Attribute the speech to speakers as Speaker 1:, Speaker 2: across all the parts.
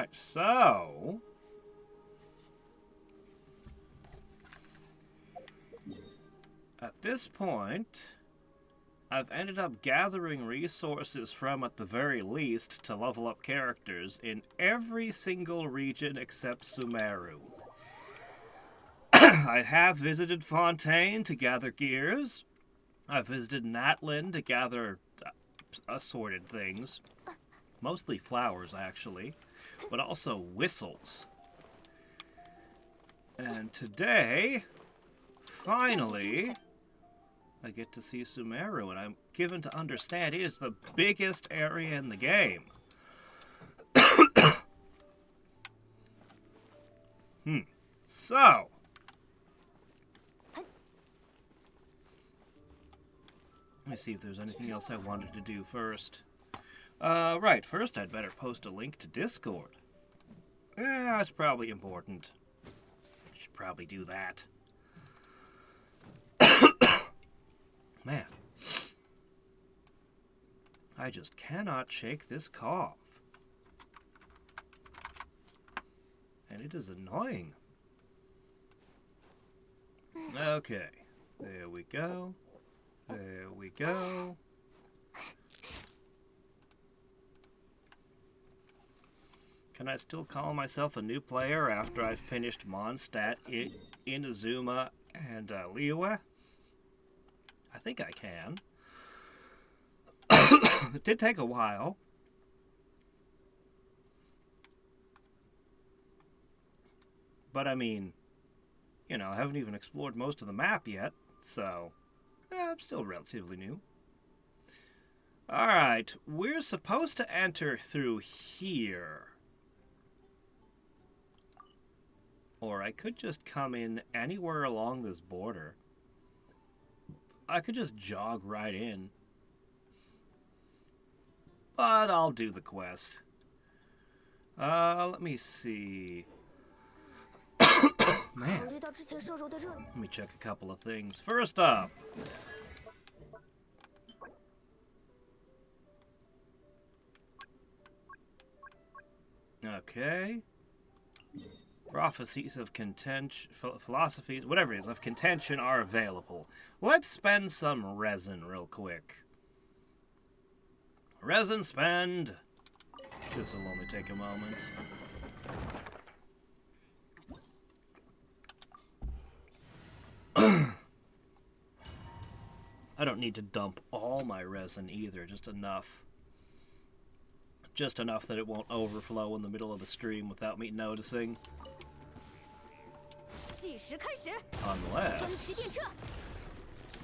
Speaker 1: Alright, so... at this point, I've ended up gathering resources from, at the very least, to level up characters in every single region except Sumeru. I have visited Fontaine to gather gears. I've visited Natlin to gather assorted things. Mostly flowers, actually. But also whistles. And today, finally, I get to see Sumeru, and I'm given to understand it is the biggest area in the game. So... let me see if there's anything else I wanted to do first. Right, first I'd better post a link to Discord. Yeah, that's probably important. Should probably do that. Man. I just cannot shake this cough. And it is annoying. Okay, there we go. There we go. Can I still call myself a new player after I've finished Mondstadt, Inazuma, and Liyue? I think I can. It did take a while. But I mean, you know, I haven't even explored most of the map yet, so... I'm still relatively new. Alright, we're supposed to enter through here. Or I could just come in anywhere along this border. I could just jog right in. But I'll do the quest. Let me see. Man. Let me check a couple of things. First up. Okay. Prophecies of contention, philosophies, whatever it is, of contention are available. Let's spend some resin real quick. Resin spend. This will only take a moment. I don't need to dump all my resin either, just enough. Just enough that it won't overflow in the middle of the stream without me noticing. Unless...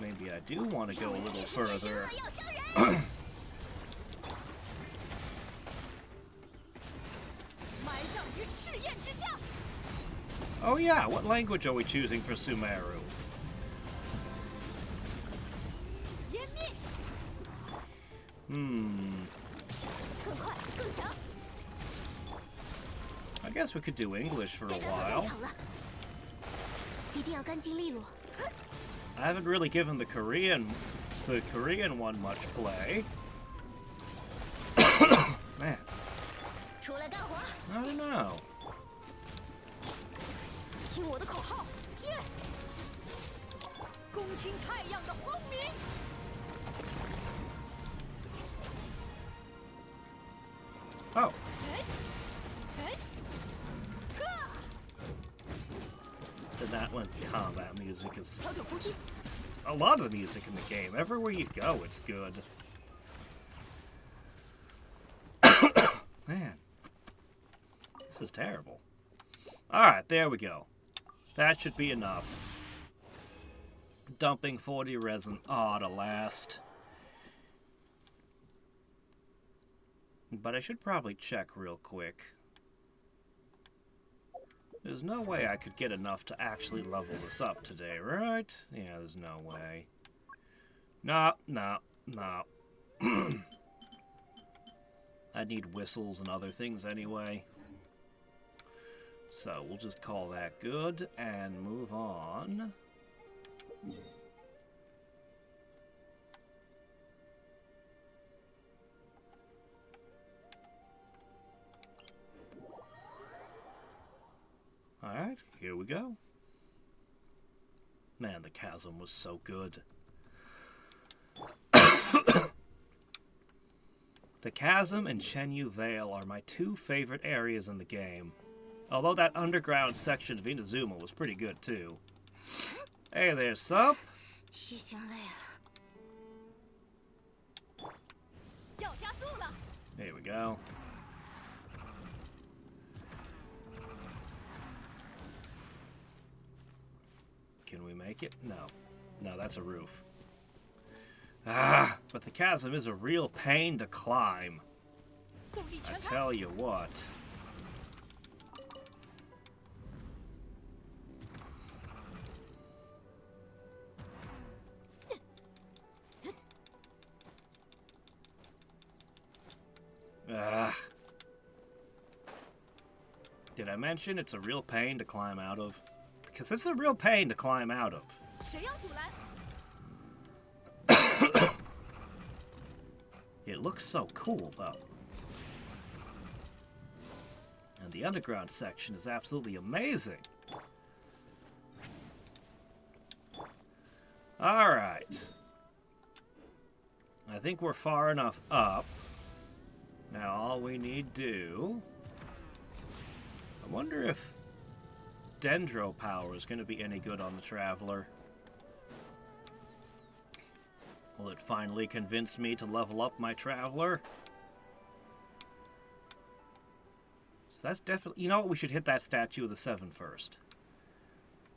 Speaker 1: maybe I do want to go a little further. Oh yeah, what language are we choosing for Sumeru? I guess we could do English for a while. I haven't really given the Korean one much play. Man. I don't know. Oh. The Natlin combat music is just a lot of the music in the game. Everywhere you go, it's good. Man. This is terrible. Alright, there we go. That should be enough. Dumping 40 resin ought to last. But I should probably check real quick. There's no way I could get enough to actually level this up today, right? Yeah, there's no way. No. I need whistles and other things anyway. So we'll just call that good and move on. Here we go. Man, the chasm was so good. The chasm and Shenyu Vale are my two favorite areas in the game. Although that underground section of Inazuma was pretty good too. Hey there, sup? Here we go. Can we make it? No. No, that's a roof. Ah, but the chasm is a real pain to climb. I tell you what. Ah. Did I mention it's a real pain to climb out of? Because it's a real pain to climb out of. It looks so cool, though. And the underground section is absolutely amazing. Alright. I think we're far enough up. Now all we need to do... I wonder if Dendro power is going to be any good on the Traveler. Will it finally convince me to level up my Traveler? So that's definitely... You know what? We should hit that statue of the 7 first.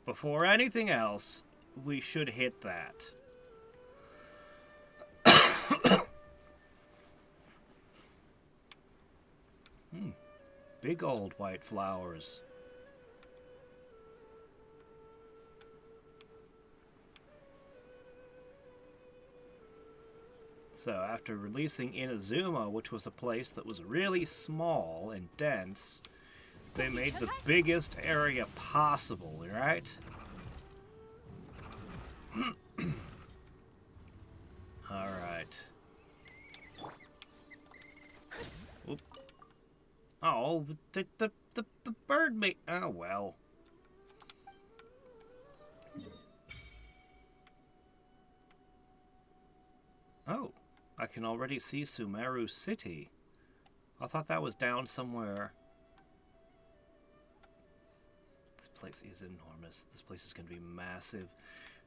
Speaker 1: Before anything else, we should hit that. Big old white flowers. So after releasing Inazuma, which was a place that was really small and dense, they made the biggest area possible, right? Alright. Oop. Oh, the bird made... Oh, well. Oh. I can already see Sumeru City. I thought that was down somewhere. This place is enormous. This place is going to be massive.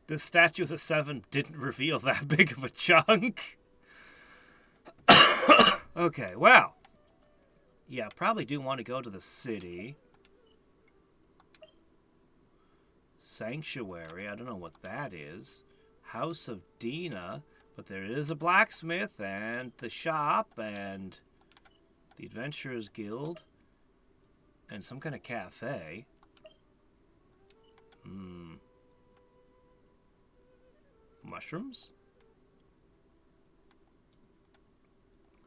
Speaker 1: This statue of the 7 didn't reveal that big of a chunk. Okay, well. Yeah, probably do want to go to the city. Sanctuary, I don't know what that is. House of Dina. But there is a blacksmith, and the shop, and the Adventurers Guild, and some kind of cafe. Mushrooms?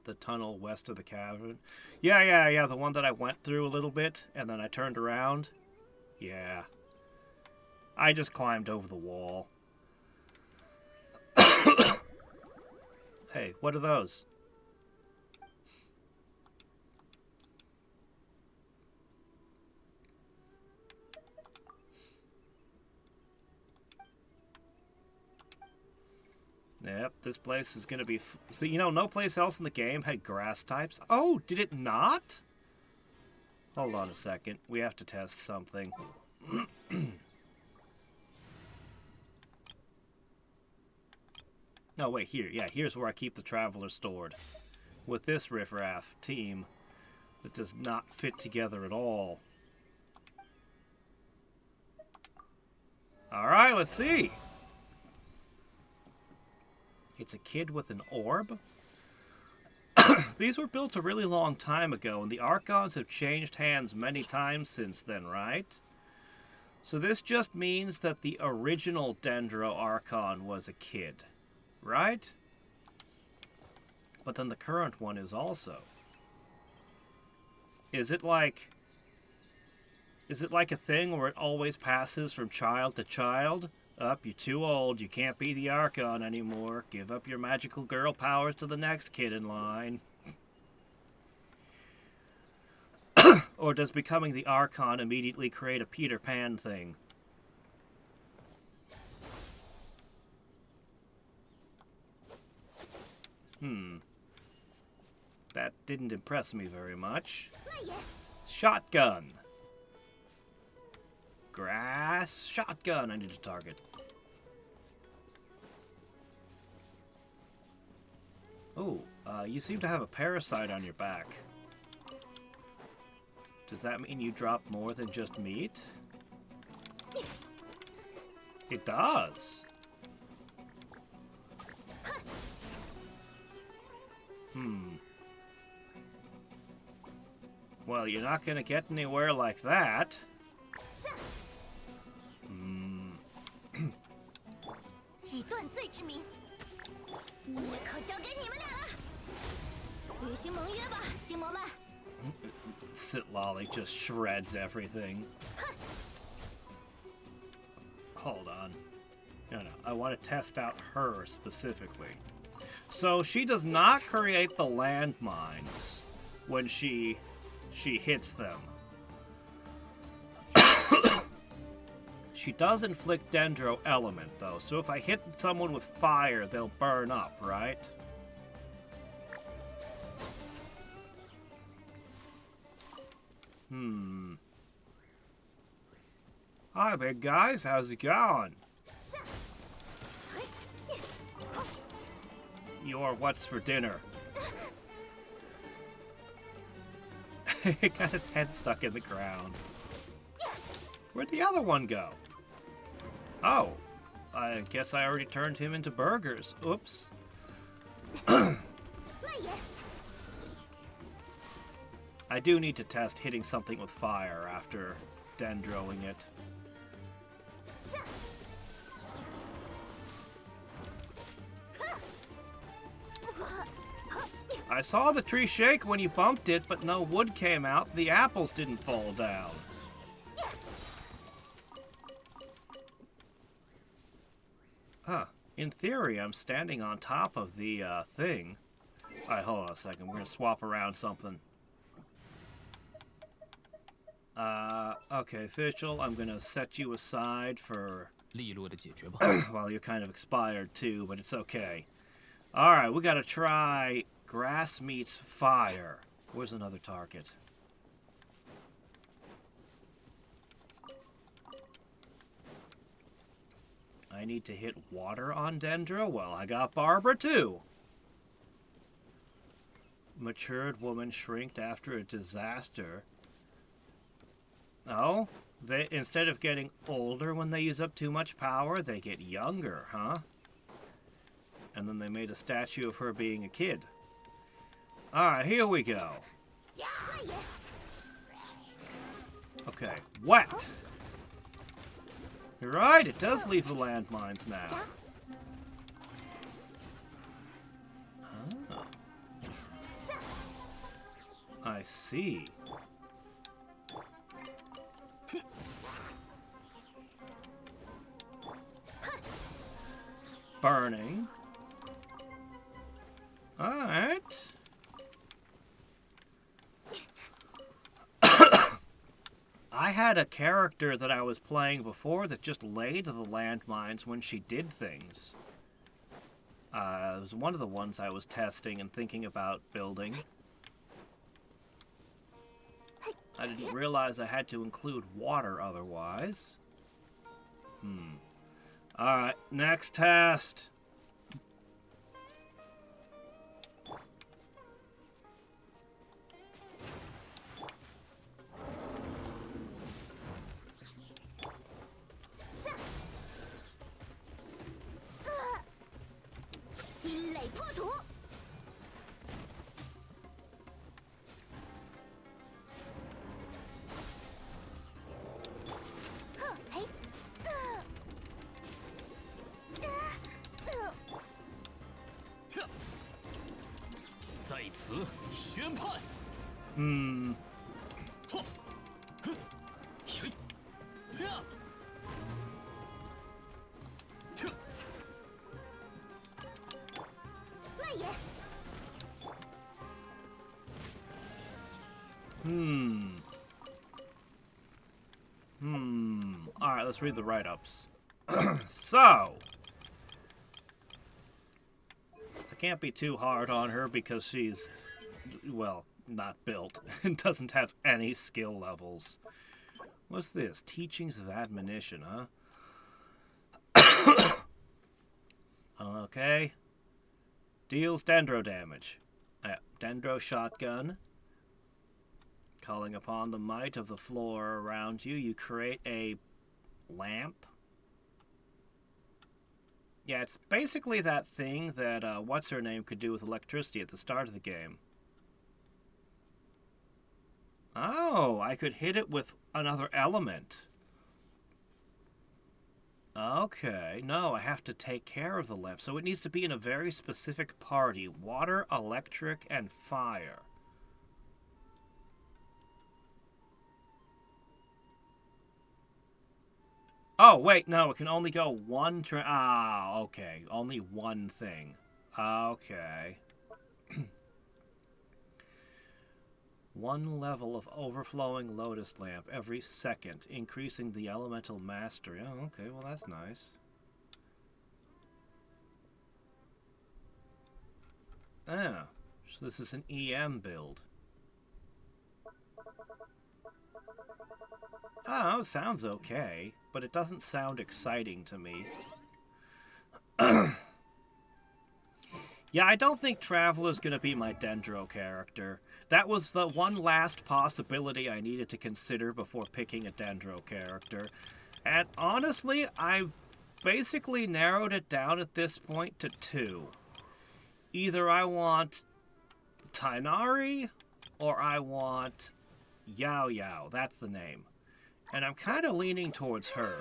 Speaker 1: The tunnel west of the cavern. Yeah, the one that I went through a little bit, and then I turned around. Yeah. I just climbed over the wall. Hey, what are those? Yep, this place is going to be... You know, no place else in the game had grass types. Oh, did it not? Hold on a second. We have to test something. No, wait, here. Yeah, here's where I keep the Traveler stored. With this riffraff team that does not fit together at all. Alright, let's see. It's a kid with an orb. These were built a really long time ago, and the Archons have changed hands many times since then, right? So this just means that the original Dendro Archon was a kid. Right? But then the current one is also. Is it like a thing where it always passes from child to child? Up, you're too old, you can't be the Archon anymore. Give up your magical girl powers to the next kid in line. Or does becoming the Archon immediately create a Peter Pan thing? That didn't impress me very much. Shotgun. Grass. Shotgun. I need to target. Oh, you seem to have a parasite on your back. Does that mean you drop more than just meat? It does. Well, you're not gonna get anywhere like that.
Speaker 2: 以断罪之名，我可交给你们俩了。履行盟约吧，星魔们。
Speaker 1: Sit Lolly just shreds everything. Hold on. No, I want to test out her specifically. So she does not create the landmines when she hits them. She does inflict Dendro element, though, so if I hit someone with fire, they'll burn up, right? Hi, big guys. How's it going? You're what's for dinner? It got its head stuck in the ground. Where'd the other one go? Oh, I guess I already turned him into burgers. Oops. I do need to test hitting something with fire after dendroing it. I saw the tree shake when you bumped it, but no wood came out. The apples didn't fall down. Huh. In theory, I'm standing on top of the thing. Alright, hold on a second. We're gonna swap around something. Okay, official. I'm gonna set you aside for... well, you're kind of expired too, but it's okay. Alright, we gotta try grass meets fire. Where's another target? I need to hit water on Dendro? Well, I got Barbara too. Matured woman shrinked after a disaster. Oh? They, instead of getting older when they use up too much power, they get younger, huh? And then they made a statue of her being a kid. Alright, here we go. Okay, wet. You're right, it does leave the landmines now. Ah. I see. Burning. Alright. I had a character that I was playing before that just laid the landmines when she did things. It was one of the ones I was testing and thinking about building. I didn't realize I had to include water otherwise. Alright, next test. Alright, let's read the write-ups. So, I can't be too hard on her because she's, well, not built and doesn't have any skill levels. What's this? Teachings of Admonition, huh? Okay. Deals dendro damage. Dendro shotgun. Calling upon the might of the floor around you, you create a lamp. Yeah, it's basically that thing that what's-her-name could do with electricity at the start of the game. Oh, I could hit it with another element. Okay, no, I have to take care of the lamp. So it needs to be in a very specific party. Water, electric, and fire. Oh, wait, no, it can only go one okay, only one thing. Okay. One level of overflowing lotus lamp every second, increasing the elemental mastery. Oh, okay, well that's nice. Ah, so this is an EM build. Oh, sounds okay, but it doesn't sound exciting to me. Yeah, I don't think Traveler's gonna be my Dendro character. That was the one last possibility I needed to consider before picking a Dendro character. And honestly, I basically narrowed it down at this point to two. Either I want Tainari, or I want Yao Yao. That's the name. And I'm kind of leaning towards her.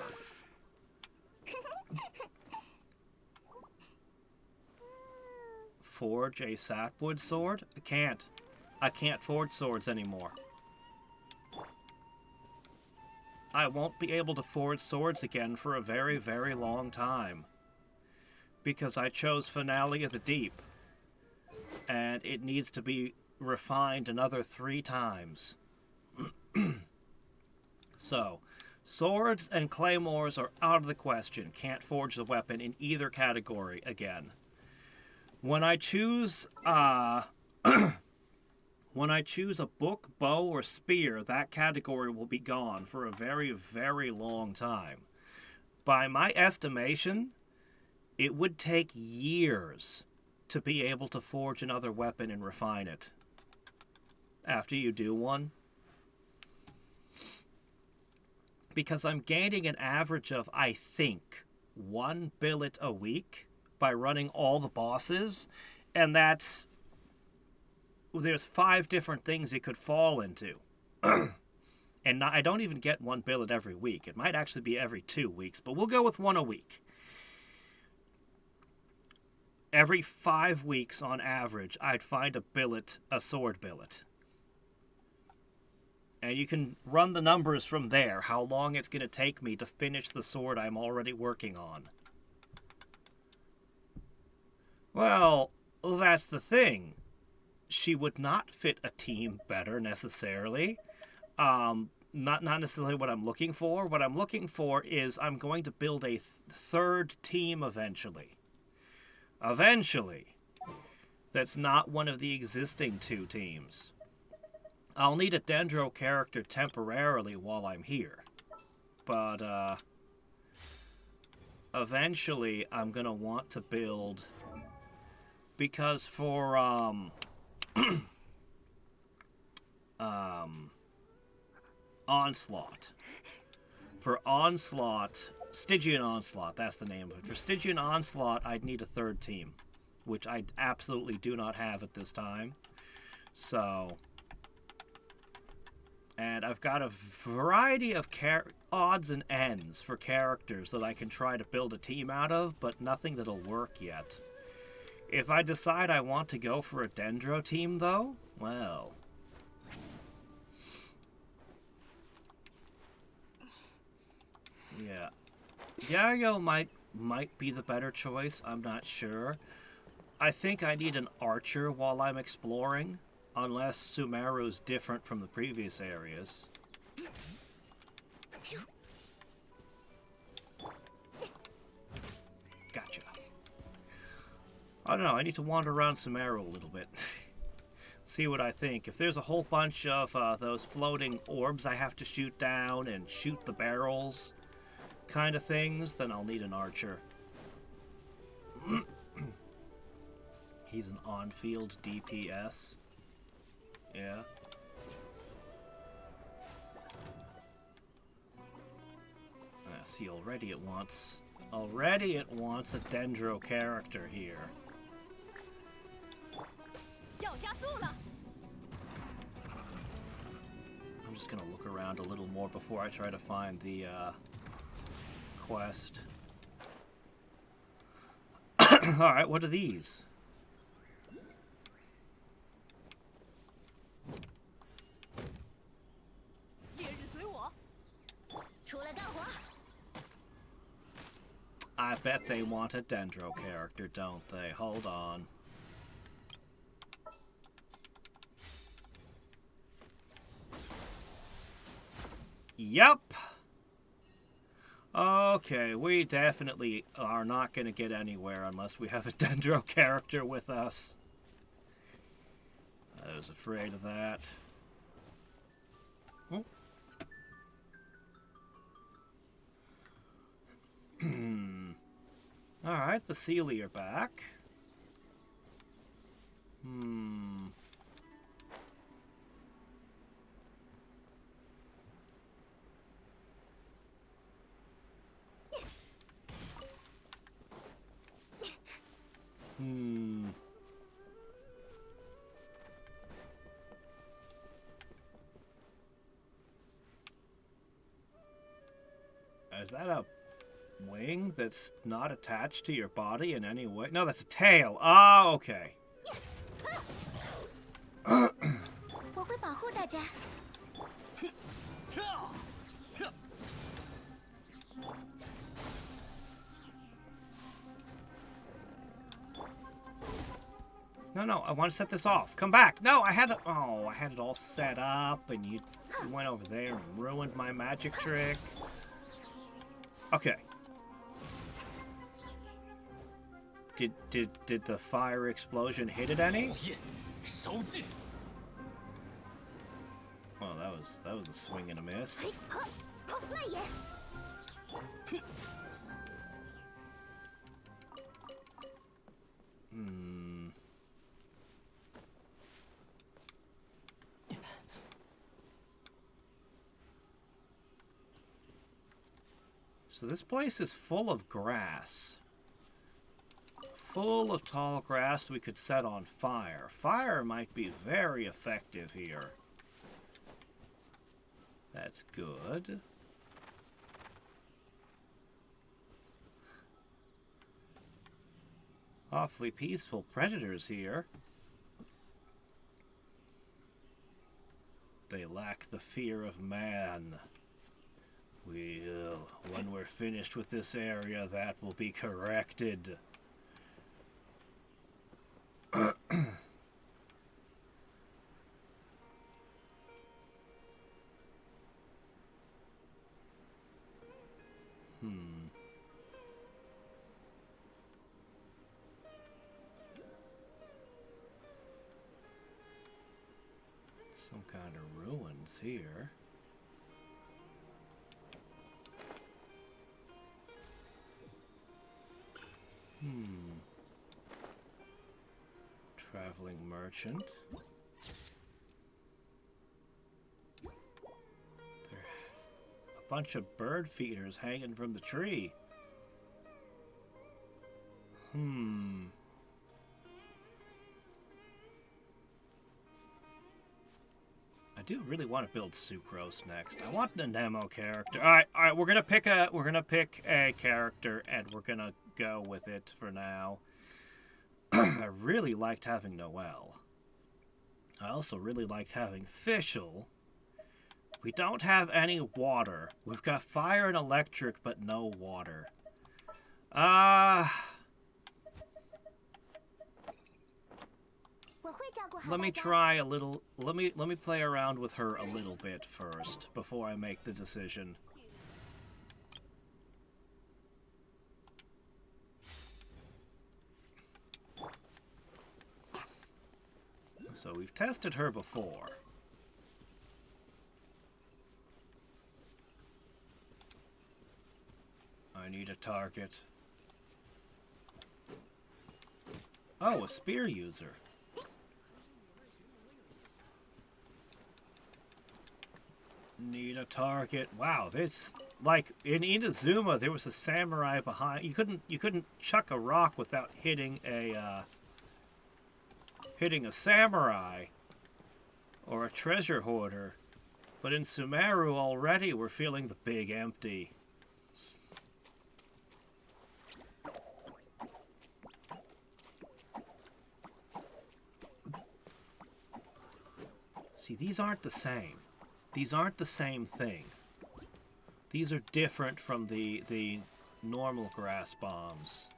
Speaker 1: Forge a sapwood sword? I can't. I can't forge swords anymore. I won't be able to forge swords again for a very, very long time. Because I chose Finale of the Deep. And it needs to be refined another 3 times. So, swords and claymores are out of the question. Can't forge the weapon in either category again. When I choose when I choose a book, bow, or spear, that category will be gone for a very, very long time. By my estimation, it would take years to be able to forge another weapon and refine it. After you do one. Because I'm gaining an average of, I think, 1 billet a week by running all the bosses, and that's... there's 5 different things it could fall into. And I don't even get 1 billet every week. It might actually be every 2 weeks, but we'll go with 1 a week. Every 5 weeks on average, I'd find a billet, a sword billet. And you can run the numbers from there, how long it's going to take me to finish the sword I'm already working on. Well, that's the thing. She would not fit a team better, necessarily. Not necessarily what I'm looking for. What I'm looking for is I'm going to build a third team eventually. Eventually. That's not one of the existing 2 teams. I'll need a Dendro character temporarily while I'm here. But, eventually I'm gonna want to build... because for, Onslaught. For Onslaught... Stygian Onslaught, that's the name of it. For Stygian Onslaught, I'd need a 3rd team. Which I absolutely do not have at this time. So... and I've got a variety of odds and ends for characters that I can try to build a team out of, but nothing that'll work yet. If I decide I want to go for a Dendro team, though, well... yeah. Yayo might be the better choice, I'm not sure. I think I need an archer while I'm exploring. Unless Sumeru's different from the previous areas. I don't know, I need to wander around Sumeru a little bit. See what I think. If there's a whole bunch of those floating orbs I have to shoot down and shoot the barrels kind of things, then I'll need an archer. He's an on-field DPS. Yeah. See, already it wants a Dendro character here. I'm just gonna look around a little more before I try to find the quest. Alright, what are these? I bet they want a Dendro character, don't they? Hold on. Yup! Okay, we definitely are not going to get anywhere unless we have a Dendro character with us. I was afraid of that. Oh. Alright, the Sealy are back. Is that a wing that's not attached to your body in any way? No, that's a tail. Oh, okay. No, I want to set this off. Come back. No, I had it. Oh, I had it all set up, and you went over there and ruined my magic trick. Okay. Did the fire explosion hit it any? Oh, that was a swing and a miss. So this place is full of grass. Full of tall grass we could set on fire. Fire might be very effective here. That's good. Awfully peaceful predators here. They lack the fear of man. Well, when we're finished with this area, that will be corrected. Some kind of ruins here. Traveling merchant. There are a bunch of bird feeders hanging from the tree. I do really want to build Sucrose next. I want an Nemo character. All right, we're gonna pick a character and we're gonna go with it for now. I really liked having Noelle. I also really liked having Fischl. We don't have any water. We've got fire and electric, but no water. Let me try a little. Let me play around with her a little bit first before I make the decision. So we've tested her before. I need a target. Oh, a spear user. Need a target. Wow, this, like in Inazuma, there was a samurai behind. You couldn't chuck a rock without hitting a samurai or a treasure hoarder. But in Sumeru already, we're feeling the big empty. See, these aren't the same. These aren't the same thing. These are different from the normal grass bombs.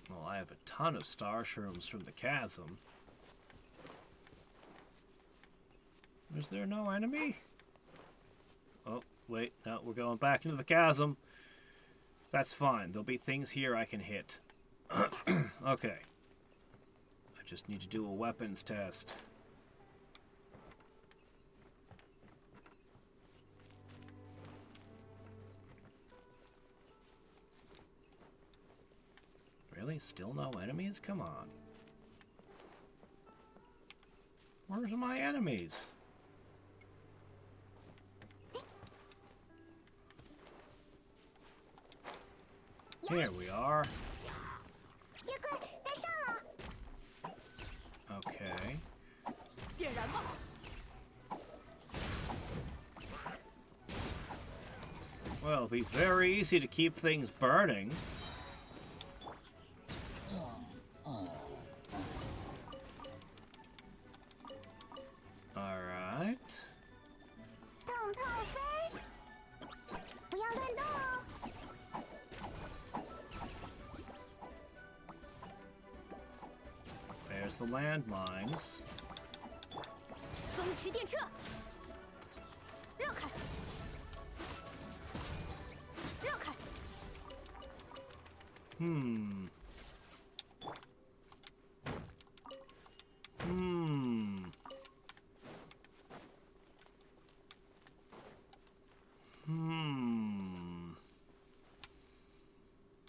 Speaker 1: Well, I have a ton of star shrooms from the chasm. Is there no enemy? Oh, wait, no, we're going back into the chasm. That's fine. There'll be things here I can hit. Okay. I just need to do a weapons test. Really? Still no enemies? Come on. Where's my enemies? Here we are. Okay. Well, it'll be very easy to keep things burning. Alright. There's the landmines.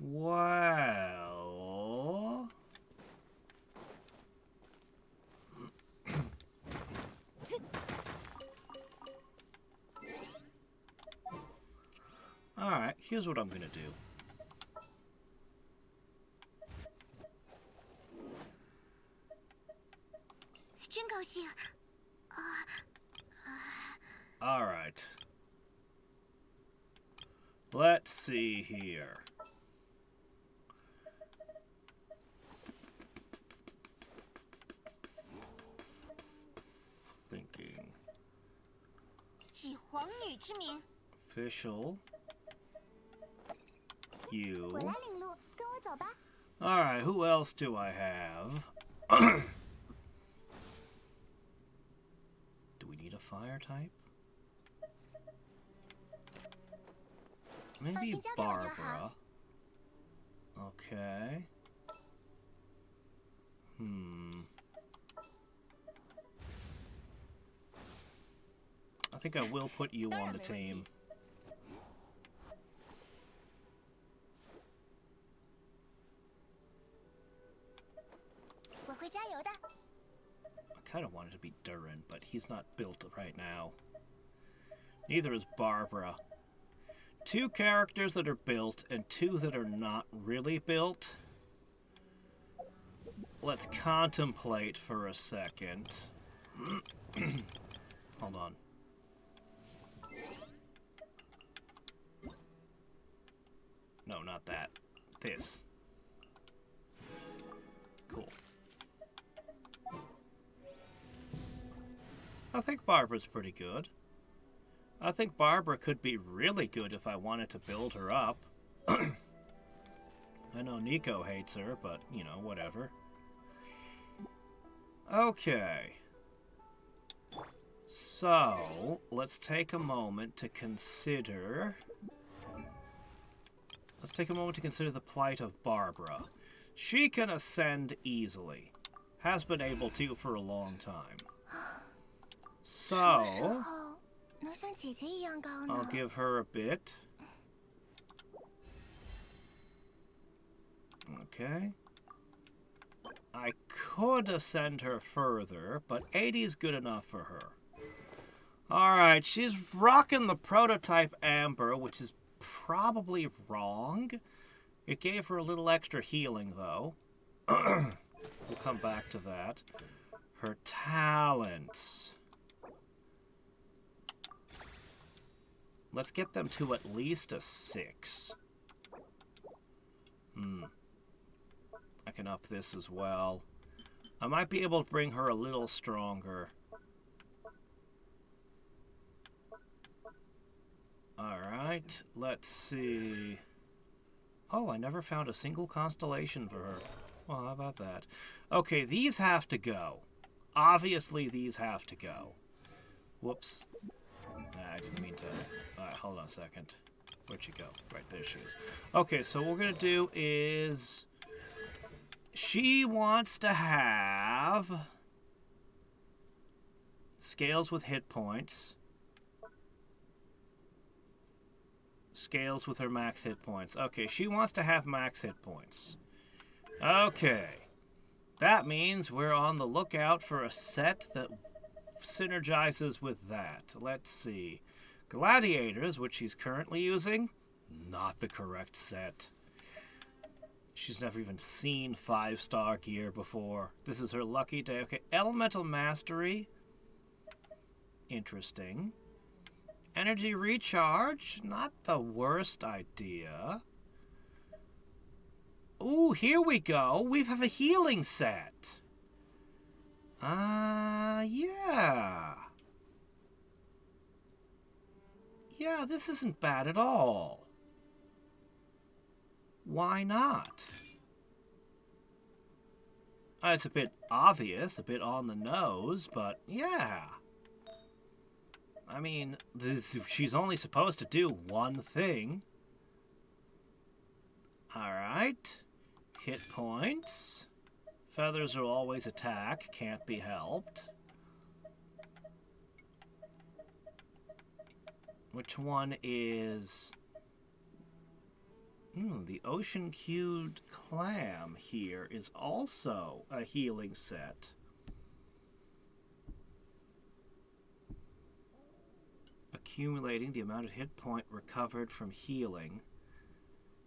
Speaker 1: Well... Alright, here's what I'm gonna do. Alright. Let's see here. Thinking. Official. You. Alright, who else do I have? Do we need a fire type? Maybe Barbara. Okay. I think I will put you on the team. I kind of wanted to be Durin, but he's not built right now. Neither is Barbara. Two characters that are built and two that are not really built. Let's contemplate for a second. Hold on. No, not that. This. Cool. I think Barbara's pretty good. I think Barbara could be really good if I wanted to build her up. I know Nico hates her, but, you know, whatever. Okay. So, let's take a moment to consider... Let's take a moment to consider the plight of Barbara. She can ascend easily. Has been able to for a long time. So, I'll give her a bit. Okay. I could ascend her further, but 80 is good enough for her. Alright, she's rocking the prototype Amber, which is probably wrong. It gave her a little extra healing, though. We'll come back to that. Her talents. Let's get them to at least a 6. I can up this as well. I might be able to bring her a little stronger. Alright, let's see. Oh, I never found a single constellation for her. Well, how about that? Okay, these have to go. Obviously, these have to go. Whoops. I didn't mean to... Alright, hold on a second. Where'd she go? Right, there she is. Okay, so what we're going to do is... She wants to have... Scales with hit points. Scales with her max hit points. Okay, she wants to have max hit points. Okay. That means we're on the lookout for a set that synergizes with that. Let's see. Gladiators, which she's currently using, not the correct set. She's never even seen 5-star gear before. This is her lucky day. Okay, Elemental Mastery. Interesting. Energy Recharge, not the worst idea. Ooh, here we go. We have a healing set. Yeah. Yeah, this isn't bad at all. Why not? It's a bit obvious, a bit on the nose, but yeah. I mean, she's only supposed to do one thing. Alright. Hit points. Feathers are always attack, can't be helped. Which one is... the ocean-cued clam here is also a healing set. Accumulating the amount of hit point recovered from healing.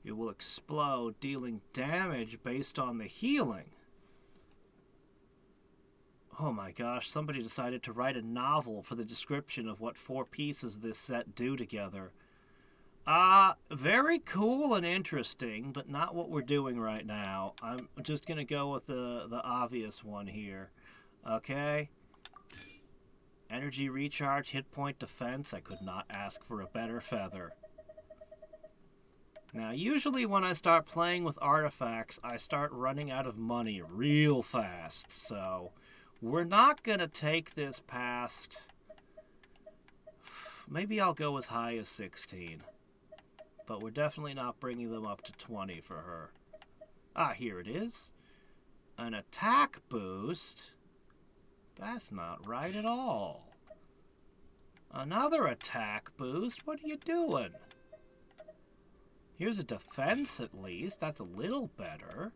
Speaker 1: It will explode, dealing damage based on the healing. Oh my gosh, somebody decided to write a novel for the description of what 4 pieces this set do together. Very cool and interesting, but not what we're doing right now. I'm just going to go with the obvious one here. Okay? Energy recharge, hit point defense. I could not ask for a better feather. Now, usually when I start playing with artifacts, I start running out of money real fast, so we're not going to take this past... Maybe I'll go as high as 16. But we're definitely not bringing them up to 20 for her. Here it is. An attack boost? That's not right at all. Another attack boost? What are you doing? Here's a defense at least. That's a little better.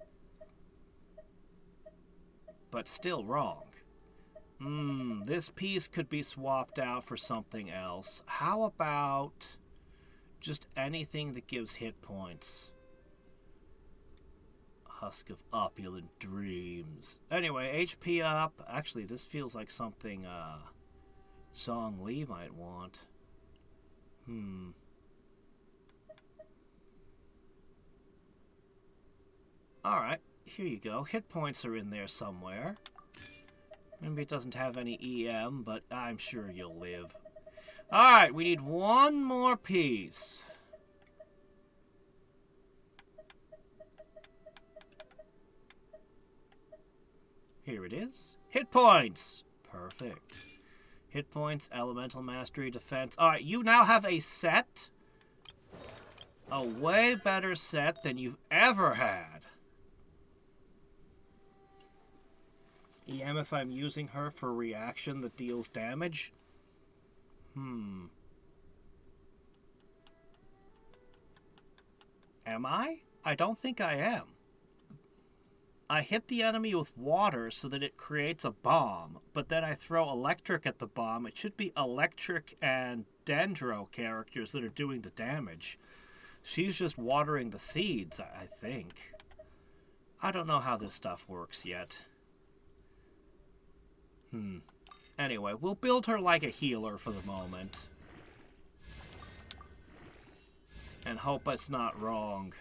Speaker 1: But still wrong. This piece could be swapped out for something else. How about just anything that gives hit points? Husk of Opulent Dreams. Anyway, HP up. Actually, this feels like something Song Lee might want. Alright, here you go. Hit points are in there somewhere. Maybe it doesn't have any EM, but I'm sure you'll live. Alright, we need one more piece. Here it is. Hit points! Perfect. Hit points, elemental mastery, defense. Alright, you now have a set. A way better set than you've ever had. EM if I'm using her for reaction that deals damage? Am I? I don't think I am. I hit the enemy with water so that it creates a bomb, but then I throw electric at the bomb. It should be electric and dendro characters that are doing the damage. She's just watering the seeds, I think. I don't know how this stuff works yet. Anyway, we'll build her like a healer for the moment. And hope it's not wrong.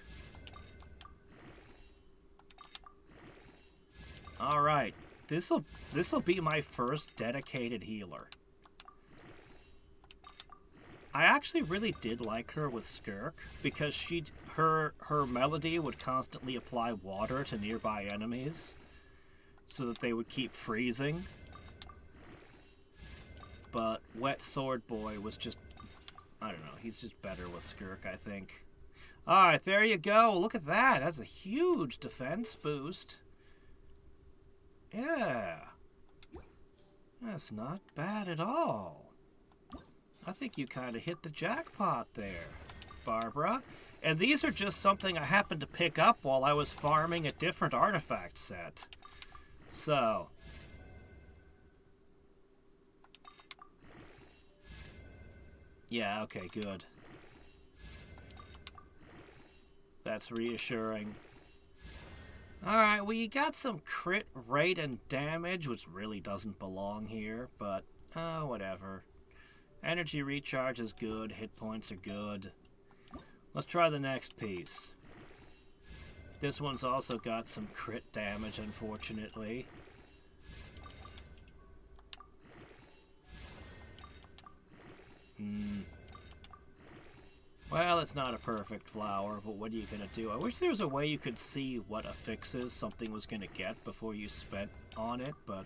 Speaker 1: Alright, this'll be my first dedicated healer. I actually really did like her with Skirk, because her melody would constantly apply water to nearby enemies, so that they would keep freezing. But Wet Sword Boy was just, I don't know, he's just better with Skirk, I think. Alright, there you go. Look at that. That's a huge defense boost. Yeah. That's not bad at all. I think you kind of hit the jackpot there, Barbara. And these are just something I happened to pick up while I was farming a different artifact set. So... yeah, okay, good. That's reassuring. Alright, well, you got some crit rate and damage, which really doesn't belong here, but, whatever. Energy recharge is good, hit points are good. Let's try the next piece. This one's also got some crit damage, unfortunately. Well, it's not a perfect flower, but what are you going to do? I wish there was a way you could see what affixes something was going to get before you spent on it, but...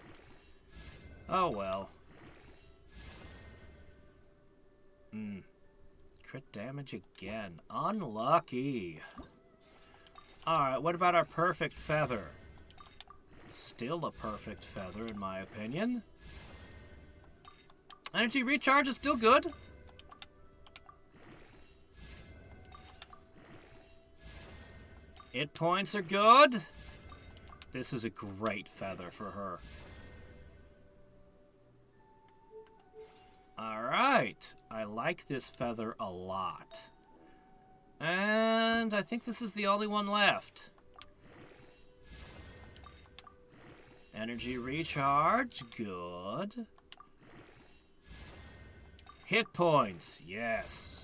Speaker 1: oh well. Crit damage again. Unlucky. Alright, what about our perfect feather? Still a perfect feather, in my opinion. Energy recharge is still good. Hit points are good. This is a great feather for her. Alright. I like this feather a lot. And I think this is the only one left. Energy recharge. Good. Hit points. Yes.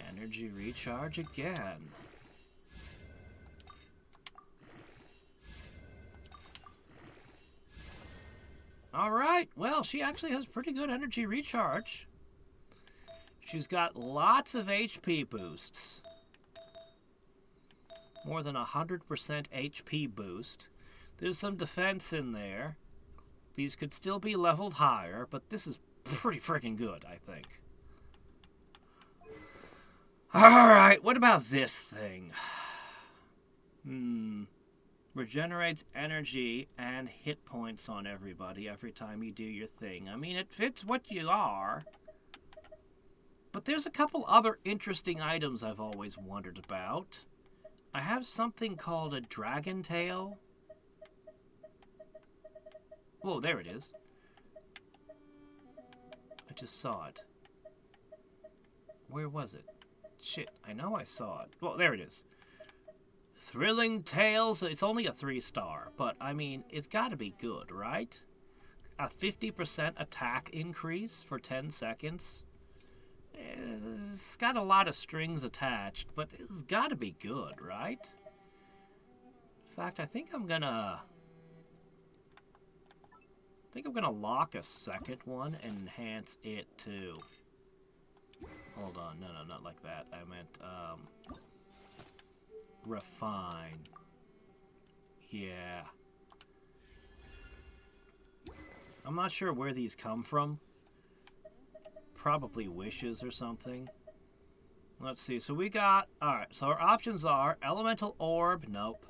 Speaker 1: Energy recharge again. Alright, well, she actually has pretty good energy recharge. She's got lots of HP boosts. More than 100% HP boost. There's some defense in there. These could still be leveled higher, but this is pretty freaking good, I think. Alright, what about this thing? Regenerates energy and hit points on everybody every time you do your thing. I mean, it fits what you are. But there's a couple other interesting items I've always wondered about. I have something called a dragon tail. Whoa, there it is. I just saw it. Where was it? Shit, I know I saw it. Well, there it is. Thrilling Tales. It's only a 3-star, but, I mean, it's gotta be good, right? A 50% attack increase for 10 seconds. It's got a lot of strings attached, but it's gotta be good, right? In fact, I think I'm gonna lock a second one and enhance it too. Hold on, no, not like that. I meant, Refine. Yeah. I'm not sure where these come from. Probably wishes or something. Let's see. So we got... Alright, so our options are Elemental Orb. Nope.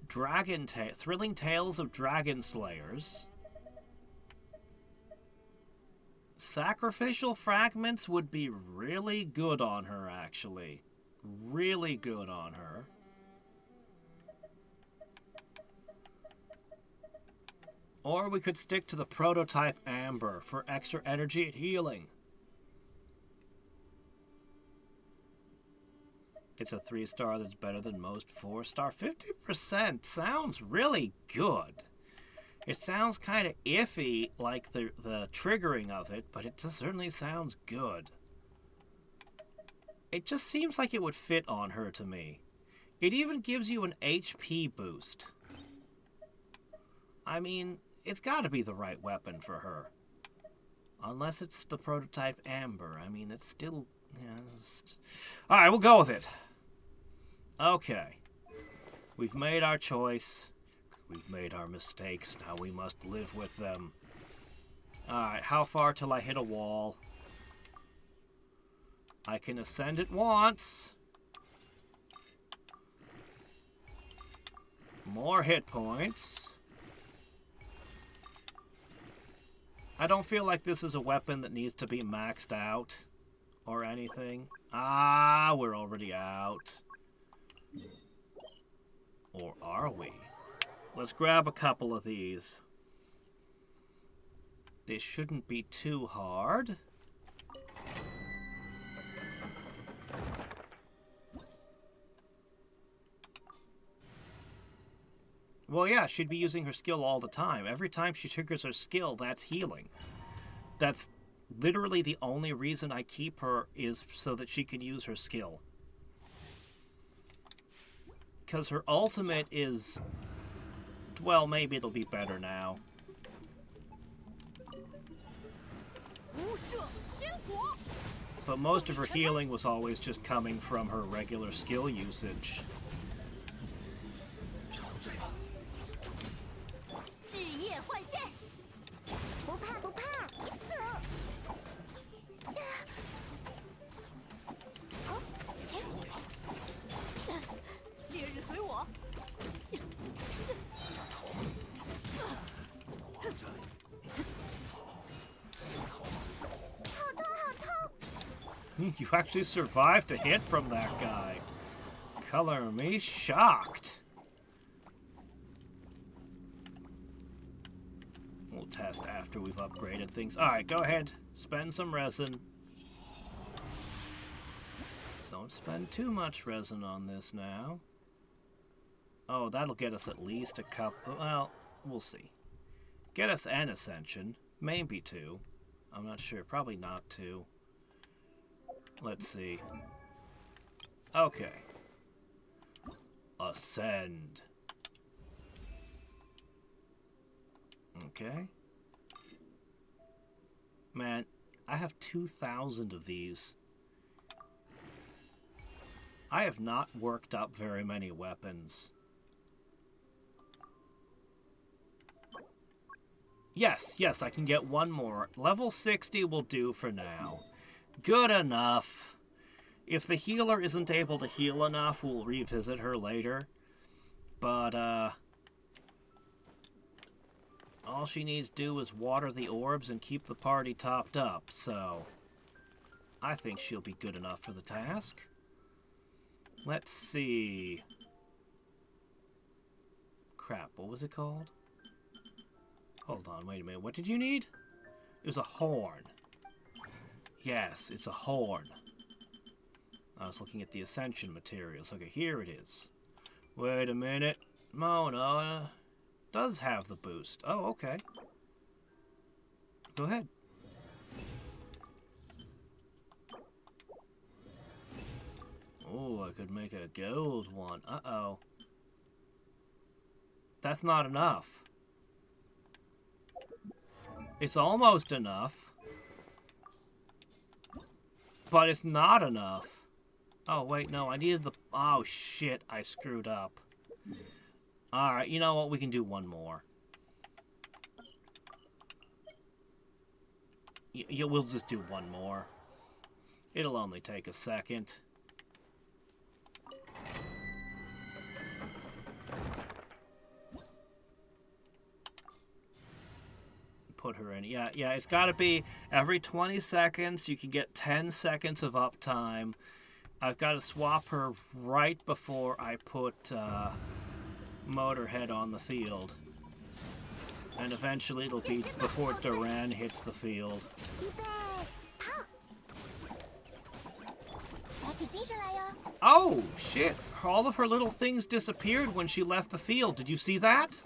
Speaker 1: Thrilling Tales of Dragon Slayers. Sacrificial Fragments would be really good on her, actually. Really good on her. Or we could stick to the Prototype Amber for extra energy and healing. It's a 3-star that's better than most 4-star. 50% sounds really good. It sounds kind of iffy, like the triggering of it, but it just certainly sounds good. It just seems like it would fit on her to me. It even gives you an HP boost. I mean, it's got to be the right weapon for her. Unless it's the Prototype Amber. I mean, it's still... Yeah, alright, we'll go with it. Okay. We've made our choice. We've made our mistakes. Now we must live with them. Alright, how far till I hit a wall? I can ascend it once. More hit points. I don't feel like this is a weapon that needs to be maxed out or anything. Ah, we're already out. Or are we? Let's grab a couple of these. This shouldn't be too hard. Well, yeah, she'd be using her skill all the time. Every time she triggers her skill, that's healing. That's literally the only reason I keep her is so that she can use her skill. Because her ultimate is... Well, maybe it'll be better now. But most of her healing was always just coming from her regular skill usage. You actually survived a hit from that guy. Color me shocked. We'll test after we've upgraded things. Alright, go ahead. Spend some resin. Don't spend too much resin on this now. Oh, that'll get us at least a couple. Well, we'll see. Get us an ascension. Maybe 2. I'm not sure. Probably not 2. Let's see. Okay. Ascend. Okay. Man, I have 2,000 of these. I have not worked up very many weapons. Yes, I can get one more. Level 60 will do for now. Good enough. If the healer isn't able to heal enough, we'll revisit her later. But, all she needs to do is water the orbs and keep the party topped up, so... I think she'll be good enough for the task. Let's see... Crap, what was it called? Hold on, wait a minute. What did you need? It was a horn. Yes, it's a horn. I was looking at the Ascension materials. Okay, here it is. Wait a minute. Mona does have the boost. Oh, okay. Go ahead. Oh, I could make a gold one. Uh-oh. That's not enough. It's almost enough. But it's not enough. Oh, wait, no, I needed the... Oh, shit, I screwed up. Alright, you know what? We can do one more. We'll just do one more. It'll only take a second. Put her in. Yeah, it's got to be every 20 seconds. You can get 10 seconds of uptime. I've got to swap her right before I put Motorhead on the field. And eventually it'll be before Duran hits the field. Oh, shit. All of her little things disappeared when she left the field. Did you see that?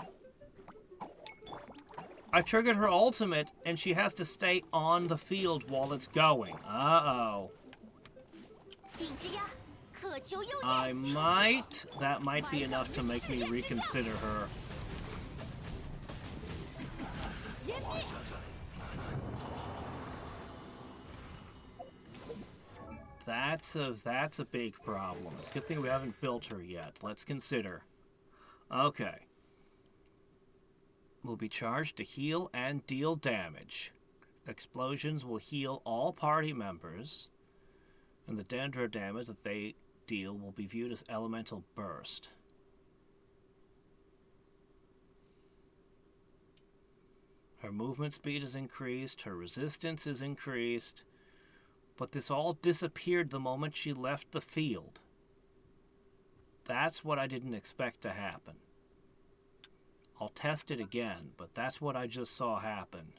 Speaker 1: I triggered her ultimate, and she has to stay on the field while it's going. Uh-oh. That might be enough to make me reconsider her. That's a big problem. It's a good thing we haven't built her yet. Let's consider. Okay. Will be charged to heal and deal damage. Explosions will heal all party members, and the dendro damage that they deal will be viewed as elemental burst. Her movement speed is increased, her resistance is increased, but this all disappeared the moment she left the field. That's what I didn't expect to happen. I'll test it again, but that's what I just saw happen.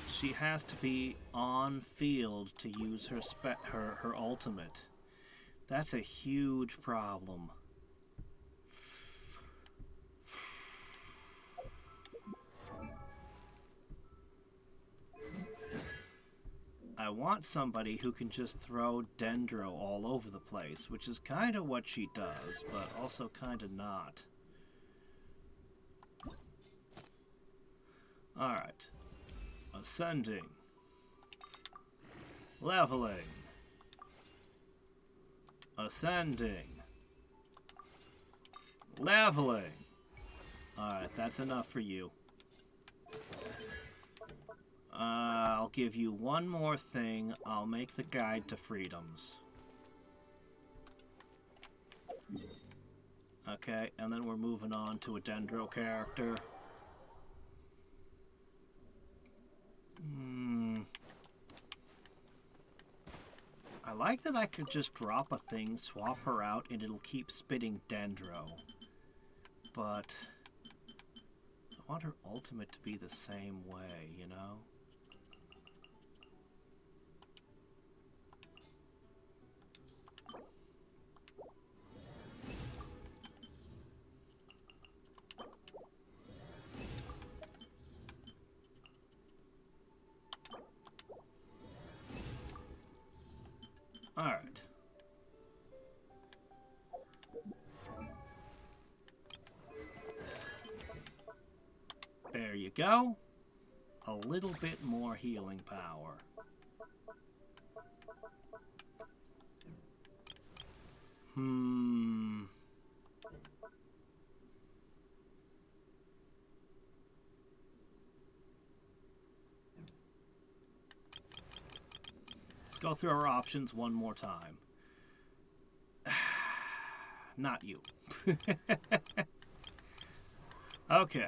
Speaker 1: She has to be on field to use her ultimate. That's a huge problem. I want somebody who can just throw dendro all over the place, which is kind of what she does, but also kind of not. Alright. Ascending. Leveling. Ascending. Leveling. Alright, that's enough for you. I'll give you one more thing. I'll make the guide to freedoms. Okay, and then we're moving on to a dendro character. I like that I could just drop a thing, swap her out, and it'll keep spitting dendro. But I want her ultimate to be the same way, you know? Alright. There you go. A little bit more healing power. Let's go through our options one more time. Not you. Okay.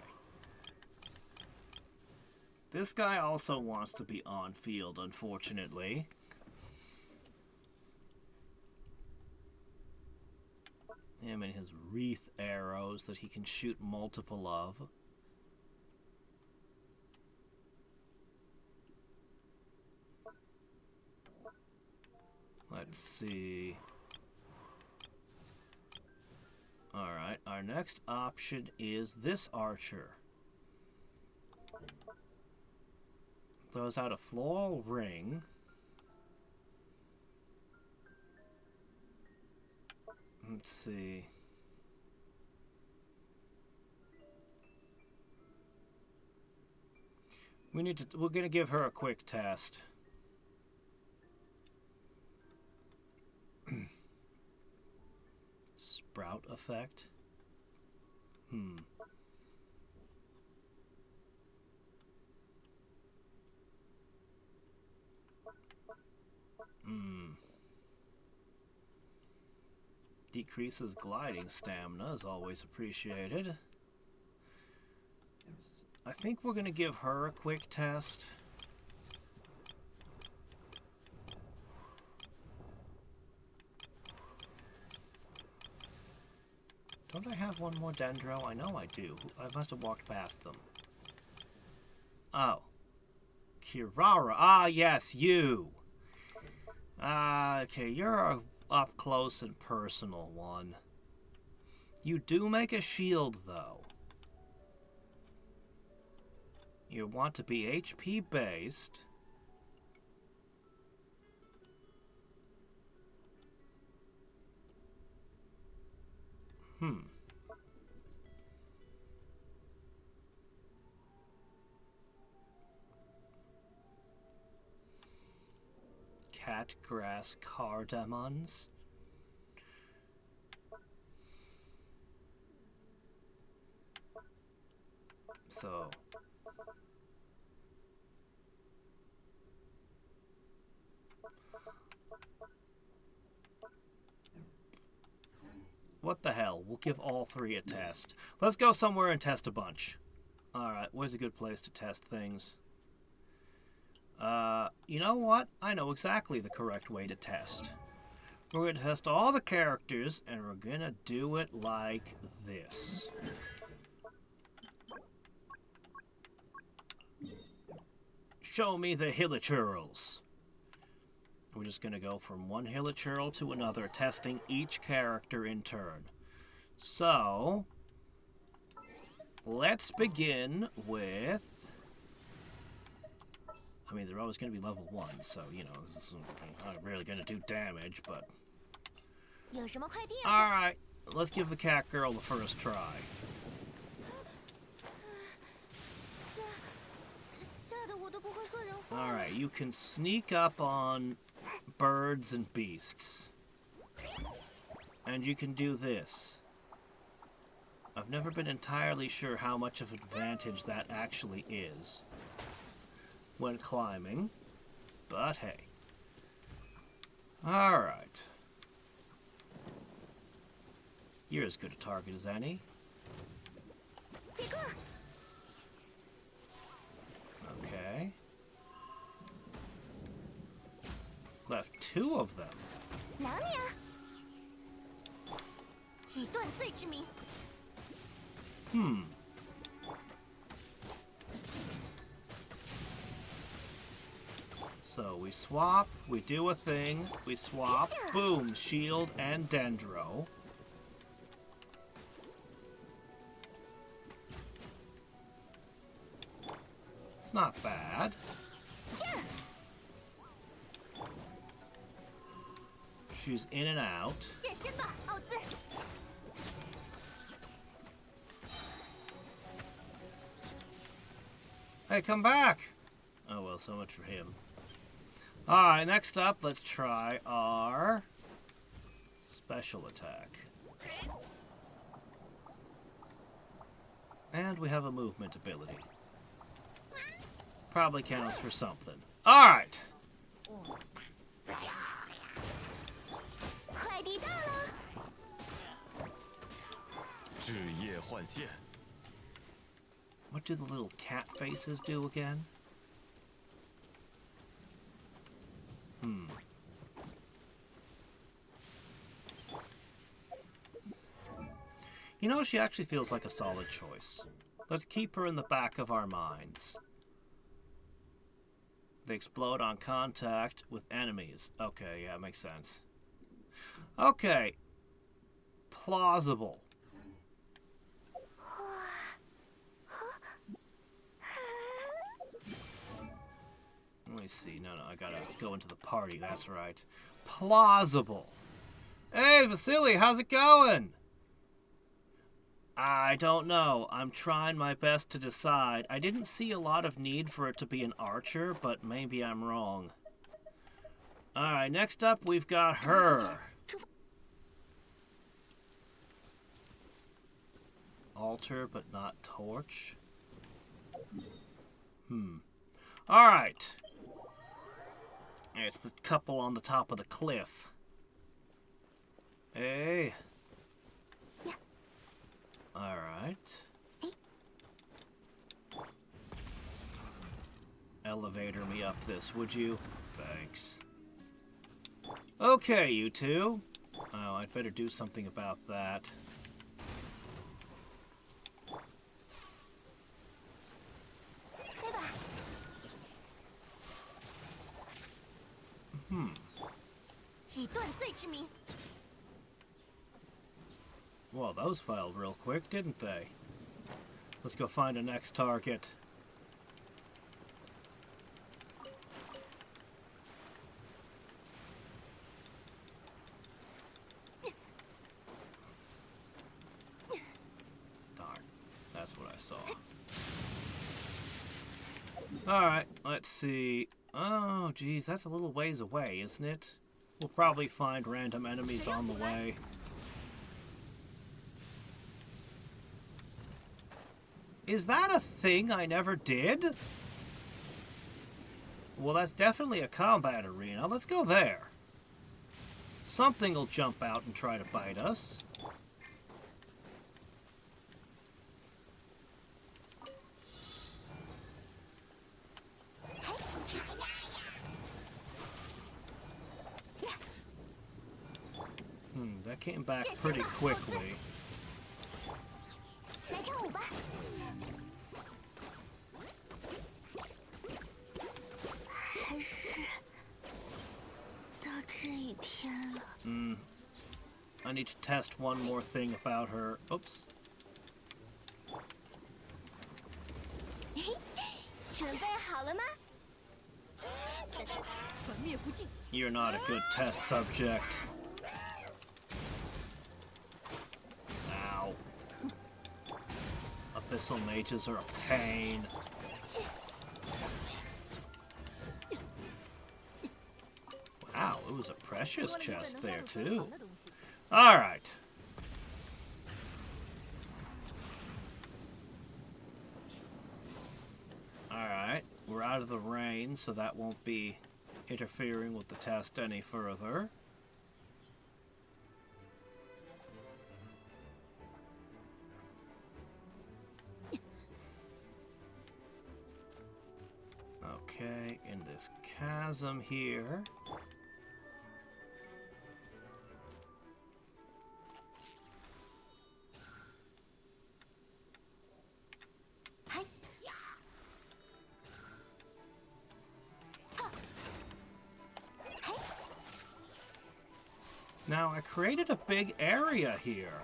Speaker 1: This guy also wants to be on field, unfortunately. Him and his wreath arrows that he can shoot multiple of. Let's see. Alright, our next option is this archer. Throws out a floral ring. Let's see. We're gonna give her a quick test. Sprout effect? Decreases gliding stamina is always appreciated. I think we're going to give her a quick test. Don't I have one more Dendro? I know I do. I must have walked past them. Oh. Kirara. Ah, yes, you. Okay, you're a up close and personal one. You do make a shield, though. You want to be HP based. Catgrass cardamoms. So what the hell? We'll give all three a test. Let's go somewhere and test a bunch. Alright, where's a good place to test things? You know what? I know exactly the correct way to test. We're going to test all the characters, and we're going to do it like this. Show me the hilichurls. We're just going to go from one hilichurl to another, testing each character in turn. So, let's begin with... I mean, they're always going to be level 1, so, you know, this is not really going to do damage, but... Alright, let's give the cat girl the first try. Alright, you can sneak up on birds and beasts. And you can do this. I've never been entirely sure how much of an advantage that actually is when climbing, but hey. Alright. You're as good a target as any. Okay. Left 2 of them. So we swap, we do a thing, we swap, boom, shield and dendro. It's not bad. She's in and out. Hey, come back! Oh well, so much for him. Alright, next up, let's try our special attack. And we have a movement ability. Probably counts for something. Alright! What do the little cat faces do again? You know, she actually feels like a solid choice. Let's keep her in the back of our minds. They explode on contact with enemies. Okay, yeah, makes sense. Okay. Plausible. Let me see. No, I gotta go into the party. That's right. Plausible. Hey, Vasily, how's it going? I don't know. I'm trying my best to decide. I didn't see a lot of need for it to be an archer, but maybe I'm wrong. Alright, next up we've got her. Altar, but not torch. Alright. It's the couple on the top of the cliff. Hey. Alright. Elevator me up this, would you? Thanks. Okay, you two. Oh, I'd better do something about that. Well, those filed real quick, didn't they? Let's go find a next target. Darn, that's what I saw. Alright, let's see. Oh, geez, that's a little ways away, isn't it? We'll probably find random enemies on the way. Is that a thing I never did? Well, that's definitely a combat arena. Let's go there. Something will jump out and try to bite us. That came back pretty quickly. I need to test one more thing about her. Oops. You're not a good test subject. Ow. Abyssal mages are a pain. Wow, it was a precious chest there, too. Alright. Alright, we're out of the rain, so that won't be interfering with the test any further. Okay, in this chasm here. Now, I created a big area here.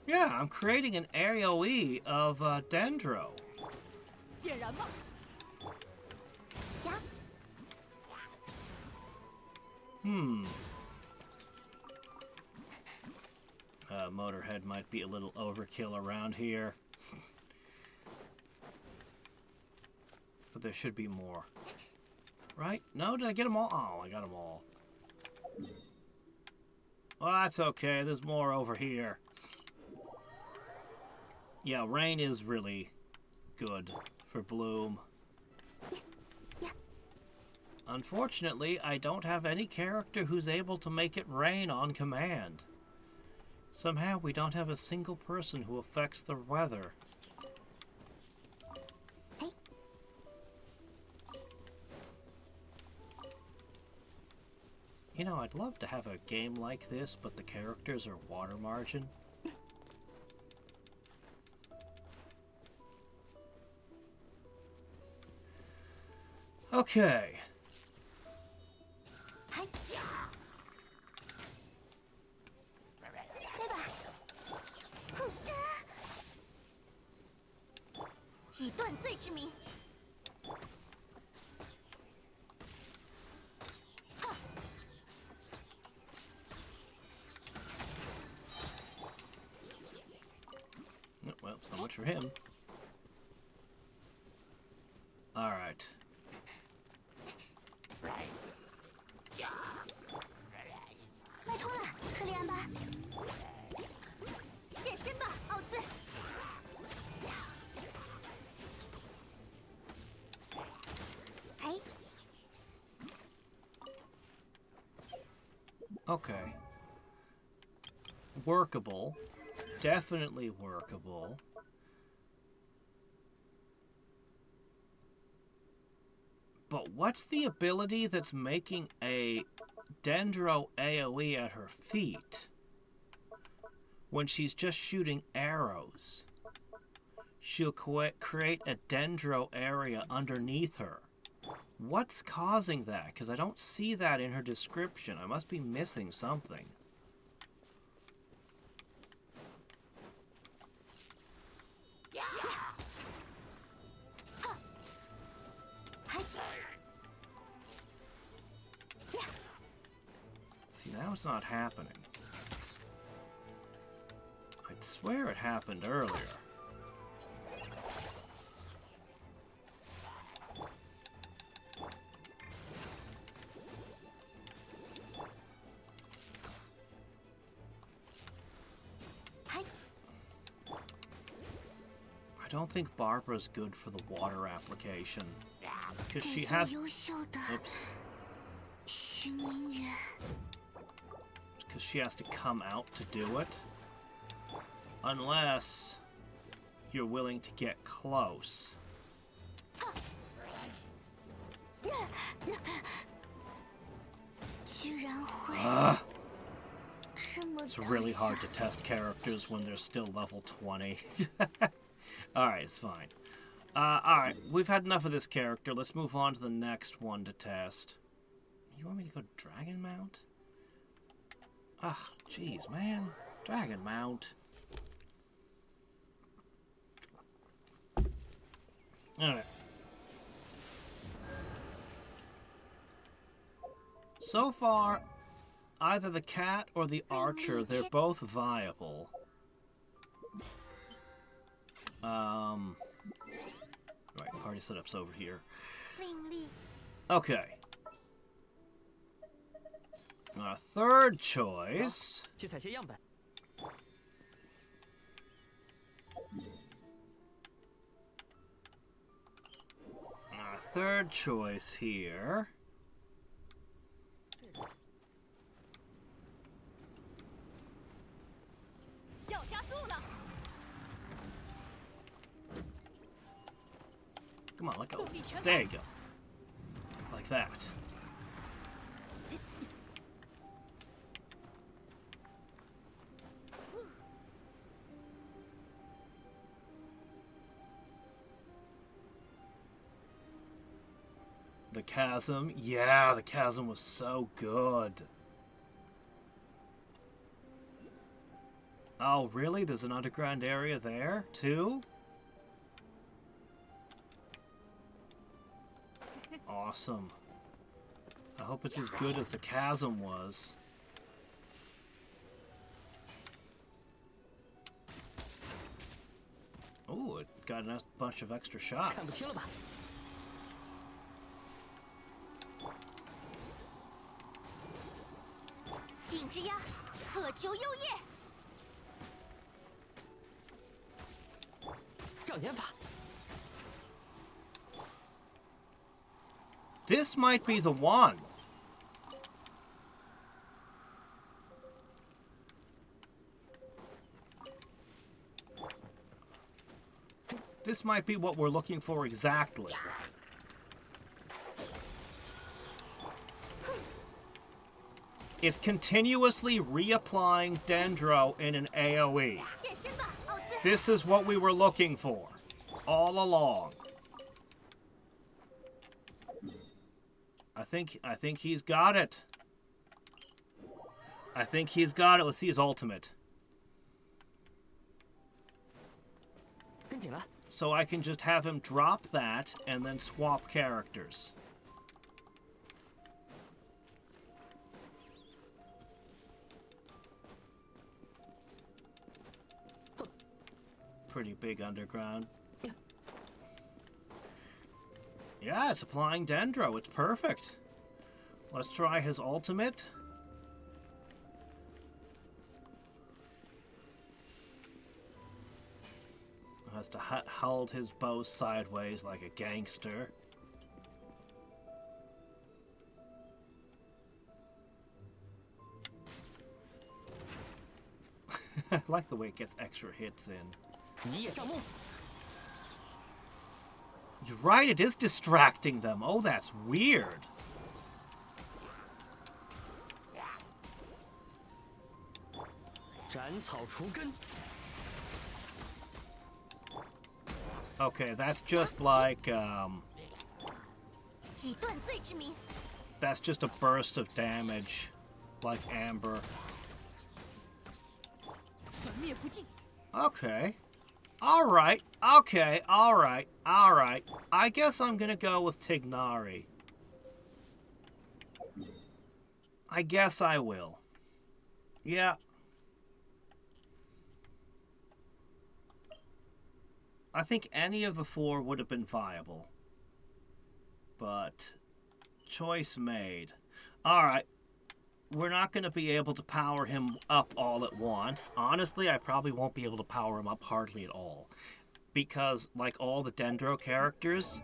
Speaker 1: Yeah, I'm creating an AoE of Dendro. Motorhead might be a little overkill around here. But there should be more. Right? No, did I get them all? Oh, I got them all. Well, that's okay. There's more over here. Yeah, rain is really good for Bloom. Unfortunately, I don't have any character who's able to make it rain on command. Somehow we don't have a single person who affects the weather.
Speaker 2: Hey.
Speaker 1: You know, I'd love to have a game like this, but the characters are water margin. Okay.
Speaker 2: 嗨，飞吧！哼，以断罪之名。
Speaker 1: Well, so much for him. All right.
Speaker 2: 麦通了，克利安巴！现身吧，奥兹！哎，
Speaker 1: Okay. Workable. Definitely workable. But what's the ability that's making a Dendro AoE at her feet when she's just shooting arrows? She'll create a Dendro area underneath her. What's causing that? Because I don't see that in her description. I must be missing something. See, now it's not happening. I'd swear it happened earlier. I don't think Barbara's good for the water application. Because she has...
Speaker 2: 优秀的
Speaker 1: Oops.
Speaker 2: 寻音乐。
Speaker 1: Because she has to come out to do it. Unless you're willing to get close.
Speaker 2: 居然会 这么
Speaker 1: It's
Speaker 2: 胆
Speaker 1: really hard
Speaker 2: 小
Speaker 1: to test characters when they're still level 20. Alright, it's fine. Alright, we've had enough of this character. Let's move on to the next one to test. You want me to go Dragon Mount? Ah, jeez, man. Dragon Mount. Alright. So far, either the cat or the archer, they're both viable. Right, party setup's over here.
Speaker 2: 另立
Speaker 1: Okay. Our third choice.
Speaker 3: 去采些样本。
Speaker 1: Our third choice here.
Speaker 2: 要加速了。
Speaker 1: Come on, let go. There you go. Like that. The chasm. Yeah, the chasm was so good. Oh, really? There's an underground area there, too? Awesome. I hope it's as good as the chasm was. Oh, it got a bunch of extra
Speaker 3: 看不
Speaker 1: shots.
Speaker 3: 清了吧？
Speaker 2: 影之鸦，渴求幽夜。
Speaker 3: 障眼法，
Speaker 1: This might be the one. This might be what we're looking for exactly. It's continuously reapplying Dendro in an AoE. This is what we were looking for all along. I think he's got it. I think he's got it. Let's see his ultimate. So I can just have him drop that and then swap characters. Pretty big underground. Yeah, it's applying Dendro. It's perfect. Let's try his ultimate. Has to hold his bow sideways like a gangster. I like the way it gets extra hits in. You're right, it is distracting them. Oh, that's weird. Okay, that's just like, that's just a burst of damage, like Amber. Okay. Alright, okay, alright. I guess I'm gonna go with Tignari. I guess I will. Yeah. I think any of the four would have been viable. But choice made. Alright. We're not going to be able to power him up all at once. Honestly, I probably won't be able to power him up hardly at all. Because, like all the Dendro characters,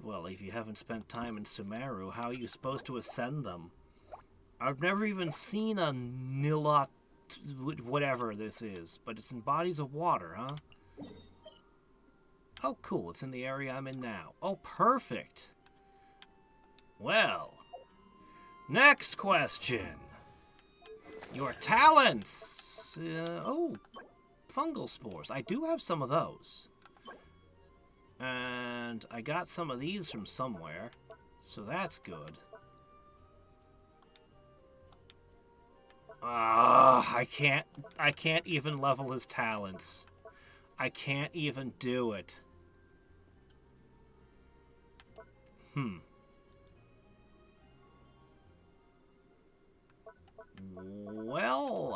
Speaker 1: well, if you haven't spent time in Sumeru, how are you supposed to ascend them? I've never even seen a Nilot, whatever this is, but it's in bodies of water, huh? Oh, cool, it's in the area I'm in now. Oh, perfect. Well, next question. Your talents. Oh, fungal spores. I do have some of those. And I got some of these from somewhere, so that's good. I can't even level his talents. I can't even do it. Well,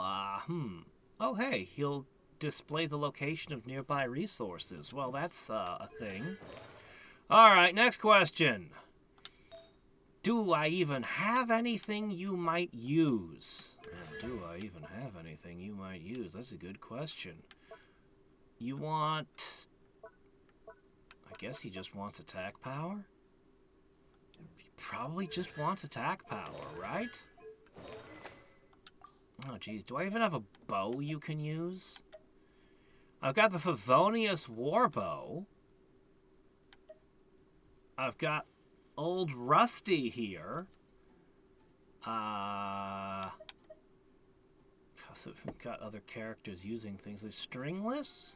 Speaker 1: Oh, hey, he'll display the location of nearby resources. Well, that's a thing. Alright, next question. Do I even have anything you might use? Do I even have anything you might use? That's a good question. You want... I guess he just wants attack power? He probably just wants attack power, right? Oh, geez. Do I even have a bow you can use? I've got the Favonius Warbow. I've got Old Rusty here. Because we've got other characters using things. Like Stringless?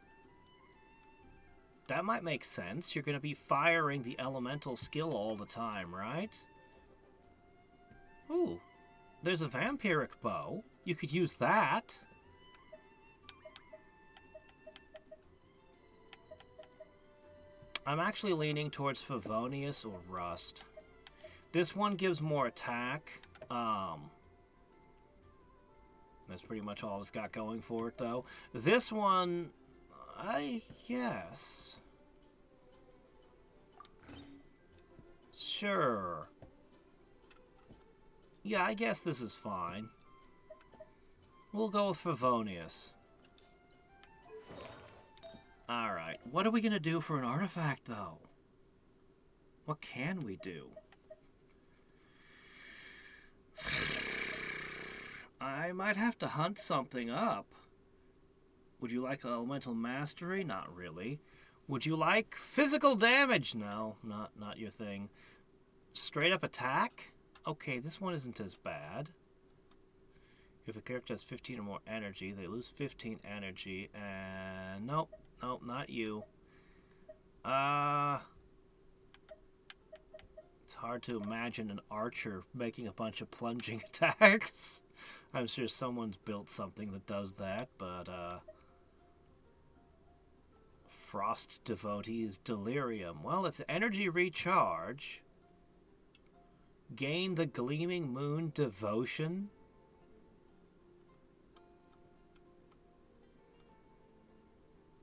Speaker 1: That might make sense. You're going to be firing the elemental skill all the time, right? Ooh. There's a vampiric bow. You could use that. I'm actually leaning towards Favonius or Rust. This one gives more attack. That's pretty much all it's got going for it, though. This one, I guess. Sure. Yeah, I guess this is fine. We'll go with Favonius. Alright, what are we going to do for an artifact, though? What can we do? I might have to hunt something up. Would you like elemental mastery? Not really. Would you like physical damage? No, not your thing. Straight up attack? Okay, this one isn't as bad. If a character has 15 or more energy, they lose 15 energy, and nope, not you. It's hard to imagine an archer making a bunch of plunging attacks. I'm sure someone's built something that does that, but Frost Devotee's Delirium. Well, it's energy recharge. Gain the Gleaming Moon Devotion.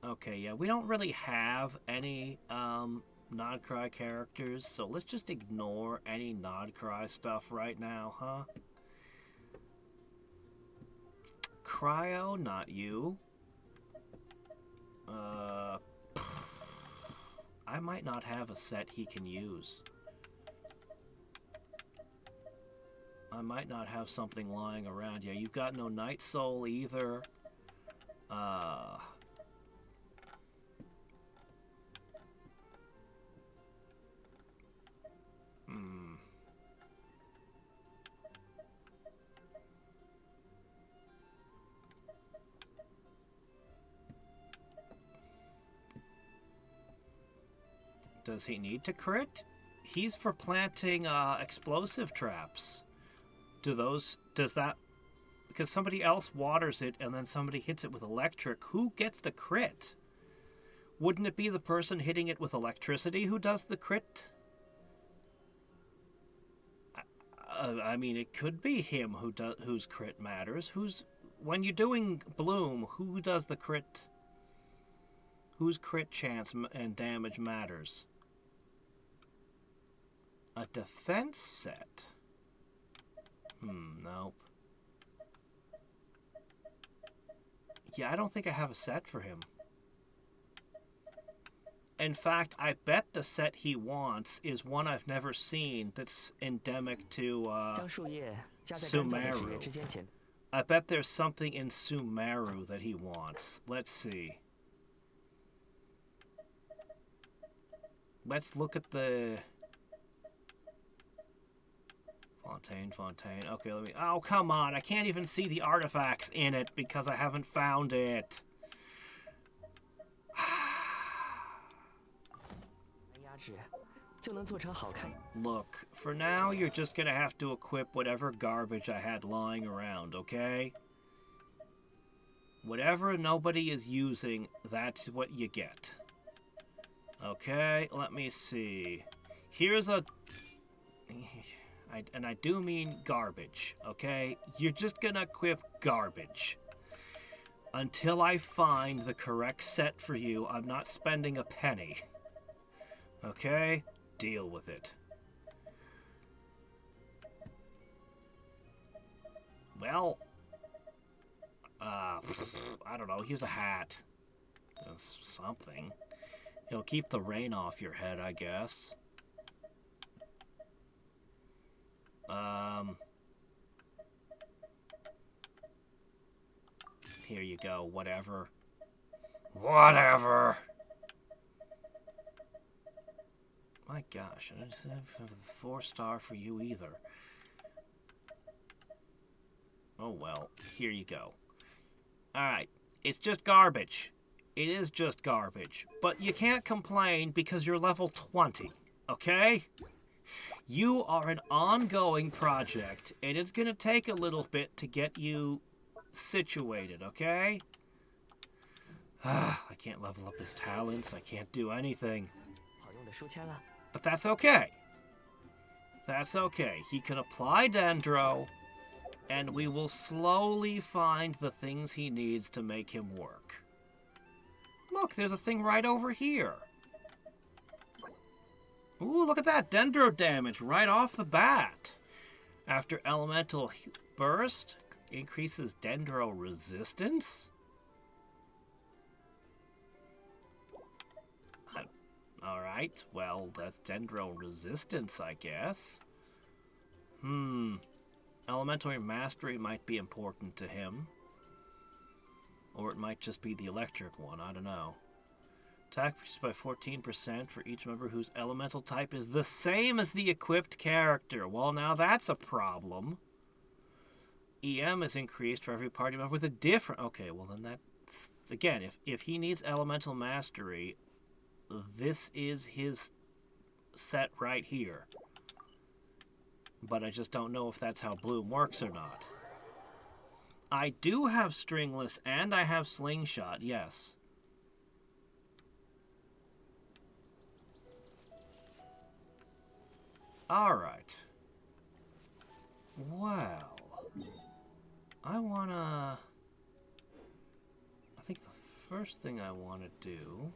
Speaker 1: Okay, yeah, we don't really have any non-cry characters, so let's just ignore any non-cry stuff right now, huh? Cryo, not you. I might not have a set he can use. I might not have something lying around. Yeah, you've got no Night Soul either. Does he need to crit? He's for planting explosive traps. Does that... Because somebody else waters it and then somebody hits it with electric. Who gets the crit? Wouldn't it be the person hitting it with electricity who does the crit? I mean, it could be him whose crit matters. When you're doing Bloom, who does the crit? Whose crit chance and damage matters? A defense set? Nope. Yeah, I don't think I have a set for him. In fact, I bet the set he wants is one I've never seen that's endemic to Sumeru. I bet there's something in Sumeru that he wants. Let's see. Let's look at the... Fontaine. Okay, let me... Oh, come on. I can't even see the artifacts in it because I haven't found it. Look, for now, you're just gonna have to equip whatever garbage I had lying around, okay? Whatever nobody is using, that's what you get. Okay, let me see. Here's a... And I do mean garbage, okay? You're just gonna equip garbage. Until I find the correct set for you, I'm not spending a penny. Okay? Deal with it. Well, I don't know. Here's a hat. Something. It'll keep the rain off your head, I guess. Here you go. Whatever. Whatever! My gosh, I don't have a 4-star for you either. Oh well, here you go. Alright, it's just garbage. It is just garbage. But you can't complain because you're level 20, okay? You are an ongoing project, and it's gonna take a little bit to get you situated, okay? I can't level up his talents, I can't do anything. But that's okay. That's okay. He can apply Dendro, and we will slowly find the things he needs to make him work. Look, there's a thing right over here. Ooh, look at that. Dendro damage right off the bat. After Elemental Burst, increases Dendro resistance? Alright, well, that's Dendro resistance, I guess. Elemental Mastery might be important to him. Or it might just be the electric one, I don't know. Attack reduced by 14% for each member whose elemental type is the same as the equipped character. Well, now that's a problem. EM is increased for every party member with a different... Okay, well then that's... Again, if he needs elemental mastery, this is his set right here. But I just don't know if that's how Bloom works or not. I do have Stringless and I have Slingshot, yes. Alright. Well, I think the first thing I want to do...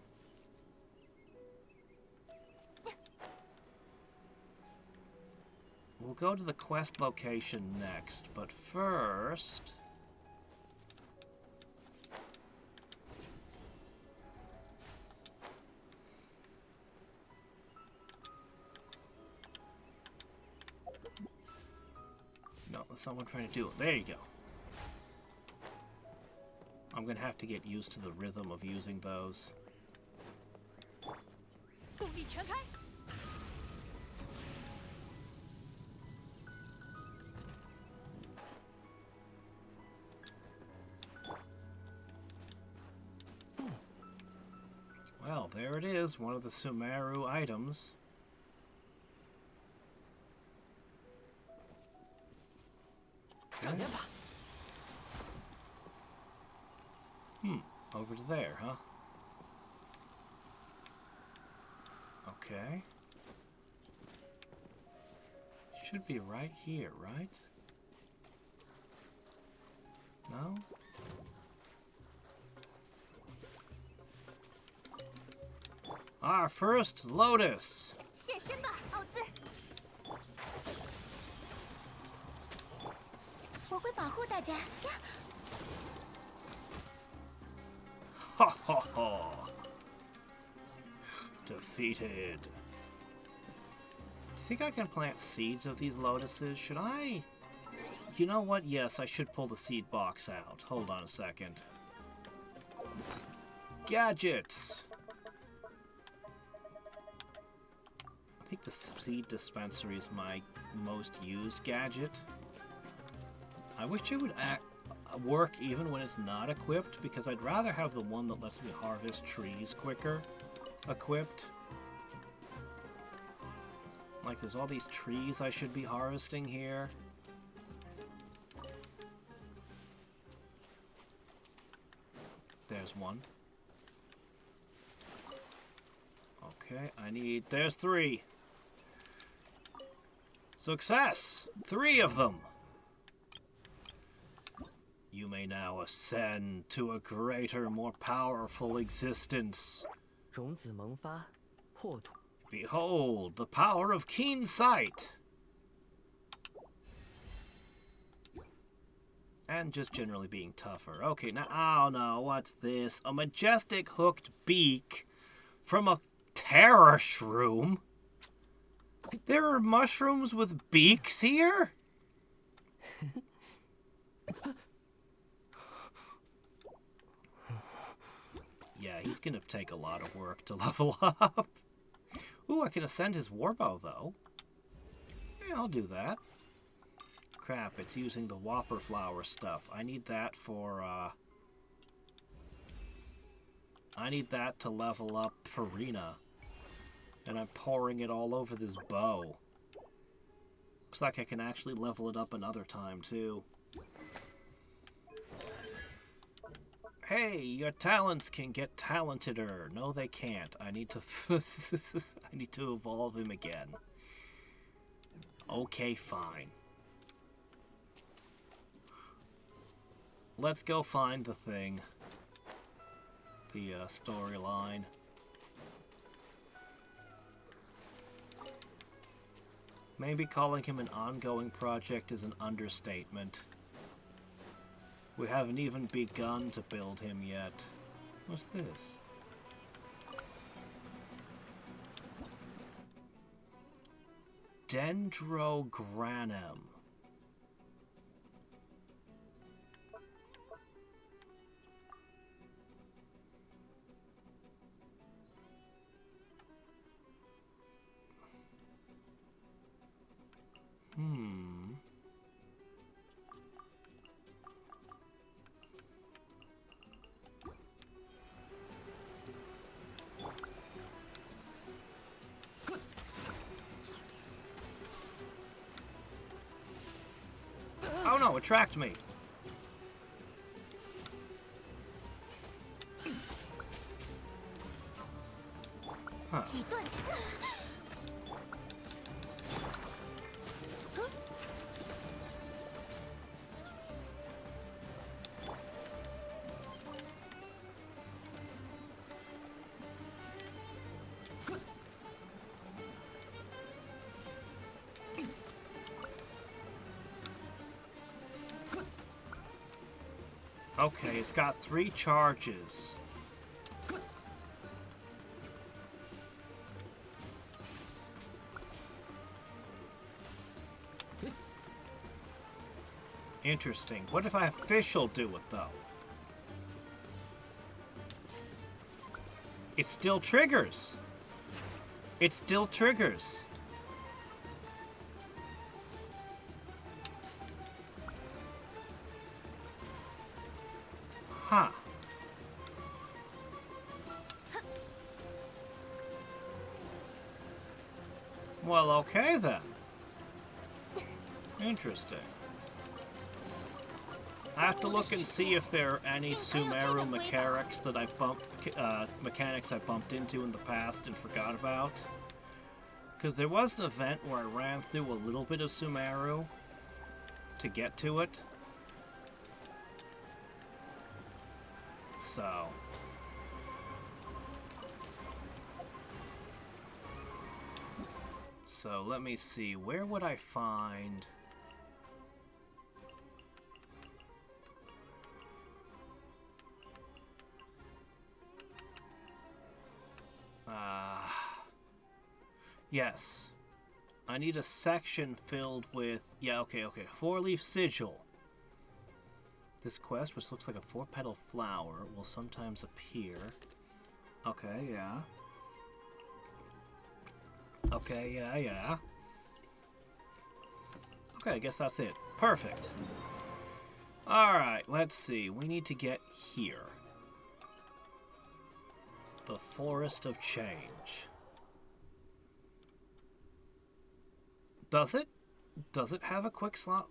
Speaker 1: We'll go to the quest location next, but first... No, there's someone trying to do it. There you go. I'm gonna have to get used to the rhythm of using those. Well, there it is, one of the Sumeru items. Okay. Over to there, huh? Okay. Should be right here, right? No? Our first Lotus!
Speaker 2: 现身吧，奥兹！我会保护大家。
Speaker 1: Ha ha ha! Defeated. Do you think I can plant seeds of these lotuses? Should I? You know what? Yes, I should pull the seed box out. Hold on a second. Gadgets! I think the seed dispensary is my most used gadget. I wish it would work even when it's not equipped, because I'd rather have the one that lets me harvest trees quicker equipped. Like, there's all these trees I should be harvesting here. There's one. Okay, there's 3. Success! 3 of them! You may now ascend to a greater, more powerful existence.
Speaker 3: 种子萌发，破土。
Speaker 1: Behold, the power of keen sight! And just generally being tougher. Okay, now, oh no, what's this? A majestic hooked beak from a terror shroom? There are mushrooms with beaks here? Yeah, he's gonna take a lot of work to level up. Ooh, I can ascend his warbow, though. Yeah, I'll do that. Crap, it's using the Whopper Flower stuff. I need that for, I need that to level up Farina. And I'm pouring it all over this bow. Looks like I can actually level it up another time, too. Hey, your talents can get talenteder. No, they can't. I need to I need to evolve him again. Okay, fine. Let's go find the thing. The storyline. Maybe calling him an ongoing project is an understatement. We haven't even begun to build him yet. What's this? Dendrogranum. Oh, it tracked me. Huh.
Speaker 2: 一顿。
Speaker 1: Okay, it's got 3 charges. Interesting. What if I official do it, though? It still triggers. It still triggers. Huh. Well, okay then. Interesting. I have to look and see if there are any Sumeru mechanics that I bumped into in the past and forgot about. Because there was an event where I ran through a little bit of Sumeru to get to it. So let me see, where would I find... Yes. I need a section filled with... Yeah, okay. 4-leaf sigil. This quest, which looks like a 4-petal flower, will sometimes appear. Okay, yeah. Okay, yeah. Okay, I guess that's it. Perfect. Alright, let's see. We need to get here. The Forest of Change. Does it? Does it have a quick slot?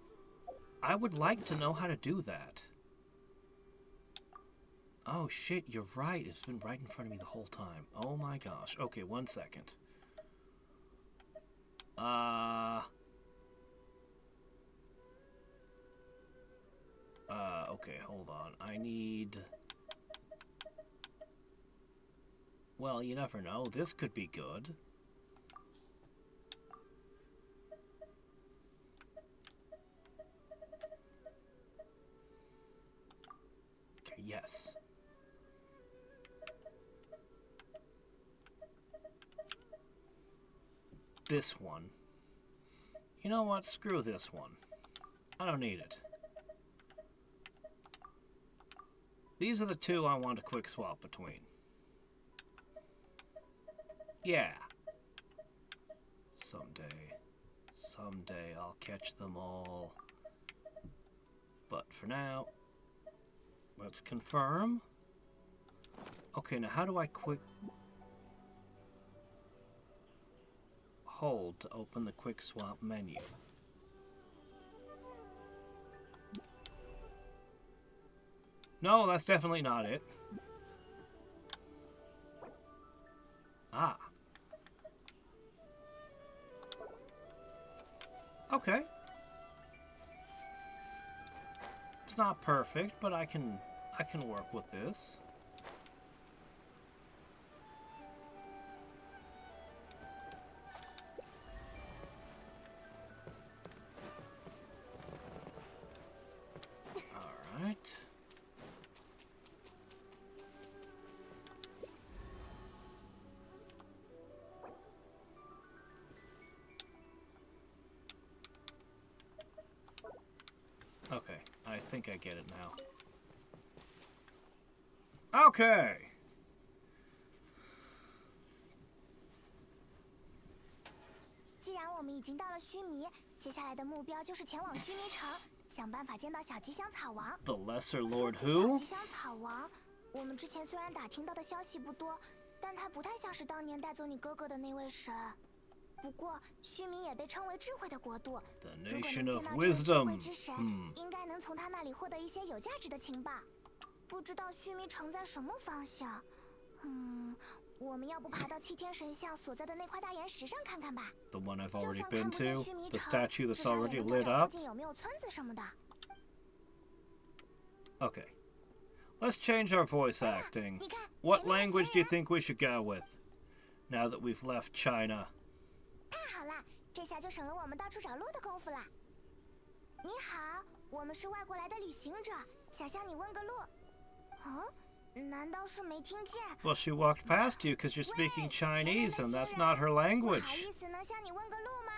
Speaker 1: I would like to know how to do that. Oh shit, you're right. It's been right in front of me the whole time. Oh my gosh. Okay, 1 second. Okay, hold on. I need... Well, you never know. This could be good. Okay, yes. This one. You know what? Screw this one. I don't need it. These are the 2 I want to quick swap between. Yeah. Someday I'll catch them all. But for now, let's confirm. Okay, now how do I quick... Hold to open the quick swap menu. No, that's definitely not it. Ah. Okay. It's not perfect, but I can work with this. All right. Okay, I think I get it now. Okay.
Speaker 2: 既然我们已经到了须弥，接下来的目标就是前往须弥城，想办法见到小吉祥草王。
Speaker 1: The Lesser Lord
Speaker 2: 小
Speaker 1: who?
Speaker 2: 吉祥草王，我们之前虽然打听到的消息不多，但他不太像是当年带走你哥哥的那位神。不过，须弥也被称为智慧的国度。
Speaker 1: The
Speaker 2: 如果
Speaker 1: nation
Speaker 2: 能
Speaker 1: of
Speaker 2: 见到这位智
Speaker 1: wisdom.
Speaker 2: 慧之神，应该能从他那里获得一些有价值的情报。不知道须弥城在什么方向？我们要不爬到七天神像所在的那块大岩石上看看吧？
Speaker 1: The one I've
Speaker 2: 就
Speaker 1: already
Speaker 2: 算
Speaker 1: been
Speaker 2: 看不见
Speaker 1: to.
Speaker 2: 须弥
Speaker 1: The
Speaker 2: 城，
Speaker 1: statue
Speaker 2: 至
Speaker 1: that's
Speaker 2: 少也
Speaker 1: already
Speaker 2: 能找
Speaker 1: lit
Speaker 2: 找
Speaker 1: up.
Speaker 2: 附近有没有村子什么的。
Speaker 1: Okay. Let's change our voice acting.
Speaker 2: 你看，
Speaker 1: What
Speaker 2: 前面有
Speaker 1: language do you
Speaker 2: 仙人
Speaker 1: think we should go with? Now that we've left China.
Speaker 2: 太好了，这下就省了我们到处找路的功夫啦。你好，我们是外国来的旅行者，想向你问个路。难道是没听见？
Speaker 1: Well, she walked past you because you're speaking Chinese and that's not her
Speaker 2: 不好
Speaker 1: language.
Speaker 2: 意思，能向你问个路吗？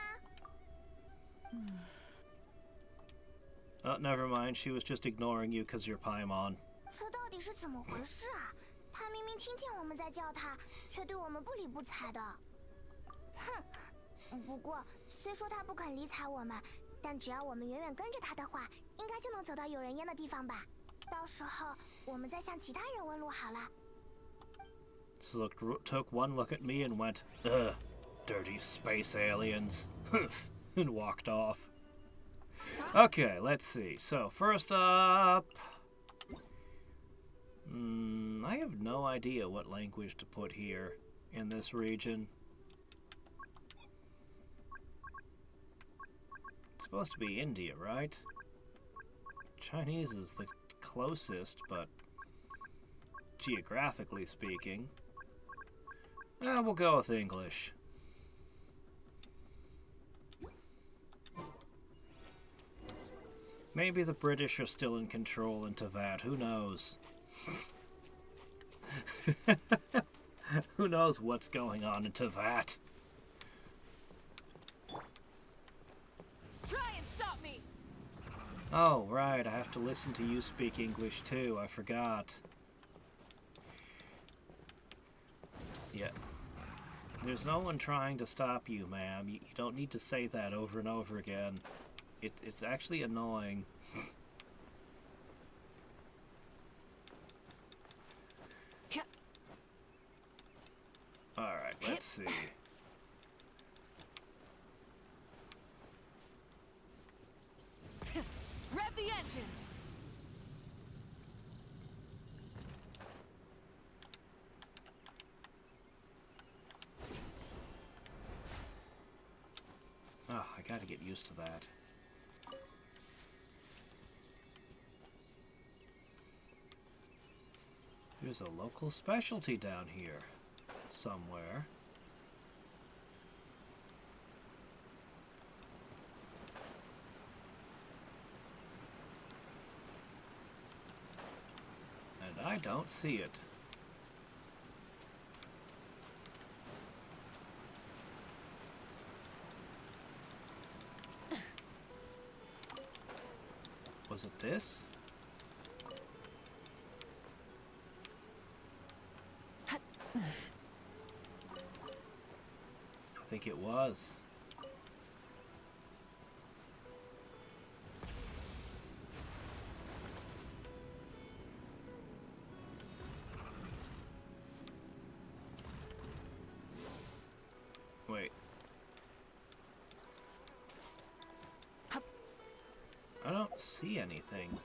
Speaker 1: Oh, never mind. She was just ignoring you because you're Paimon.
Speaker 2: 这到底是怎么回事啊？他明明听见我们在叫他，却对我们不理不睬的。哼！不过虽说他不肯理睬我们，但只要我们远远跟着他的话，应该就能走到有人烟的地方吧。到时候我们再向其他人问路好了。
Speaker 1: Took one look at me and went, "Ugh, dirty space aliens," and walked off. Okay, let's see. So first up, I have no idea what language to put here in this region. It's supposed to be India, right? Chinese is the closest, but geographically speaking, we'll go with English. Maybe the British are still in control in Teyvat, who knows? Who knows what's going on in Teyvat?
Speaker 4: Try and stop me!
Speaker 1: Oh, right, I have to listen to you speak English too, I forgot. Yeah. There's no one trying to stop you, ma'am. You don't need to say that over and over again. It's actually annoying. Alright, let's see.
Speaker 4: Rev the engines!
Speaker 1: Oh, I gotta get used to that. There's a local specialty down here. Somewhere. And I don't see it. Was it this? I think it was. Wait. I don't see anything.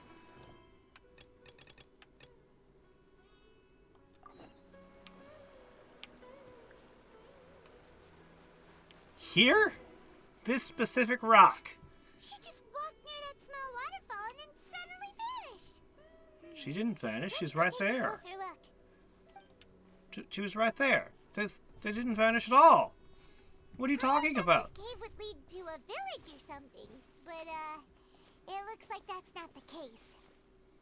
Speaker 1: Here? This specific rock.
Speaker 2: She just walked near that small waterfall and then suddenly vanished.
Speaker 1: She didn't vanish. She's right
Speaker 2: Take a
Speaker 1: there.
Speaker 2: closer look.
Speaker 1: She was right there. They didn't vanish at all. What are you talking about?
Speaker 2: This cave would lead to a village or something, but it looks like that's not the case.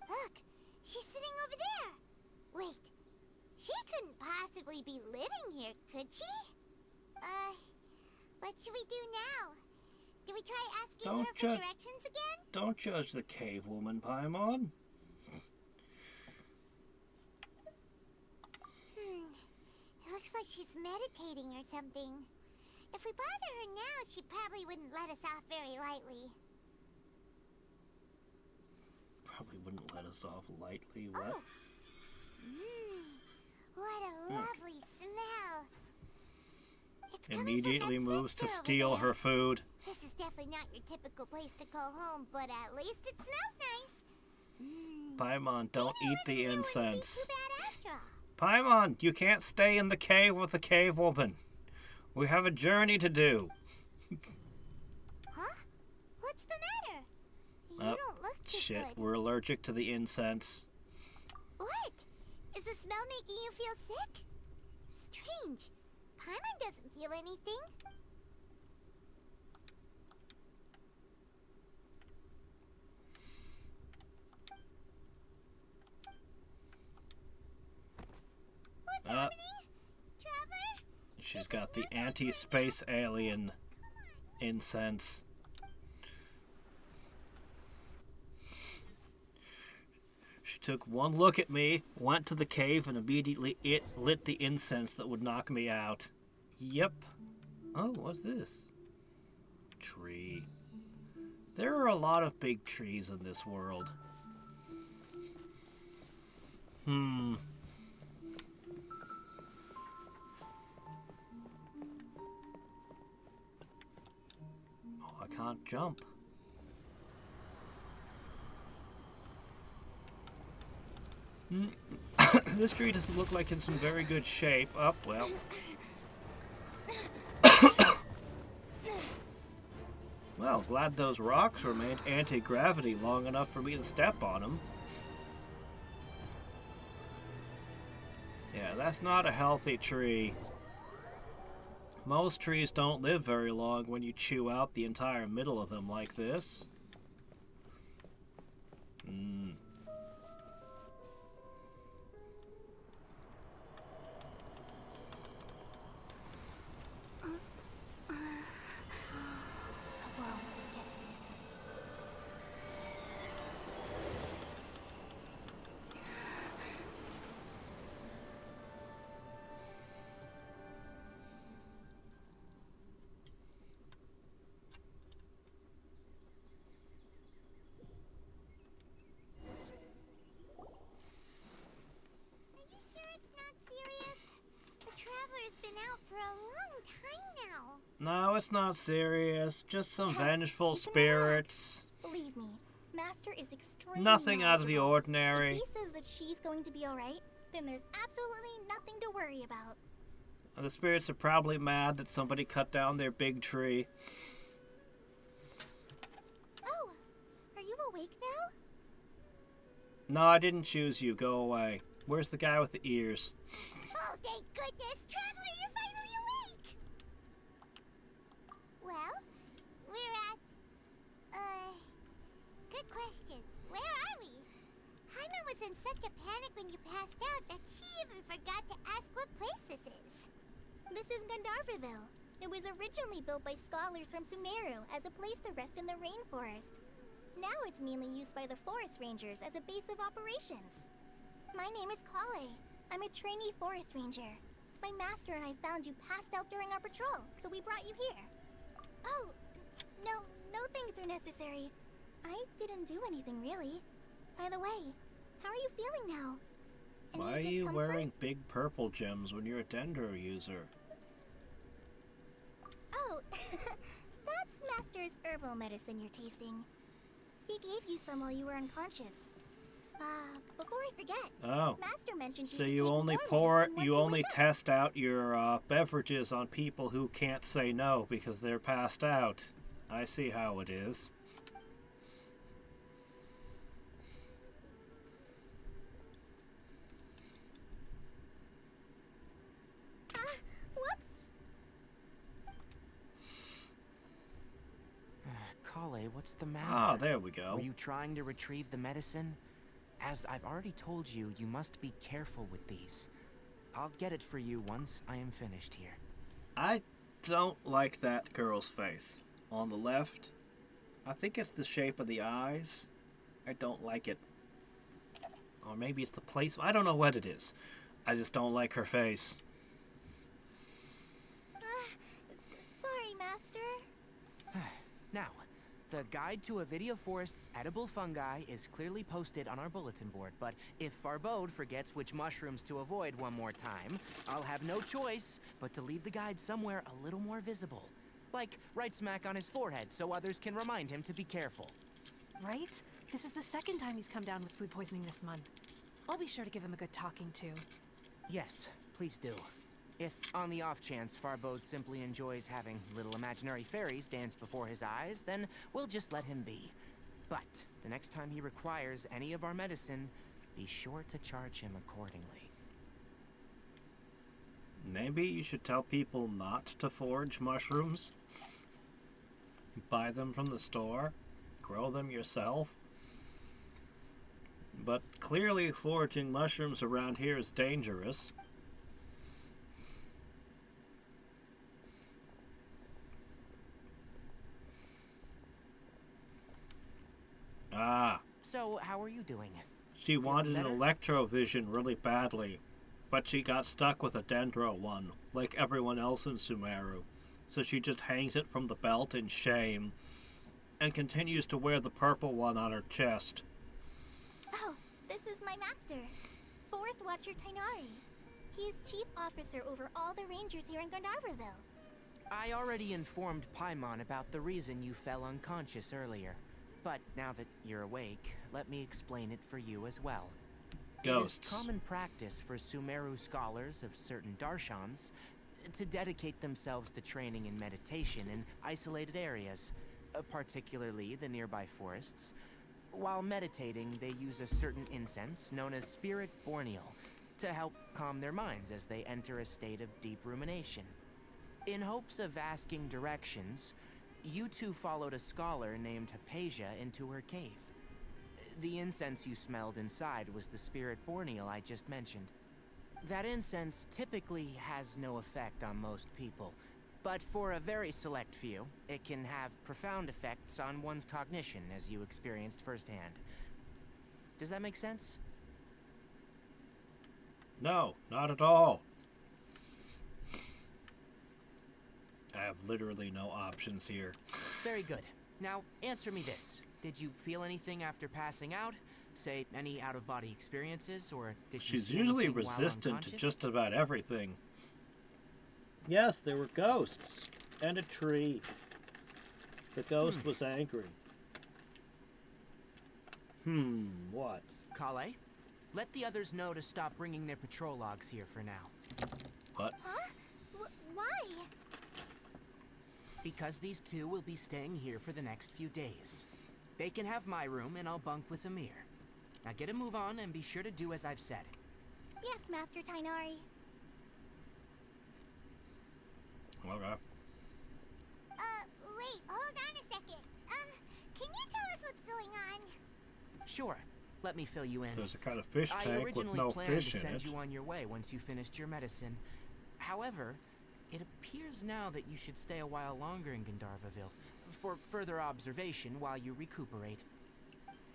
Speaker 2: Look, she's sitting over there. Wait, she couldn't possibly be living here, could she? What should we do now? Do we try asking her for directions again?
Speaker 1: Don't judge the cave woman, Paimon.
Speaker 2: It looks like she's meditating or something. If we bother her now, she probably wouldn't let us off very lightly.
Speaker 1: Probably wouldn't let us off lightly. What?
Speaker 2: Oh. What a lovely smell. It's
Speaker 1: Immediately
Speaker 2: from that
Speaker 1: moves to
Speaker 2: sensor over
Speaker 1: steal
Speaker 2: there.
Speaker 1: her food.
Speaker 2: This is definitely not your typical place to call home, but at least it smells nice.
Speaker 1: Paimon, don't
Speaker 2: Maybe
Speaker 1: eat the
Speaker 2: living here wouldn't be
Speaker 1: incense.
Speaker 2: too bad after all.
Speaker 1: Paimon, you can't stay in the cave with the cave woman. We have a journey to do.
Speaker 2: Huh? What's the matter? You
Speaker 1: Oh,
Speaker 2: don't look too
Speaker 1: shit,
Speaker 2: good.
Speaker 1: we're allergic to the incense.
Speaker 2: What? Is the smell making you feel sick? Strange. Paimon doesn't feel anything. What's happening? Traveler?
Speaker 1: She's got the anti-space alien incense. She took one look at me, went to the cave, and immediately it lit the incense that would knock me out. Yep. Oh, what's this? Tree. There are a lot of big trees in this world. Oh, I can't jump. This tree doesn't look like it's in very good shape. Oh, well. Well, glad those rocks remained anti-gravity long enough for me to step on them. Yeah, that's not a healthy tree. Most trees don't live very long when you chew out the entire middle of them like this.
Speaker 2: Are you sure it's not serious? The Traveler's been out for a long time now.
Speaker 1: No, it's not serious. Just some
Speaker 4: Yes,
Speaker 1: vengeful
Speaker 4: you can
Speaker 1: spirits.
Speaker 4: Believe me, Master is extremely
Speaker 1: Nothing out of the
Speaker 4: knowledgeable.
Speaker 1: ordinary.
Speaker 4: If he says that she's going to be alright, then there's absolutely nothing to worry about.
Speaker 1: The spirits are probably mad that somebody cut down their big tree.
Speaker 4: Oh, are you awake now?
Speaker 1: No, I didn't choose you. Go away. Where's the guy with the ears?
Speaker 2: Oh, thank goodness! Traveler, you're finally awake! Well, we're at... Good question. Where are we? Jaime was in such a panic when you passed out that she even forgot to ask what place this is.
Speaker 4: This is Gandharvaville. It was originally built by scholars from Sumeru as a place to rest in the rainforest. Now it's mainly used by the forest rangers as a base of operations. My name is Kale. I'm a trainee forest ranger. My master and I found you passed out during our patrol, so we brought you here. Oh, no things are necessary. I didn't do anything really. By the way, how are you feeling now? Any
Speaker 1: Why are you
Speaker 4: discomfort?
Speaker 1: wearing big purple gems when you're a Dendro user?
Speaker 4: Oh, that's Master's herbal medicine you're tasting. He gave you some while you were unconscious. Before I forget,
Speaker 1: Oh.
Speaker 4: Master mentioned
Speaker 1: So
Speaker 4: should
Speaker 1: you
Speaker 4: take
Speaker 1: only
Speaker 4: more
Speaker 1: pour it,
Speaker 4: medicine once
Speaker 1: you only
Speaker 4: wake up.
Speaker 1: test out your beverages on people who can't say no because they're passed out. I see how it is.
Speaker 4: Whoops!
Speaker 5: Kale, what's the matter?
Speaker 1: Ah, there we go.
Speaker 5: Were you trying to retrieve the medicine? As I've already told you, you must be careful with these. I'll get it for you once I am finished here.
Speaker 1: I don't like that girl's face. On the left, I think it's the shape of the eyes. I don't like it. Or maybe it's the place. I don't know what it is. I just don't like her face.
Speaker 4: Sorry, Master.
Speaker 5: Now, The guide to Avidia Forest's edible fungi is clearly posted on our bulletin board, but if Farbode forgets which mushrooms to avoid one more time, I'll have no choice but to leave the guide somewhere a little more visible. Like right smack on his forehead so others can remind him to be careful.
Speaker 6: Right? This is the second time he's come down with food poisoning this month. I'll be sure to give him a good talking to.
Speaker 5: Yes, please do. If, on the off chance, Farbode simply enjoys having little imaginary fairies dance before his eyes, then we'll just let him be. But the next time he requires any of our medicine, be sure to charge him accordingly.
Speaker 1: Maybe you should tell people not to forage mushrooms. Buy them from the store. Grow them yourself. But clearly foraging mushrooms around here is dangerous. Ah.
Speaker 5: So, how are you doing?
Speaker 1: She wanted an
Speaker 5: better?
Speaker 1: electrovision really badly, but she got stuck with a dendro one, like everyone else in Sumeru. So she just hangs it from the belt in shame, and continues to wear the purple one on her chest.
Speaker 4: Oh, this is my master, Forest Watcher Tainari. He's chief officer over all the rangers here in Gandharvaville.
Speaker 5: I already informed Paimon about the reason you fell unconscious earlier. But now that you're awake, let me explain it for you as well.
Speaker 1: Ghosts.
Speaker 5: It is common practice for Sumeru scholars of certain darshans to dedicate themselves to training in meditation in isolated areas, particularly the nearby forests. While meditating, they use a certain incense known as Spirit Borneal to help calm their minds as they enter a state of deep rumination. In hopes of asking directions, you two followed a scholar named Hypatia into her cave. The incense you smelled inside was the Spirit Borneal I just mentioned. That incense typically has no effect on most people, but for a very select few, it can have profound effects on one's cognition, as you experienced firsthand. Does that make sense?
Speaker 1: No, not at all. I have literally no options here.
Speaker 5: Very good. Now, answer me this. Did you feel anything after passing out? Say, any out-of-body experiences, or did you
Speaker 1: She's
Speaker 5: see
Speaker 1: usually
Speaker 5: anything while
Speaker 1: resistant to
Speaker 5: unconscious?
Speaker 1: just about everything. Yes, there were ghosts. And a tree. The ghost was angry. What?
Speaker 5: Kale, let the others know to stop bringing their patrol logs here for now.
Speaker 1: What?
Speaker 4: Huh? Why?
Speaker 5: Because these two will be staying here for the next few days. They can have my room, and I'll bunk with Amir. Now get a move on, and be sure to do as I've said.
Speaker 4: Yes, Master Tainari.
Speaker 1: Okay.
Speaker 2: Wait, hold on a second. Can you tell us what's going on?
Speaker 5: Sure, let me fill you in.
Speaker 1: There's a kind of fish
Speaker 5: I
Speaker 1: tank with
Speaker 5: originally
Speaker 1: no
Speaker 5: planned
Speaker 1: fish
Speaker 5: to
Speaker 1: in
Speaker 5: send
Speaker 1: it.
Speaker 5: you on your way once you finished your medicine. However, it appears now that you should stay a while longer in Gandharvaville for further observation while you recuperate.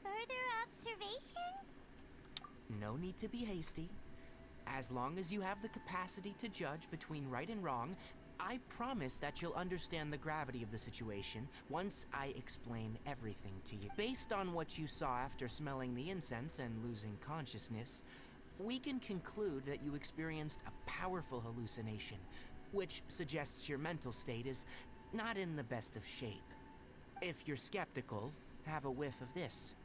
Speaker 2: Further observation?
Speaker 5: No need to be hasty. As long as you have the capacity to judge between right and wrong, I promise that you'll understand the gravity of the situation once I explain everything to you. Based on what you saw after smelling the incense and losing consciousness, we can conclude that you experienced a powerful hallucination, which suggests your mental state is not in the best of shape. If you're skeptical, have a whiff of this.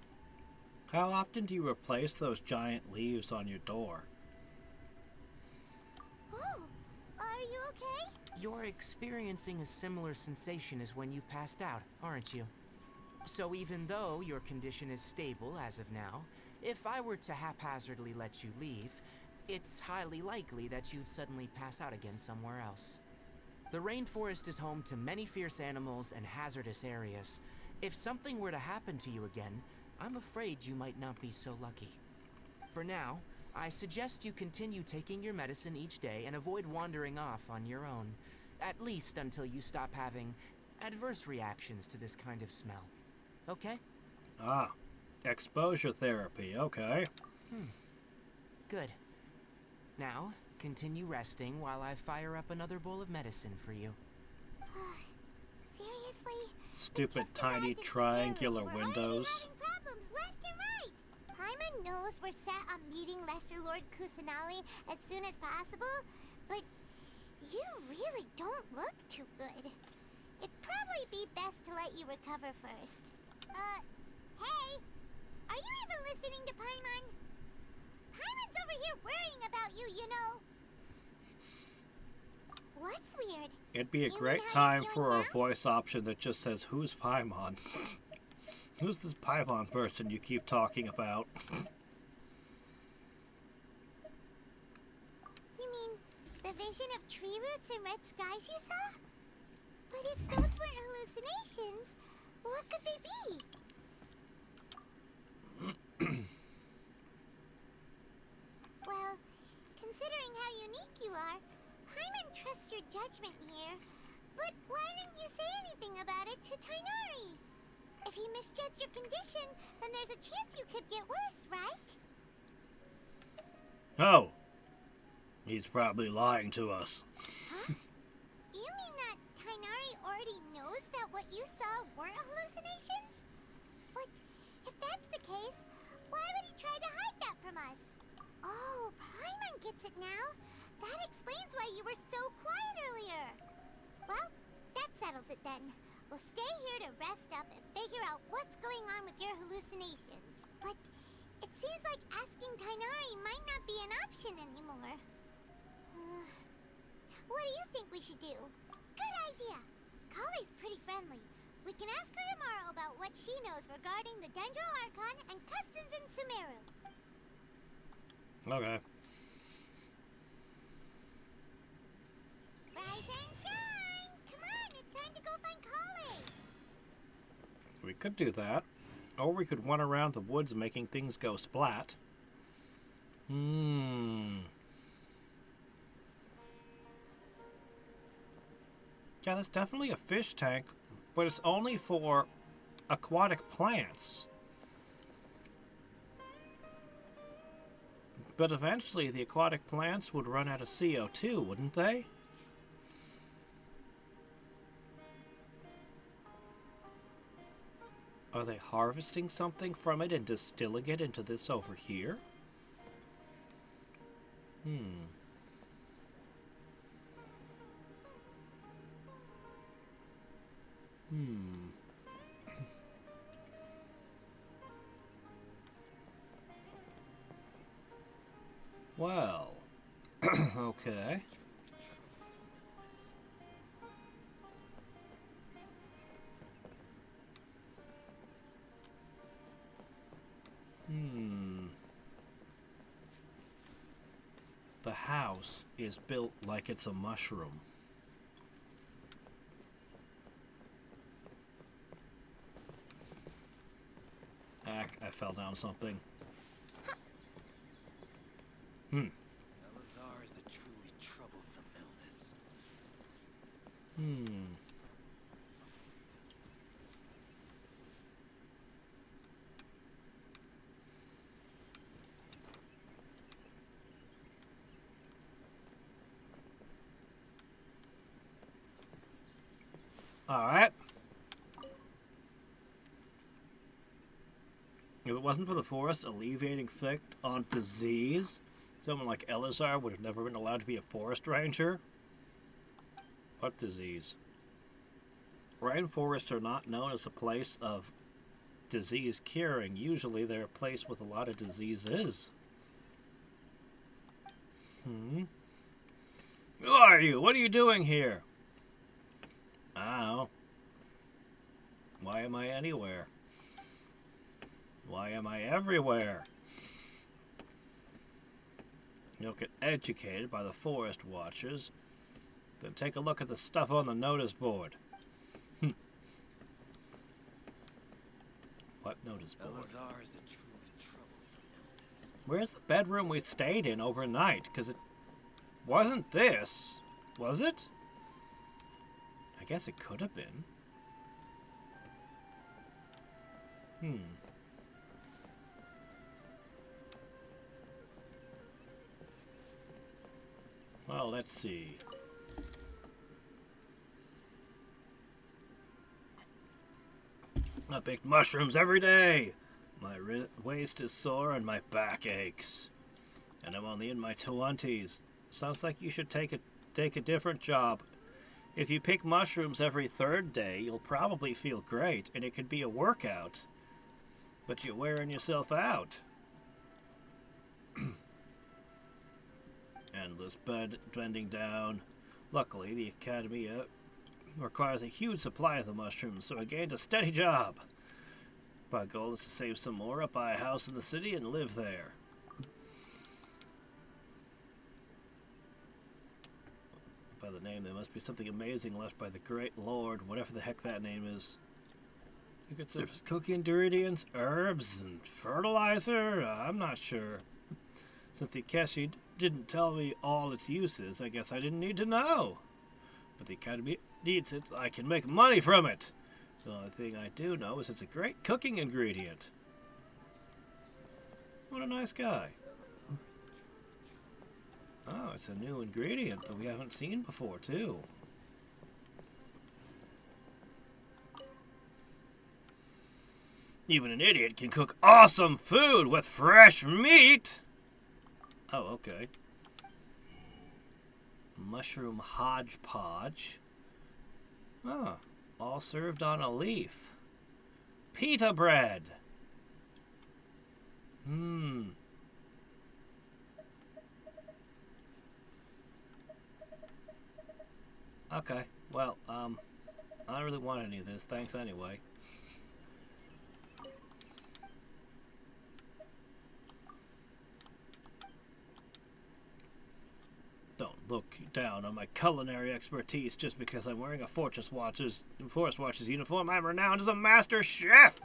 Speaker 1: How often do you replace those giant leaves on your door?
Speaker 2: Oh, are you okay?
Speaker 5: You're experiencing a similar sensation as when you passed out, aren't you? So even though your condition is stable as of now, if I were to haphazardly let you leave, it's highly likely that you'd suddenly pass out again somewhere else. The rainforest is home to many fierce animals and hazardous areas. If something were to happen to you again, I'm afraid you might not be so lucky. For now, I suggest you continue taking your medicine each day and avoid wandering off on your own, at least until you stop having adverse reactions to this kind of smell. Okay?
Speaker 1: Ah, exposure therapy, okay.
Speaker 5: Good. Now, continue resting while I fire up another bowl of medicine for you.
Speaker 2: Seriously?
Speaker 1: stupid
Speaker 2: Just
Speaker 1: tiny
Speaker 2: imagine
Speaker 1: triangular
Speaker 2: Sumeru, we're
Speaker 1: windows.
Speaker 2: already having problems left and right. Paimon knows we're set on meeting Lesser Lord Kusanali as soon as possible, but you really don't look too good. It'd probably be best to let you recover first. Hey! Are you even listening to Paimon? Paimon's over here worrying about you, you know. What's weird?
Speaker 1: It'd be a
Speaker 2: You mean
Speaker 1: great
Speaker 2: how
Speaker 1: time
Speaker 2: you're
Speaker 1: for
Speaker 2: feeling
Speaker 1: a
Speaker 2: now?
Speaker 1: voice option that just says, "Who's Paimon?" Who's this Paimon person you keep talking about?
Speaker 2: You mean the vision of tree roots and red skies you saw? But if those weren't hallucinations, what could they be? Well, considering how unique you are, Paimon trusts your judgment here. But why didn't you say anything about it to Tainari? If he misjudged your condition, then there's a chance you could get worse, right?
Speaker 1: Oh, he's probably lying to us.
Speaker 2: Huh? You mean that Tainari already knows that what you saw weren't hallucinations? But if that's the case, why would he try to hide that from us? Oh, Paimon gets it now. That explains why you were so quiet earlier. Well, that settles it then. We'll stay here to rest up and figure out what's going on with your hallucinations. But it seems like asking Tainari might not be an option anymore. What do you think we should do? Good idea. Kale's pretty friendly. We can ask her tomorrow about what she knows regarding the Dendro Archon and customs in Sumeru.
Speaker 1: Okay.
Speaker 2: Rise and shine! Come on, it's time to go find Kale!
Speaker 1: We could do that. Or we could run around the woods making things go splat. Yeah, that's definitely a fish tank, but it's only for aquatic plants. But eventually the aquatic plants would run out of CO2, wouldn't they? Are they harvesting something from it and distilling it into this over here? Well, okay. The house is built like it's a mushroom. I fell down something.
Speaker 7: Elazar is a truly troublesome illness.
Speaker 1: Alright. If it wasn't for the forest alleviating effect on disease, someone like Elazar would have never been allowed to be a forest ranger. What disease? Rainforests are not known as a place of disease curing. Usually they're a place with a lot of diseases. Who are you? What are you doing here? I don't know. Why am I anywhere? Why am I everywhere? You'll get educated by the forest watchers. Then take a look at the stuff on the notice board. What notice board?
Speaker 7: Elazar is a truly troublesome illness.
Speaker 1: Where's the bedroom we stayed in overnight? Because it wasn't this, was it? I guess it could have been. Well, let's see. I pick mushrooms every day. My waist is sore and my back aches. And I'm only in my 20s. Sounds like you should take a different job. If you pick mushrooms every third day, you'll probably feel great, and it could be a workout. But you're wearing yourself out. Endless bending down. Luckily, the Academia requires a huge supply of the mushrooms, so I gained a steady job. My goal is to save some more, up, buy a house in the city, and live there. By the name, there must be something amazing left by the Great Lord, whatever the heck that name is. You could serve as cooking ingredients, herbs, and fertilizer? I'm not sure. Since the Akeshi didn't tell me all its uses, I guess I didn't need to know. But the Academy needs it, I can make money from it. The only thing I do know is it's a great cooking ingredient. What a nice guy. Oh, it's a new ingredient that we haven't seen before, too. Even an idiot can cook awesome food with fresh meat! Oh, okay. Mushroom hodgepodge. Oh, all served on a leaf. Pita bread. Okay, well, I don't really want any of this. Thanks anyway. Don't look down on my culinary expertise just because I'm wearing a Forest Watch's uniform. I'm renowned as a master chef!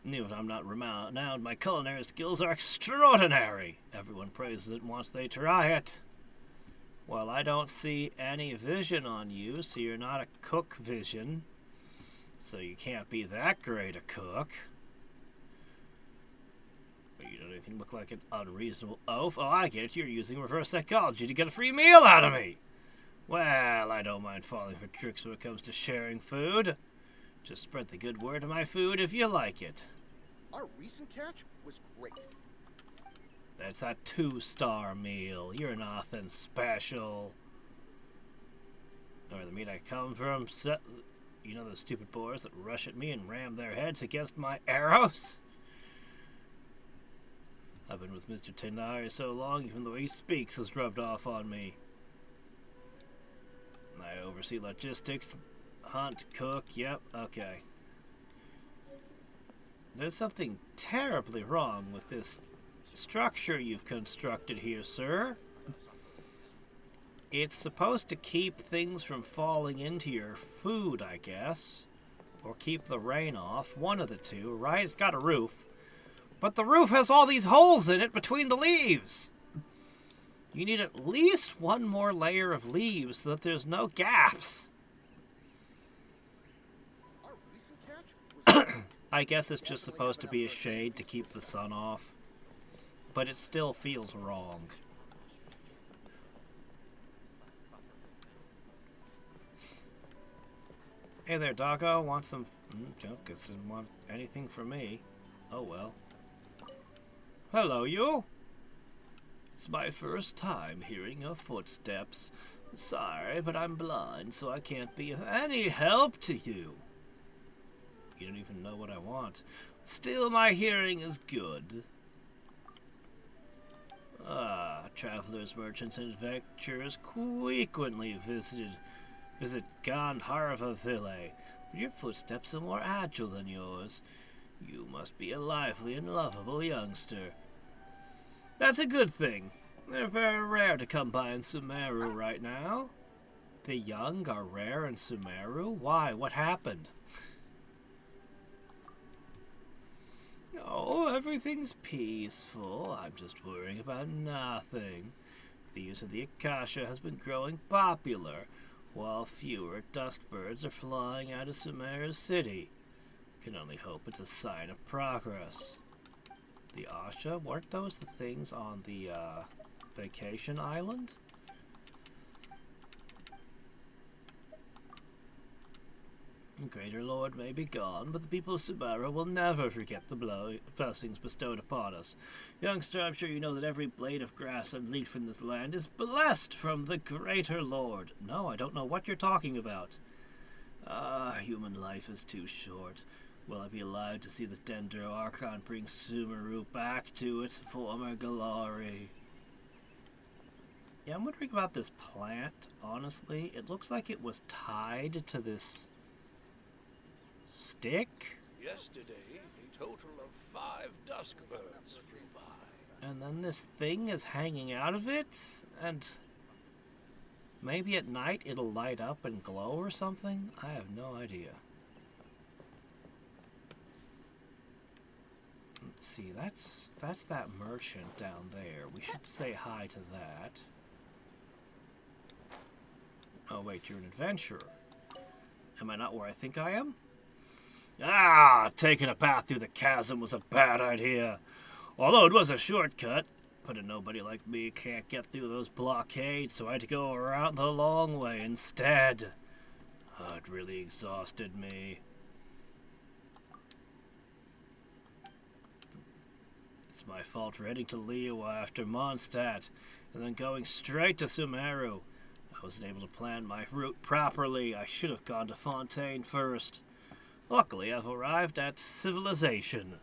Speaker 1: Even if I'm not renowned, my culinary skills are extraordinary. Everyone praises it once they try it. Well, I don't see any vision on you, so you're not a cook vision. So you can't be that great a cook. But you don't even look like an unreasonable oaf. Oh, I get it. You're using reverse psychology to get a free meal out of me. Well, I don't mind falling for tricks when it comes to sharing food. Just spread the good word of my food if you like it.
Speaker 8: Our recent catch was great.
Speaker 1: That's a 2-star meal. You're nothing special. Or the meat I come from, you know those stupid boars that rush at me and ram their heads against my arrows? I've been with Mr. Tenari so long, even the way he speaks has rubbed off on me. I oversee logistics, hunt, cook, yep, okay. There's something terribly wrong with this structure you've constructed here, sir. It's supposed to keep things from falling into your food, I guess. Or keep the rain off, one of the two, right? It's got a roof. But the roof has all these holes in it between the leaves. You need at least one more layer of leaves so that there's no gaps.
Speaker 8: Our recent catch was
Speaker 1: I guess it's just supposed to be a shade to keep the sun off. But it still feels wrong. Hey there, doggo. Want some... guess didn't want anything from me. Oh well. Hello, you. It's my first time hearing your footsteps. Sorry, but I'm blind, so I can't be of any help to you. You don't even know what I want. Still, my hearing is good. Travelers, merchants, and adventurers frequently visit Gandharva Village, but your footsteps are more agile than yours. You must be a lively and lovable youngster. That's a good thing. They're very rare to come by in Sumeru right now. The young are rare in Sumeru? Why? What happened? Oh, everything's peaceful. I'm just worrying about nothing. The use of the Akasha has been growing popular, while fewer dusk birds are flying out of Sumeru City. Can only hope it's a sign of progress. The Asha? Weren't those the things on the, vacation island? The Greater Lord may be gone, but the people of Sumeru will never forget the blessings bestowed upon us. Youngster, I'm sure you know that every blade of grass and leaf in this land is blessed from the Greater Lord. No, I don't know what you're talking about. Human life is too short. Will I be allowed to see the Dendro Archon bring Sumeru back to its former glory? Yeah, I'm wondering about this plant, honestly. It looks like it was tied to this stick?
Speaker 9: Yesterday, a total of 5 dusk birds flew by.
Speaker 1: And then this thing is hanging out of it? And maybe at night it'll light up and glow or something? I have no idea. Let's see, that's that merchant down there. We should say hi to that. Oh wait, you're an adventurer. Am I not where I think I am? Taking a path through the chasm was a bad idea. Although it was a shortcut, but a nobody like me can't get through those blockades, so I had to go around the long way instead. It really exhausted me. It's my fault for heading to Liyue after Mondstadt, and then going straight to Sumeru. I wasn't able to plan my route properly. I should have gone to Fontaine first. Luckily, I've arrived at civilization,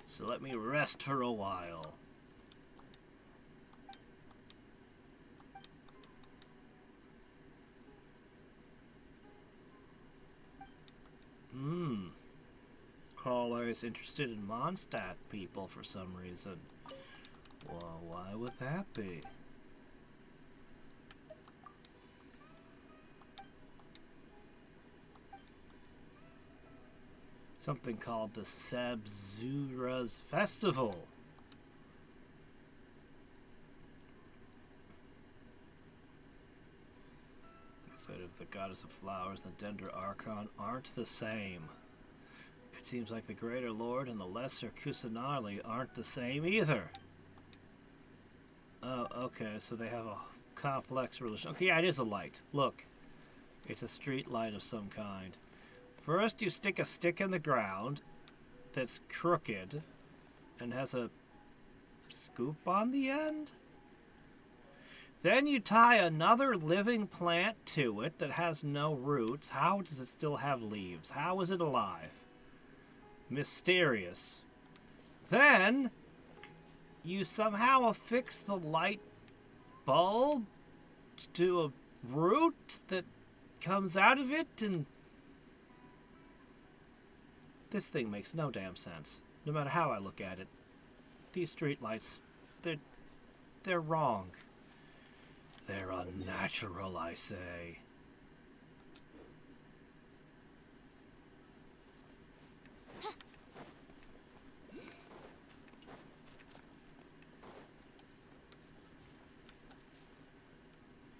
Speaker 1: so let me rest for a while. Caller is interested in Mondstadt people for some reason. Well, why would that be? Something called the Sabzuras Festival. They said if the goddess of flowers and the Dendro Archon aren't the same. It seems like the Greater Lord and the Lesser Kusanali aren't the same either. Oh, okay, so they have a complex relation. Okay, yeah, it is a light. Look, it's a street light of some kind. First, you stick a stick in the ground that's crooked and has a scoop on the end. Then you tie another living plant to it that has no roots. How does it still have leaves? How is it alive? Mysterious. Then you somehow affix the light bulb to a root that comes out of it, and this thing makes no damn sense. No matter how I look at it. These streetlights, they're wrong. They're unnatural, I say.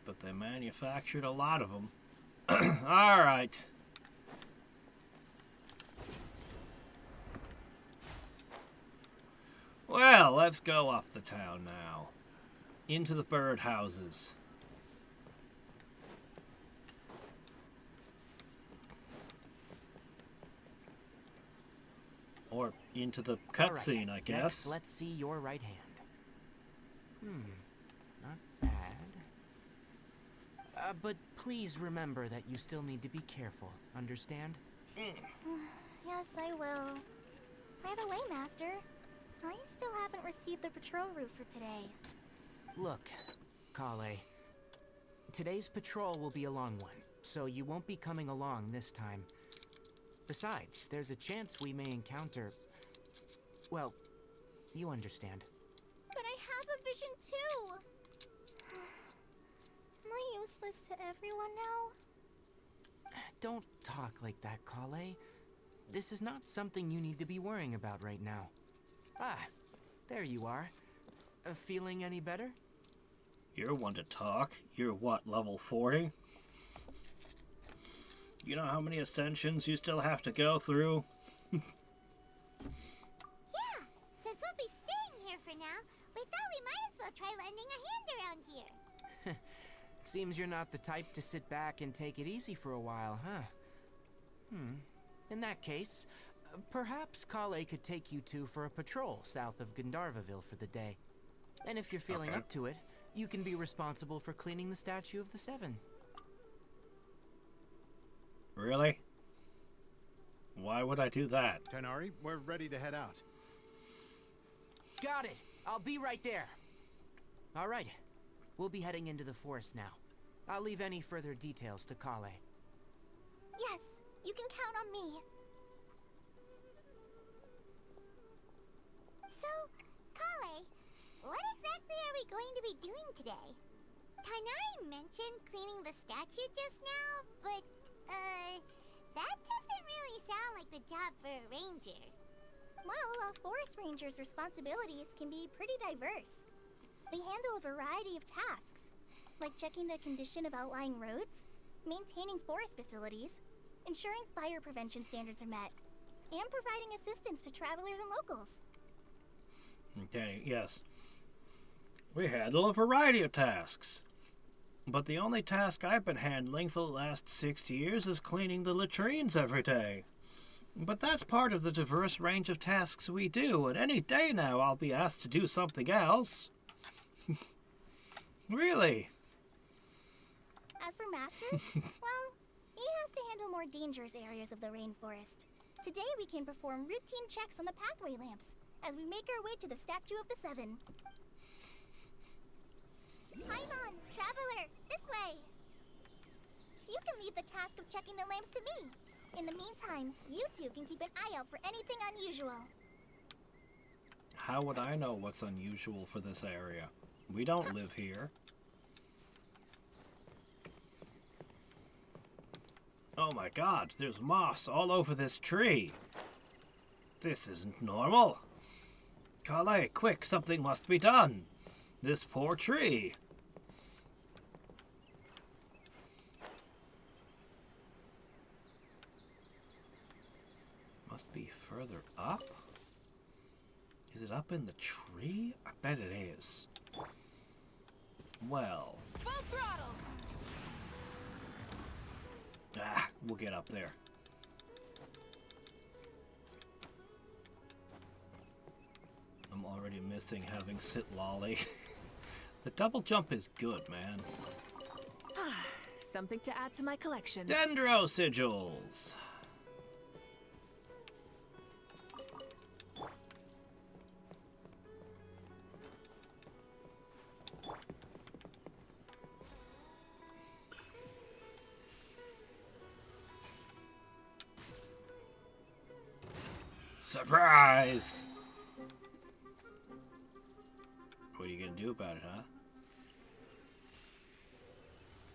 Speaker 1: But they manufactured a lot of them. All right. Well, let's go up the town now. Into the birdhouses. Or into the cutscene, I guess.
Speaker 5: Next, let's see your right hand. Not bad. But please remember that you still need to be careful, understand?
Speaker 4: Yes, I will. By the way, Master, I still haven't received the patrol route for today.
Speaker 5: Look, Kale. Today's patrol will be a long one, so you won't be coming along this time. Besides, there's a chance we may encounter... Well, you understand.
Speaker 4: But I have a vision too! Am I useless to everyone now?
Speaker 5: Don't talk like that, Kale. This is not something you need to be worrying about right now. Ah, there you are. Feeling any better?
Speaker 1: You're one to talk. You're what, level 40? You know how many ascensions you still have to go through?
Speaker 2: Yeah, since we'll be staying here for now, we thought we might as well try lending a hand around here.
Speaker 5: Seems you're not the type to sit back and take it easy for a while, huh? In that case, perhaps Kale could take you two for a patrol south of Gandharvaville for the day. And if you're feeling
Speaker 1: Okay.
Speaker 5: up to it, you can be responsible for cleaning the statue of the Seven.
Speaker 1: Really? Why would I do that?
Speaker 8: Tainari, we're ready to head out.
Speaker 5: Got it! I'll be right there! Alright, we'll be heading into the forest now. I'll leave any further details to Kale.
Speaker 4: Yes, you can count on me.
Speaker 2: So, Kale, what exactly are we going to be doing today? Tainari mentioned cleaning the statue just now, but, that doesn't really sound like the job for a ranger.
Speaker 4: Well, a forest ranger's responsibilities can be pretty diverse. They handle a variety of tasks, like checking the condition of outlying roads, maintaining forest facilities, ensuring fire prevention standards are met, and providing assistance to travelers and locals.
Speaker 1: Okay, yes. We handle a variety of tasks. But the only task I've been handling for the last 6 years is cleaning the latrines every day. But that's part of the diverse range of tasks we do, and any day now I'll be asked to do something else. Really?
Speaker 4: As for Masters, well, he has to handle more dangerous areas of the rainforest. Today we can perform routine checks on the pathway lamps as we make our way to the Statue of the Seven. Paimon, traveler, this way! You can leave the task of checking the lamps to me. In the meantime, you two can keep an eye out for anything unusual.
Speaker 1: How would I know what's unusual for this area? We don't live here. Oh my god, there's moss all over this tree. This isn't normal. Kale, quick, something must be done. This poor tree. Must be further up? Is it up in the tree? I bet it is. Well.
Speaker 6: Full throttle!
Speaker 1: We'll get up there. I'm already missing having sit lolly. The double jump is good, man.
Speaker 6: Something to add to my collection.
Speaker 1: Dendro sigils. Surprise! What are you gonna do about it, huh?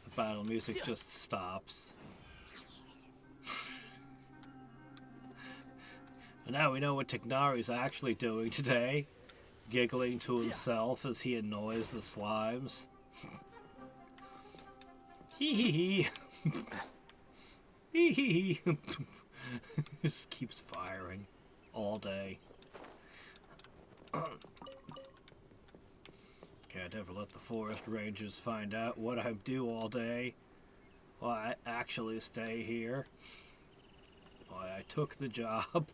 Speaker 1: The battle music just stops. And now we know what Tignari's actually doing today. Giggling to himself as he annoys the slimes. Hee hee hee. Hee hee hee. Just keeps firing all day. Can't ever let the forest rangers find out what I do all day. Why I actually stay here. Why I took the job.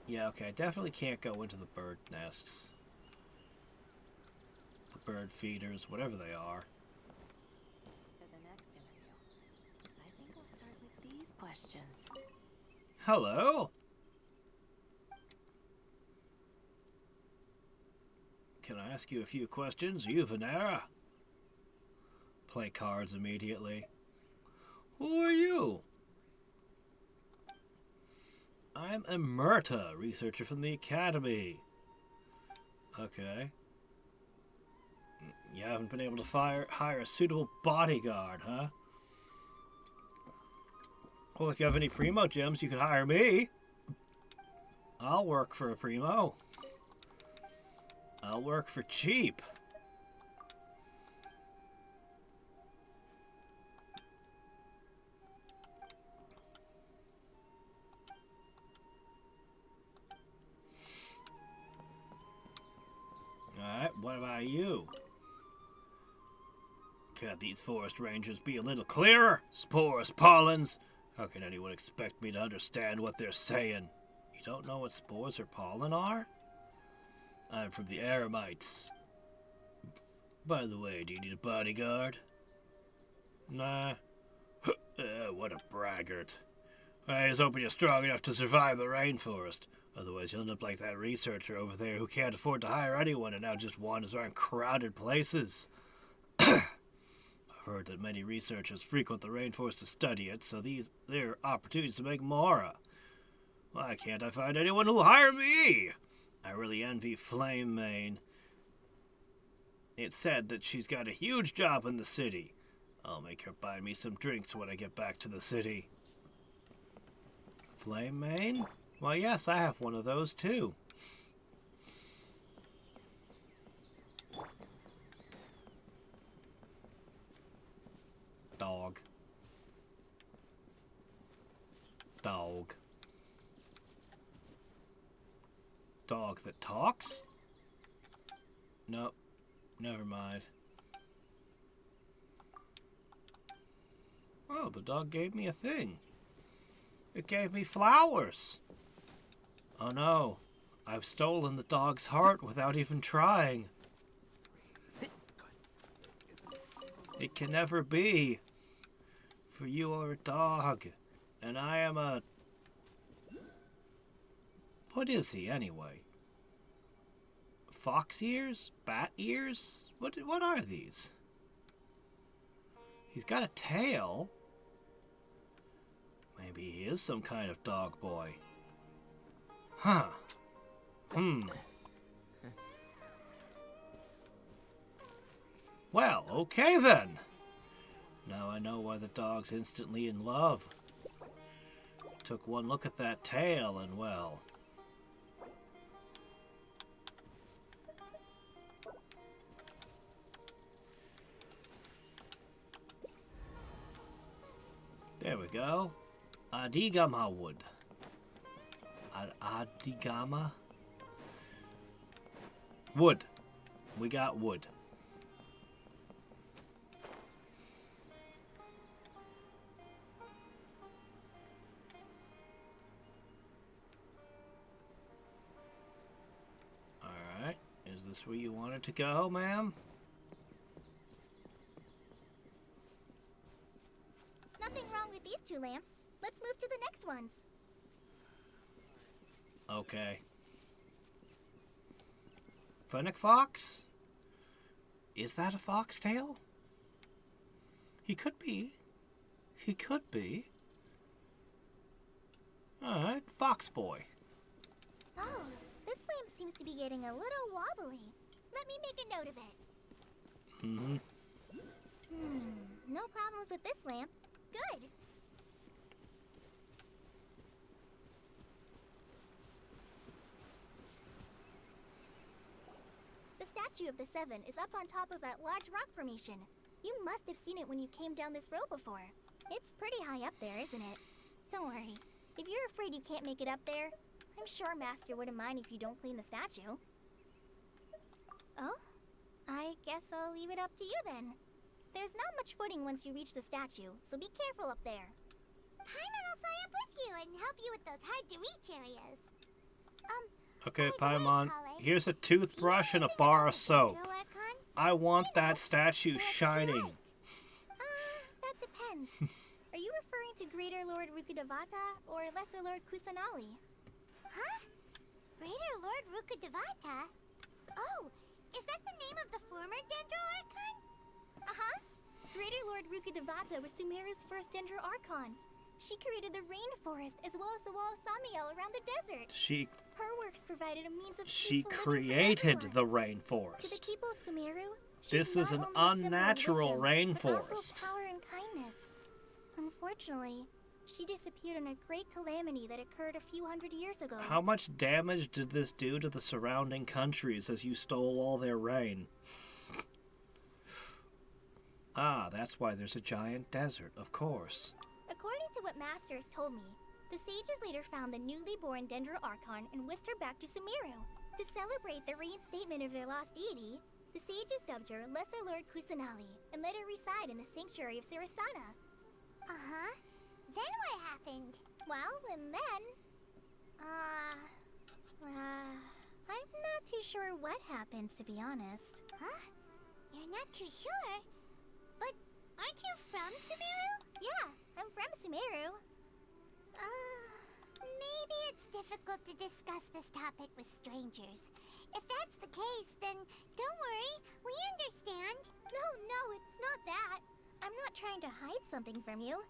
Speaker 1: Yeah, okay, I definitely can't go into the bird nests. The bird feeders, whatever they are.
Speaker 6: For the next interview, I think I'll start with these questions.
Speaker 1: Hello? Can I ask you a few questions? Are you Venera? Play cards immediately. Who are you? I'm Emerta, researcher from the Academy. Okay. You haven't been able to hire a suitable bodyguard, huh? Well, if you have any primo gems, you can hire me. I'll work for a primo. I'll work for cheap. Alright, what about you? Can't these forest rangers be a little clearer? Spores, pollens. How can anyone expect me to understand what they're saying? You don't know what spores or pollen are? I'm from the Eremites. By the way, do you need a bodyguard? Nah. What a braggart. I was hoping you're strong enough to survive the rainforest. Otherwise, you'll end up like that researcher over there who can't afford to hire anyone and now just wanders around crowded places. I've heard that many researchers frequent the rainforest to study it, so there are opportunities to make Mora. Why can't I find anyone who'll hire me? I really envy Flame Mane. It's said that she's got a huge job in the city. I'll make her buy me some drinks when I get back to the city. Flame Mane? Well, yes, I have one of those too. Dog. Dog. Dog that talks? Nope. Never mind. Oh, the dog gave me a thing. It gave me flowers. Oh no. I've stolen the dog's heart without even trying. It can never be. For you are a dog, and I am a... What is he, anyway? Fox ears? Bat ears? What are these? He's got a tail. Maybe he is some kind of dog boy. Huh. Well, okay then. Now I know why the dog's instantly in love. Took one look at that tail and, well... There we go. Adigama wood. Adigama? Wood. We got wood. Alright. Is this where you wanted to go, ma'am?
Speaker 4: Nothing wrong with these two lamps. Let's move to the next ones.
Speaker 1: Okay. Fennec Fox? Is that a foxtail? He could be. He could be. Alright, Fox Boy.
Speaker 4: Oh, this lamp seems to be getting a little wobbly. Let me make a note of it. No problems with this lamp. Good. The statue of the Seven is up on top of that large rock formation. You must have seen it when you came down this road before. It's pretty high up there, isn't it? Don't worry. If you're afraid you can't make it up there, I'm sure Master wouldn't mind if you don't clean the statue. Oh? I guess I'll leave it up to you then. There's not much footing once you reach the statue, so be careful up there.
Speaker 2: Paimon will fly up with you and help you with those hard-to-reach areas.
Speaker 1: Okay,
Speaker 2: by the way,
Speaker 1: Paimon,
Speaker 2: Kale,
Speaker 1: here's a toothbrush and a bar of soap.
Speaker 2: Archon?
Speaker 1: I want that statue shining.
Speaker 4: That depends. Are you referring to Greater Lord Rukkhadevata or Lesser Lord Kusanali?
Speaker 2: Huh? Greater Lord Rukkhadevata? Oh, is that the name of the former Dendro Archon?
Speaker 4: Uh-huh. Greater Lord Rukkhadevata was Sumeru's first Dendro Archon. She created the rainforest as well as the wall of Samiel around the desert. Her works provided a means of
Speaker 1: She
Speaker 4: peaceful living for
Speaker 1: created
Speaker 4: everyone.
Speaker 1: the
Speaker 4: To the
Speaker 1: rainforest.
Speaker 4: people of Sumeru,
Speaker 1: This
Speaker 4: she's
Speaker 1: is an
Speaker 4: not only a symbol of
Speaker 1: unnatural
Speaker 4: wisdom, but
Speaker 1: rainforest.
Speaker 4: also power and kindness. Unfortunately, she disappeared in a great calamity that occurred a few hundred years ago.
Speaker 1: How much damage did this do to the surrounding countries as you stole all their rain? Ah, that's why there's a giant desert, of course.
Speaker 4: According to what Master has told me, the sages later found the newly born Dendro Archon and whisked her back to Sumeru. To celebrate the reinstatement of their lost deity, The sages dubbed her Lesser Lord Kusanali and let her reside in the sanctuary of Sarasana.
Speaker 2: Uh-huh. Then what happened?
Speaker 4: Well, and then... I'm not too sure what happened, to be honest.
Speaker 2: Huh? You're not too sure? But aren't you from Sumeru?
Speaker 4: Yeah, I'm from Sumeru.
Speaker 2: Maybe it's difficult to discuss this topic with strangers. If that's the case, then don't worry. We understand.
Speaker 4: No, it's not that. I'm not trying to hide something from you.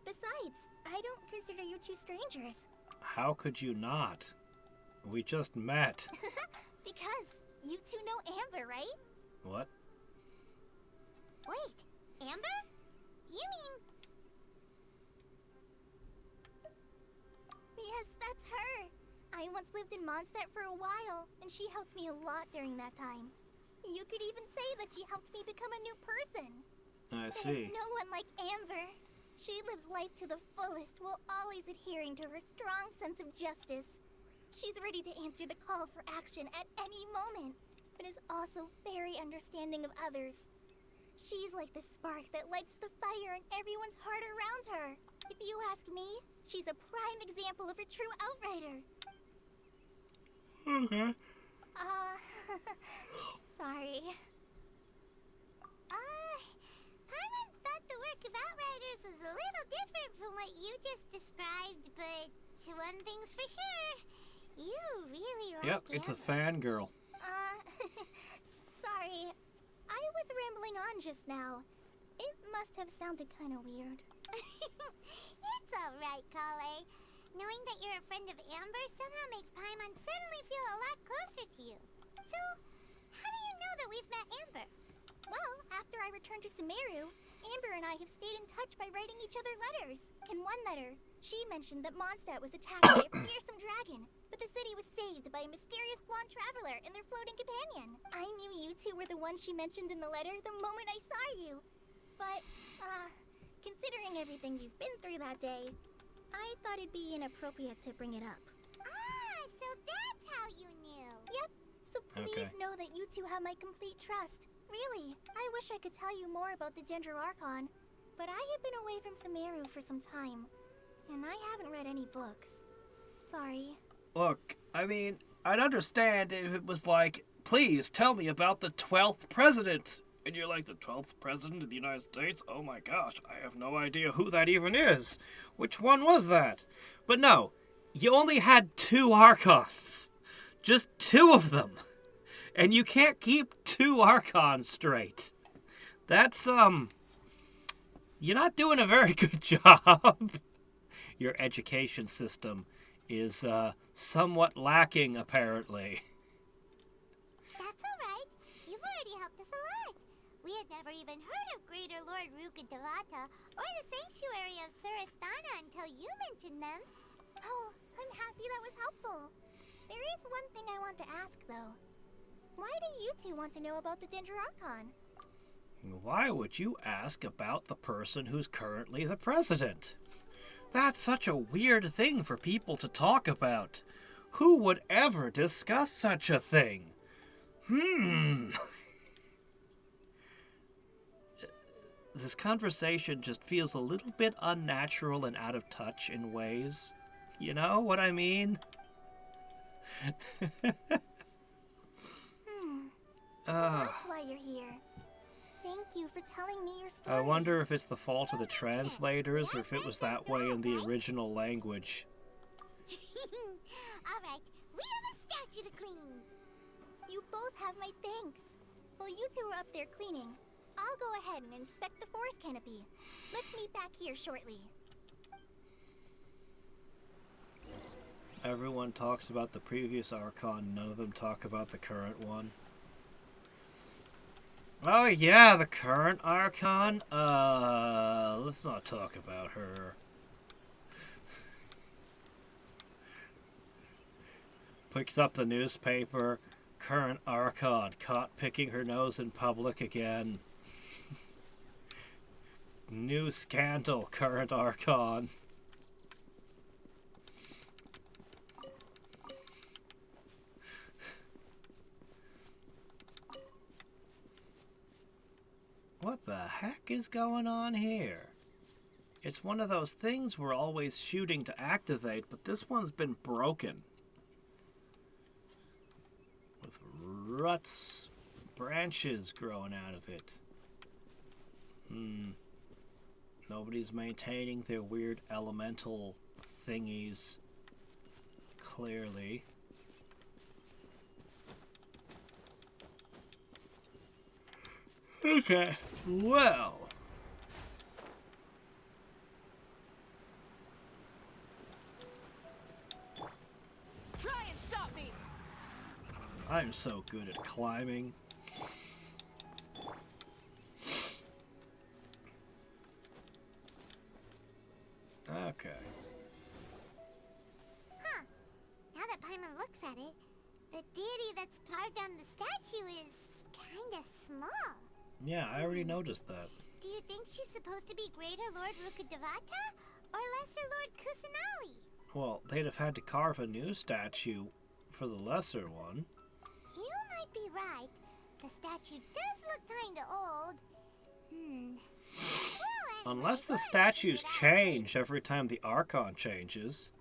Speaker 4: Besides, I don't consider you two strangers.
Speaker 1: How could you not? We just met.
Speaker 4: Because you two know Amber, right?
Speaker 1: What?
Speaker 2: Wait, Amber? You mean...
Speaker 4: Yes, that's her. I once lived in Mondstadt for a while, and she helped me a lot during that time. You could even say that she helped me become a new person.
Speaker 1: I see.
Speaker 4: There's no one like Amber. She lives life to the fullest while always adhering to her strong sense of justice. She's ready to answer the call for action at any moment, but is also very understanding of others. She's like the spark that lights the fire in everyone's heart around her. If you ask me, she's a prime example of a true outrider.
Speaker 1: Okay.
Speaker 4: Sorry.
Speaker 2: Paimon thought the work of Outriders was a little different from what you just described, but one thing's for sure. You really like
Speaker 1: Yep, it's a fangirl.
Speaker 4: Sorry. I was rambling on just now. It must have sounded kind of weird.
Speaker 2: It's alright, Kale. Knowing that you're a friend of Amber somehow makes Paimon suddenly feel a lot closer to you. So, how do you know that we've met Amber?
Speaker 4: Well, after I returned to Sumeru, Amber and I have stayed in touch by writing each other letters. In one letter, she mentioned that Mondstadt was attacked by a fearsome dragon, but the city was saved by a mysterious blonde traveler and their floating companion. I knew you two were the ones she mentioned in the letter the moment I saw you. But, considering everything you've been through that day, I thought it'd be inappropriate to bring it up.
Speaker 2: So that's how you knew.
Speaker 4: Yep, so please
Speaker 1: Okay.
Speaker 4: know that you two have my complete trust. Really, I wish I could tell you more about the Dendro Archon, but I have been away from Sumeru for some time, and I haven't read any books. Sorry.
Speaker 1: Look, I mean, I'd understand if it was like, please tell me about the 12th president. And you're like, the 12th president of the United States? Oh my gosh, I have no idea who that even is. Which one was that? But no, you only had 2 Archons. Just 2 of them. And you can't keep 2 Archons straight. That's, you're not doing a very good job. Your education system is, somewhat lacking, apparently.
Speaker 2: That's alright. You've already helped us a lot. We had never even heard of Greater Lord Rukadevata or the Sanctuary of Surasthana until you mentioned them.
Speaker 4: Oh, I'm happy that was helpful. There is one thing I want to ask, though. Why do you two want to know about the Dendro Archon?
Speaker 1: Why would you ask about the person who's currently the president? That's such a weird thing for people to talk about. Who would ever discuss such a thing? This conversation just feels a little bit unnatural and out of touch in ways. You know what I mean?
Speaker 4: So that's why you're here. Thank you for telling me your story.
Speaker 1: I wonder if it's the fault of the translators or if it was that way in the original language.
Speaker 2: Alright, we have a statue to clean.
Speaker 4: You both have my thanks. While you two are up there cleaning, I'll go ahead and inspect the forest canopy. Let's meet back here shortly.
Speaker 1: Everyone talks about the previous Archon, none of them talk about the current one. Oh yeah, the current Archon? Let's not talk about her. Picks up the newspaper, current Archon, caught picking her nose in public again. New scandal, current Archon. What the heck is going on here? It's one of those things we're always shooting to activate, but this one's been broken. With ruts, branches growing out of it. Nobody's maintaining their weird elemental thingies. Clearly. Okay, well.
Speaker 6: Try and stop me!
Speaker 1: I'm so good at climbing. Okay.
Speaker 2: Huh. Now that Paimon looks at it, the deity that's carved on the statue is kinda small.
Speaker 1: Yeah, I already noticed that.
Speaker 2: Do you think she's supposed to be Greater Lord Rukkhadevata or Lesser Lord Kusanali?
Speaker 1: Well, they'd have had to carve a new statue for the lesser one.
Speaker 2: You might be right. The statue does look kinda old. Well,
Speaker 1: Unless the
Speaker 2: anyway,
Speaker 1: statues
Speaker 2: we'll figure it out
Speaker 1: change every time the Archon changes.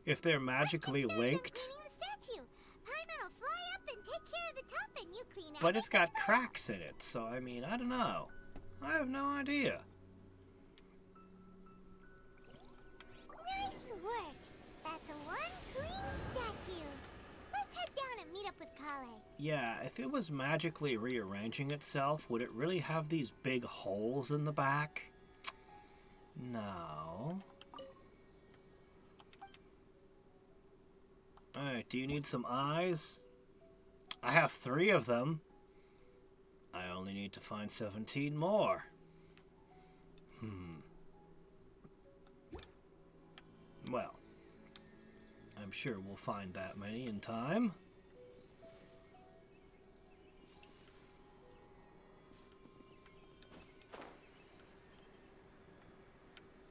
Speaker 1: If they're magically
Speaker 2: Let's get started on
Speaker 1: linked.
Speaker 2: cleaning the statue. Paimon will fly up and take care of the top, and you clean
Speaker 1: But it's
Speaker 2: everything
Speaker 1: got cracks in it, so I mean, I don't know. I have no idea.
Speaker 2: Nice work. That's one clean statue. Let's head down and meet up with Kale.
Speaker 1: Yeah, if it was magically rearranging itself, would it really have these big holes in the back? No. Alright, do you need some eyes? I have 3 of them. I only need to find 17 more. Well, I'm sure we'll find that many in time.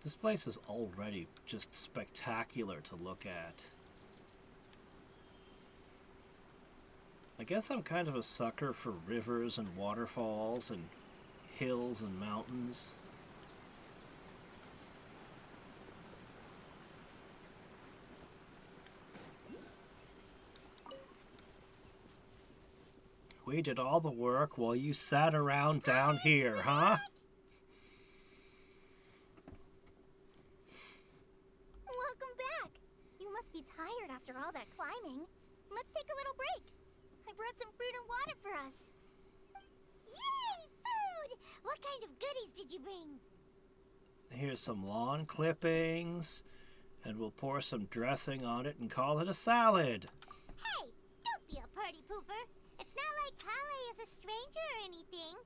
Speaker 1: This place is already just spectacular to look at. I guess I'm kind of a sucker for rivers and waterfalls and hills and mountains. We did all the work while you sat around down here, huh?
Speaker 4: Welcome back. You must be tired after all that climbing. Let's take a little break. I brought some fruit and water for us.
Speaker 2: Yay, food! What kind of goodies did you bring?
Speaker 1: Here's some lawn clippings, and we'll pour some dressing on it and call it a salad.
Speaker 2: Hey, don't be a party pooper. It's not like Kale is a stranger or anything.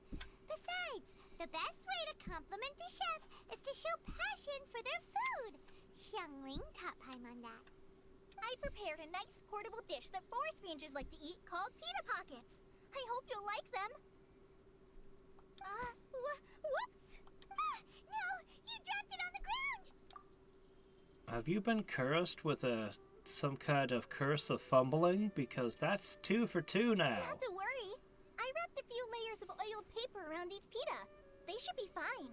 Speaker 2: Besides, the best way to compliment a chef is to show passion for their food. Xiangling taught Paimon that.
Speaker 4: I prepared a nice portable dish that forest rangers like to eat called pita pockets. I hope you'll like them. Whoops!
Speaker 2: Ah, no! You dropped it on the ground!
Speaker 1: Have you been cursed with some kind of curse of fumbling? Because that's 2 for 2 now.
Speaker 4: Not to worry. I wrapped a few layers of oiled paper around each pita. They should be fine.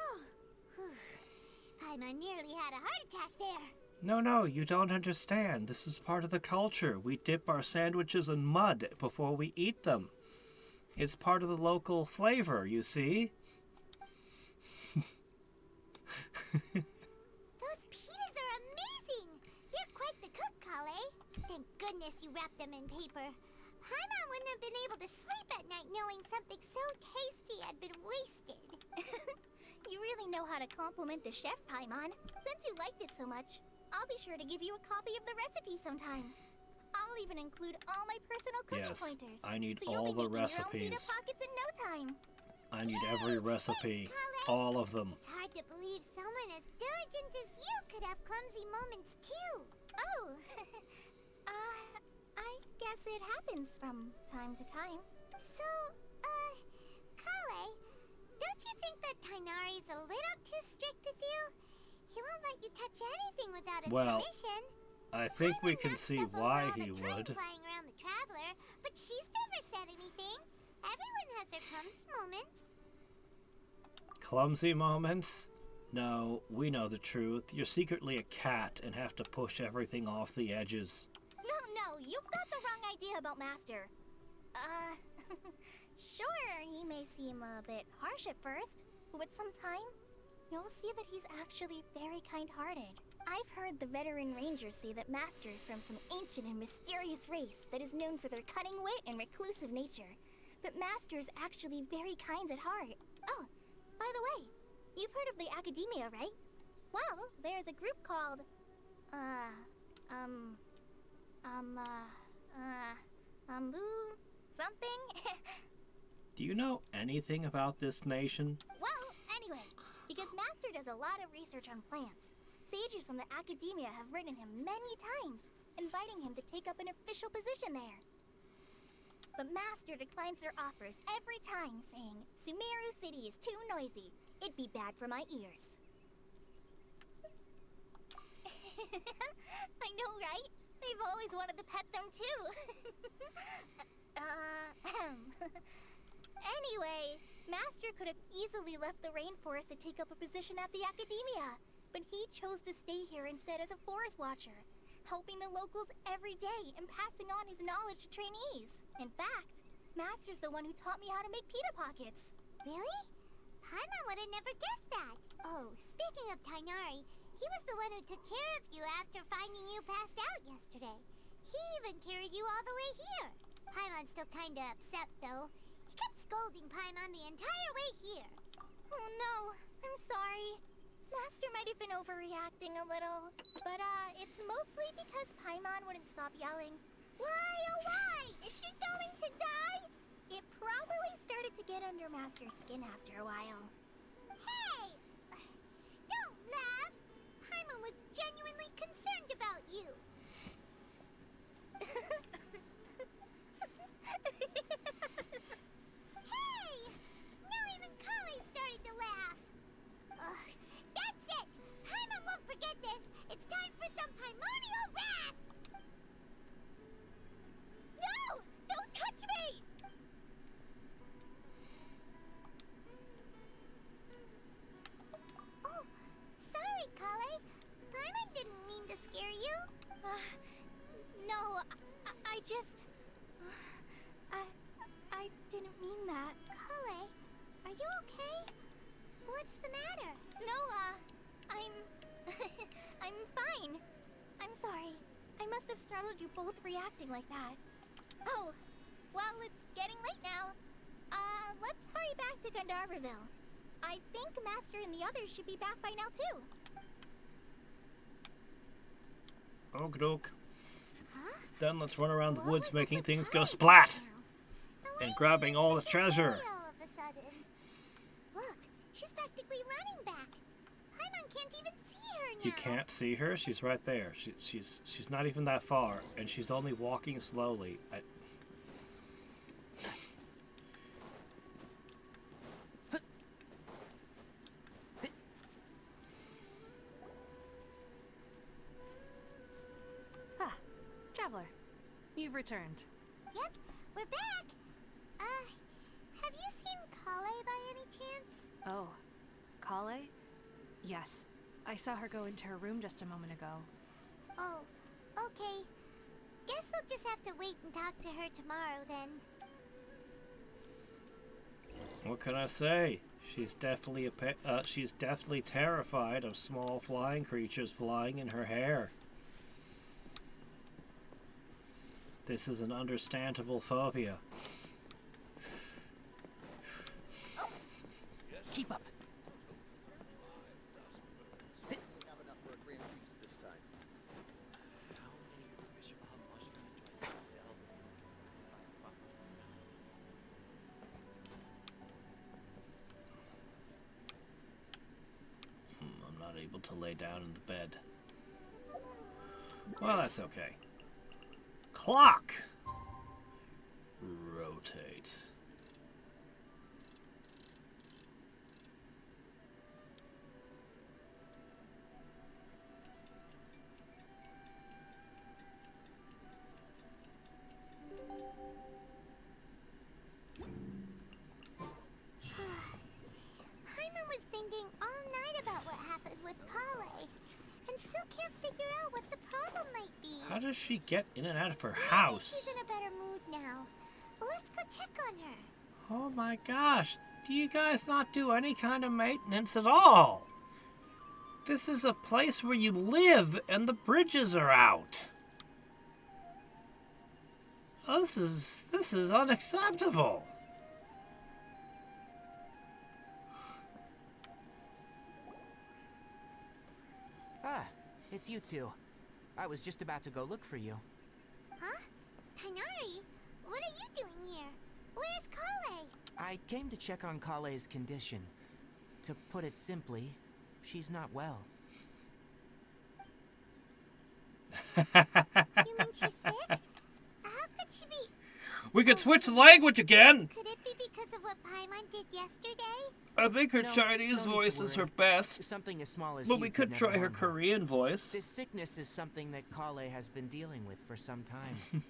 Speaker 2: Oh, whew. Paimon nearly had a heart attack there.
Speaker 1: No, you don't understand. This is part of the culture. We dip our sandwiches in mud before we eat them. It's part of the local flavor, you see?
Speaker 2: Those pitas are amazing! You're quite the cook, Kale. Thank goodness you wrapped them in paper. Paimon wouldn't have been able to sleep at night knowing something so tasty had been wasted.
Speaker 4: You really know how to compliment the chef, Paimon. Since you liked it so much, I'll be sure to give you a copy of the recipe sometime. I'll even include all my personal cooking
Speaker 1: Yes,
Speaker 4: pointers.
Speaker 1: I need
Speaker 4: so you'll
Speaker 1: all
Speaker 4: be
Speaker 1: the
Speaker 4: making your own pita
Speaker 1: recipes.
Speaker 4: pockets in no time.
Speaker 1: I need every recipe.
Speaker 2: Kale.
Speaker 1: All of them.
Speaker 2: It's hard to believe someone as diligent as you could have clumsy moments too.
Speaker 4: Oh, I guess it happens from time to time.
Speaker 2: So, Kale, don't you think that Tainari's a little too strict with you? He won't let you touch anything without his
Speaker 1: Well,
Speaker 2: permission.
Speaker 1: I think we
Speaker 2: Paimon
Speaker 1: can
Speaker 2: knocks
Speaker 1: see
Speaker 2: stuff over
Speaker 1: why
Speaker 2: all the
Speaker 1: he
Speaker 2: time
Speaker 1: would.
Speaker 2: flying around the Traveler, but she's never said anything. Everyone has moments.
Speaker 1: Clumsy moments? No, we know the truth. You're secretly a cat and have to push everything off the edges.
Speaker 4: No, you've got the wrong idea about Master. Sure, he may seem a bit harsh at first, but with some time, you'll see that he's actually very kind-hearted. I've heard the veteran rangers say that Master is from some ancient and mysterious race that is known for their cunning wit and reclusive nature. But Master's actually very kind at heart. Oh, by the way, you've heard of the Academia, right? Well, there's a group called, something?
Speaker 1: Do you know anything about this nation?
Speaker 4: Well, anyway, because Master does a lot of research on plants, sages from the Academia have written him many times, inviting him to take up an official position there. But Master declines their offers every time, saying, Sumeru City is too noisy. It'd be bad for my ears. I know, right? They've always wanted to pet them too. Anyway, Master could have easily left the rainforest to take up a position at the Academia, but he chose to stay here instead as a forest watcher, helping the locals every day and passing on his knowledge to trainees. In fact, Master's the one who taught me how to make pita pockets.
Speaker 2: Really? Paimon would have never guessed that. Oh, speaking of Tainari, he was the one who took care of you after finding you passed out yesterday. He even carried you all the way here. Paimon's still kinda upset, though. He kept scolding Paimon the entire way here.
Speaker 4: Oh no, I'm sorry. Master might have been overreacting a little, but it's mostly because Paimon wouldn't stop yelling, "Why, oh why? Is she going to die?" It probably started to get under Master's skin after a while.
Speaker 2: Hey! Don't laugh! Paimon was genuinely concerned about you. Hey! Now even Kale started to laugh. Ugh, that's it! Paimon won't forget this. It's time for some primordial wrath!
Speaker 4: No! Don't touch me!
Speaker 2: Oh, sorry, Kale. Paimon didn't mean to scare you.
Speaker 4: No, I just... I didn't mean that.
Speaker 2: Kale, are you okay? What's the matter?
Speaker 4: No, I'm... I'm fine. I'm sorry. I must have startled you both reacting like that. Oh, well, it's getting late now. Let's hurry back to Gandharville. I think Master and the others should be back by now, too.
Speaker 1: Okie doke.
Speaker 2: Huh?
Speaker 1: Then let's run around the
Speaker 2: What
Speaker 1: woods
Speaker 2: was
Speaker 1: making
Speaker 2: with
Speaker 1: things
Speaker 2: Kale
Speaker 1: go splat!
Speaker 2: now? Why
Speaker 1: And
Speaker 2: is
Speaker 1: grabbing
Speaker 2: she
Speaker 1: all
Speaker 2: in
Speaker 1: the
Speaker 2: such a
Speaker 1: treasure.
Speaker 2: hurry all of a sudden? Look, she's practically running back. Paimon can't even see her now.
Speaker 1: You can't see her? She's right there. She's not even that far, and she's only walking slowly.
Speaker 6: Ah, Traveler. You've returned.
Speaker 2: Yep, we're back. Have you seen Kale by any chance?
Speaker 6: Oh, Kale? Yes. I saw her go into her room just a moment ago.
Speaker 2: Oh, okay. Guess we'll just have to wait and talk to her tomorrow then.
Speaker 1: What can I say? She's definitely she's deathly terrified of small flying creatures flying in her hair. This is an understandable phobia.
Speaker 5: Keep up.
Speaker 7: Have enough for a grand feast this time.
Speaker 3: How many Rishaba mushrooms do I have to sell?
Speaker 1: I'm not able to lay down in the bed. Well, that's okay. Clock! Rotate.
Speaker 2: Kale, and still can't figure out what the problem might be.
Speaker 1: How does she get in and out of her
Speaker 2: Maybe
Speaker 1: house?
Speaker 2: she's in a better mood now. Let's go check on her.
Speaker 1: Oh my gosh, do you guys not do any kind of maintenance at all? This is a place where you live and the bridges are out. Oh, this is unacceptable.
Speaker 5: Ah, it's you two. I was just about to go look for you.
Speaker 2: Huh? Tainari? What are you doing here? Where's Kale?
Speaker 5: I came to check on Kale's condition. To put it simply, she's not well.
Speaker 2: You mean she's sick? How could she be?
Speaker 1: We could switch the language again.
Speaker 2: Could it be because of what Paimon did yesterday?
Speaker 1: I think her
Speaker 5: No,
Speaker 1: Chinese
Speaker 5: no need to
Speaker 1: voice is her
Speaker 5: worry.
Speaker 1: best,
Speaker 5: Something as small as
Speaker 1: but
Speaker 5: you
Speaker 1: we could
Speaker 5: never
Speaker 1: try her
Speaker 5: harm
Speaker 1: Korean voice.
Speaker 5: This sickness is something that Kale has been dealing with for some time.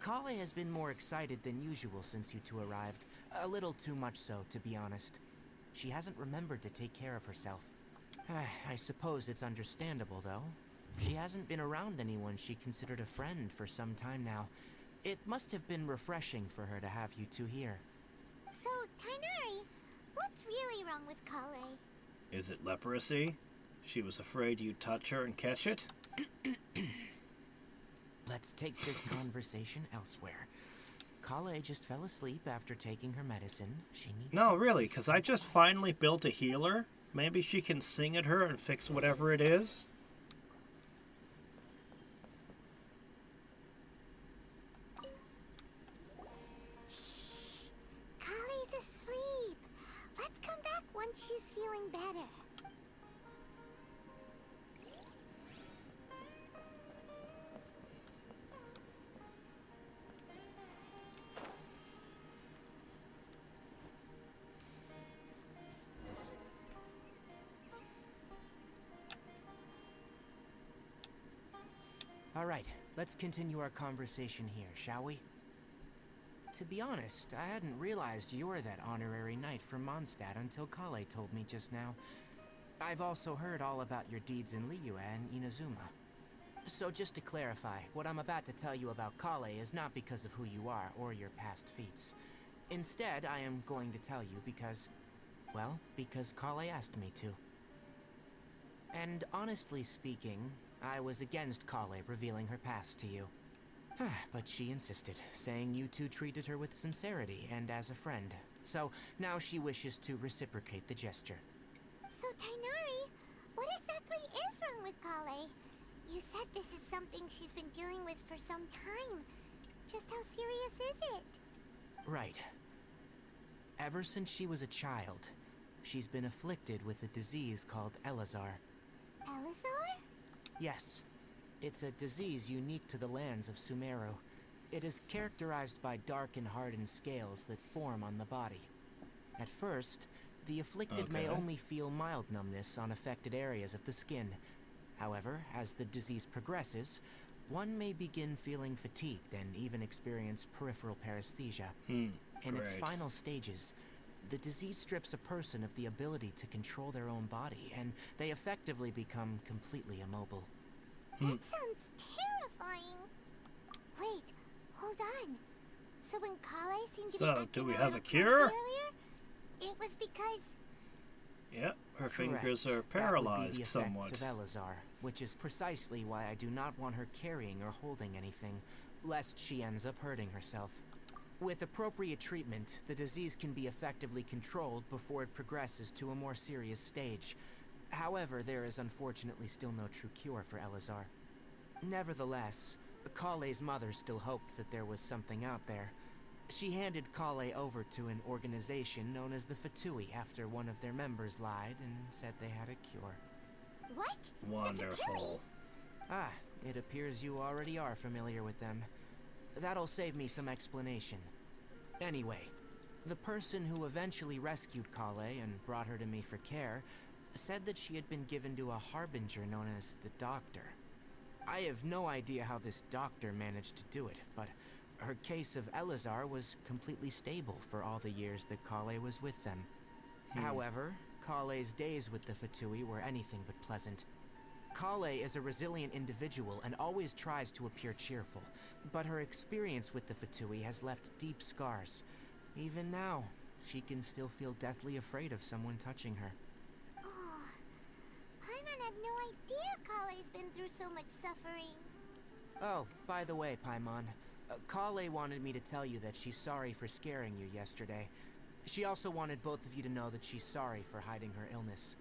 Speaker 5: Kale has been more excited than usual since you two arrived. A little too much so, to be honest. She hasn't remembered to take care of herself. I suppose it's understandable, though. She hasn't been around anyone she considered a friend for some time now. It must have been refreshing for her to have you two here.
Speaker 2: So, Tainari, what's really wrong with Kale?
Speaker 1: Is it leprosy? She was afraid you'd touch her and catch it?
Speaker 5: Let's take this conversation elsewhere. Kale just fell asleep after taking her medicine. She needs
Speaker 1: No,
Speaker 5: some
Speaker 1: really,
Speaker 5: peace.
Speaker 1: because I just finally built a healer. Maybe she can sing at her and fix whatever it is.
Speaker 2: Shh. Kale's asleep. Let's come back once she's feeling better.
Speaker 5: All right, let's continue our conversation here, shall we? To be honest, I hadn't realized you were that honorary knight from Mondstadt until Kale told me just now. I've also heard all about your deeds in Liyue and Inazuma. So just to clarify, what I'm about to tell you about Kale is not because of who you are or your past feats. Instead, I am going to tell you because, well, because Kale asked me to. And honestly speaking, I was against Kale revealing her past to you. But she insisted, saying you two treated her with sincerity and as a friend. So now she wishes to reciprocate the gesture.
Speaker 2: So, Tainari, what exactly is wrong with Kale? You said this is something she's been dealing with for some time. Just how serious is it?
Speaker 5: Right. Ever since she was a child, she's been afflicted with a disease called Elazar.
Speaker 2: Elazar?
Speaker 5: Yes. It's a disease unique to the lands of Sumeru. It is characterized by dark and hardened scales that form on the body. At first, the afflicted may
Speaker 1: Okay.
Speaker 5: only feel mild numbness on affected areas of the skin. However, as the disease progresses, one may begin feeling fatigued and even experience peripheral paresthesia. In its
Speaker 1: Great.
Speaker 5: final stages, the disease strips a person of the ability to control their own body, and they effectively become completely immobile.
Speaker 2: That sounds terrifying. Wait, hold on. So when Kale seemed to be
Speaker 1: So,
Speaker 2: acting
Speaker 1: do we
Speaker 2: a
Speaker 1: have
Speaker 2: little
Speaker 1: a cure?
Speaker 2: clumsy earlier, it was because...
Speaker 1: Yep, her fingers
Speaker 5: Correct.
Speaker 1: are
Speaker 5: That
Speaker 1: paralyzed
Speaker 5: would be the
Speaker 1: somewhat.
Speaker 5: effects of Elazar, which is precisely why I do not want her carrying or holding anything, lest she ends up hurting herself. With appropriate treatment, the disease can be effectively controlled before it progresses to a more serious stage. However, there is unfortunately still no true cure for Elazar. Nevertheless, Kale's mother still hoped that there was something out there. She handed Kale over to an organization known as the Fatui after one of their members lied and said they had a cure.
Speaker 2: What?
Speaker 1: Wonderful.
Speaker 5: Ah, it appears you already are familiar with them. That'll save me some explanation. Anyway, the person who eventually rescued Kale and brought her to me for care said that she had been given to a harbinger known as the Doctor. I have no idea how this doctor managed to do it, but her case of Elazar was completely stable for all the years that Kale was with them. However, Kale's days with the Fatui were anything but pleasant. Kale is a resilient individual and always tries to appear cheerful, but her experience with the Fatui has left deep scars. Even now, she can still feel deathly afraid of someone touching her.
Speaker 2: Oh, Paimon had no idea Kale's been through so much suffering.
Speaker 5: Oh, by the way, Paimon, Kale wanted me to tell you that she's sorry for scaring you yesterday. She also wanted both of you to know that she's sorry for hiding her illness.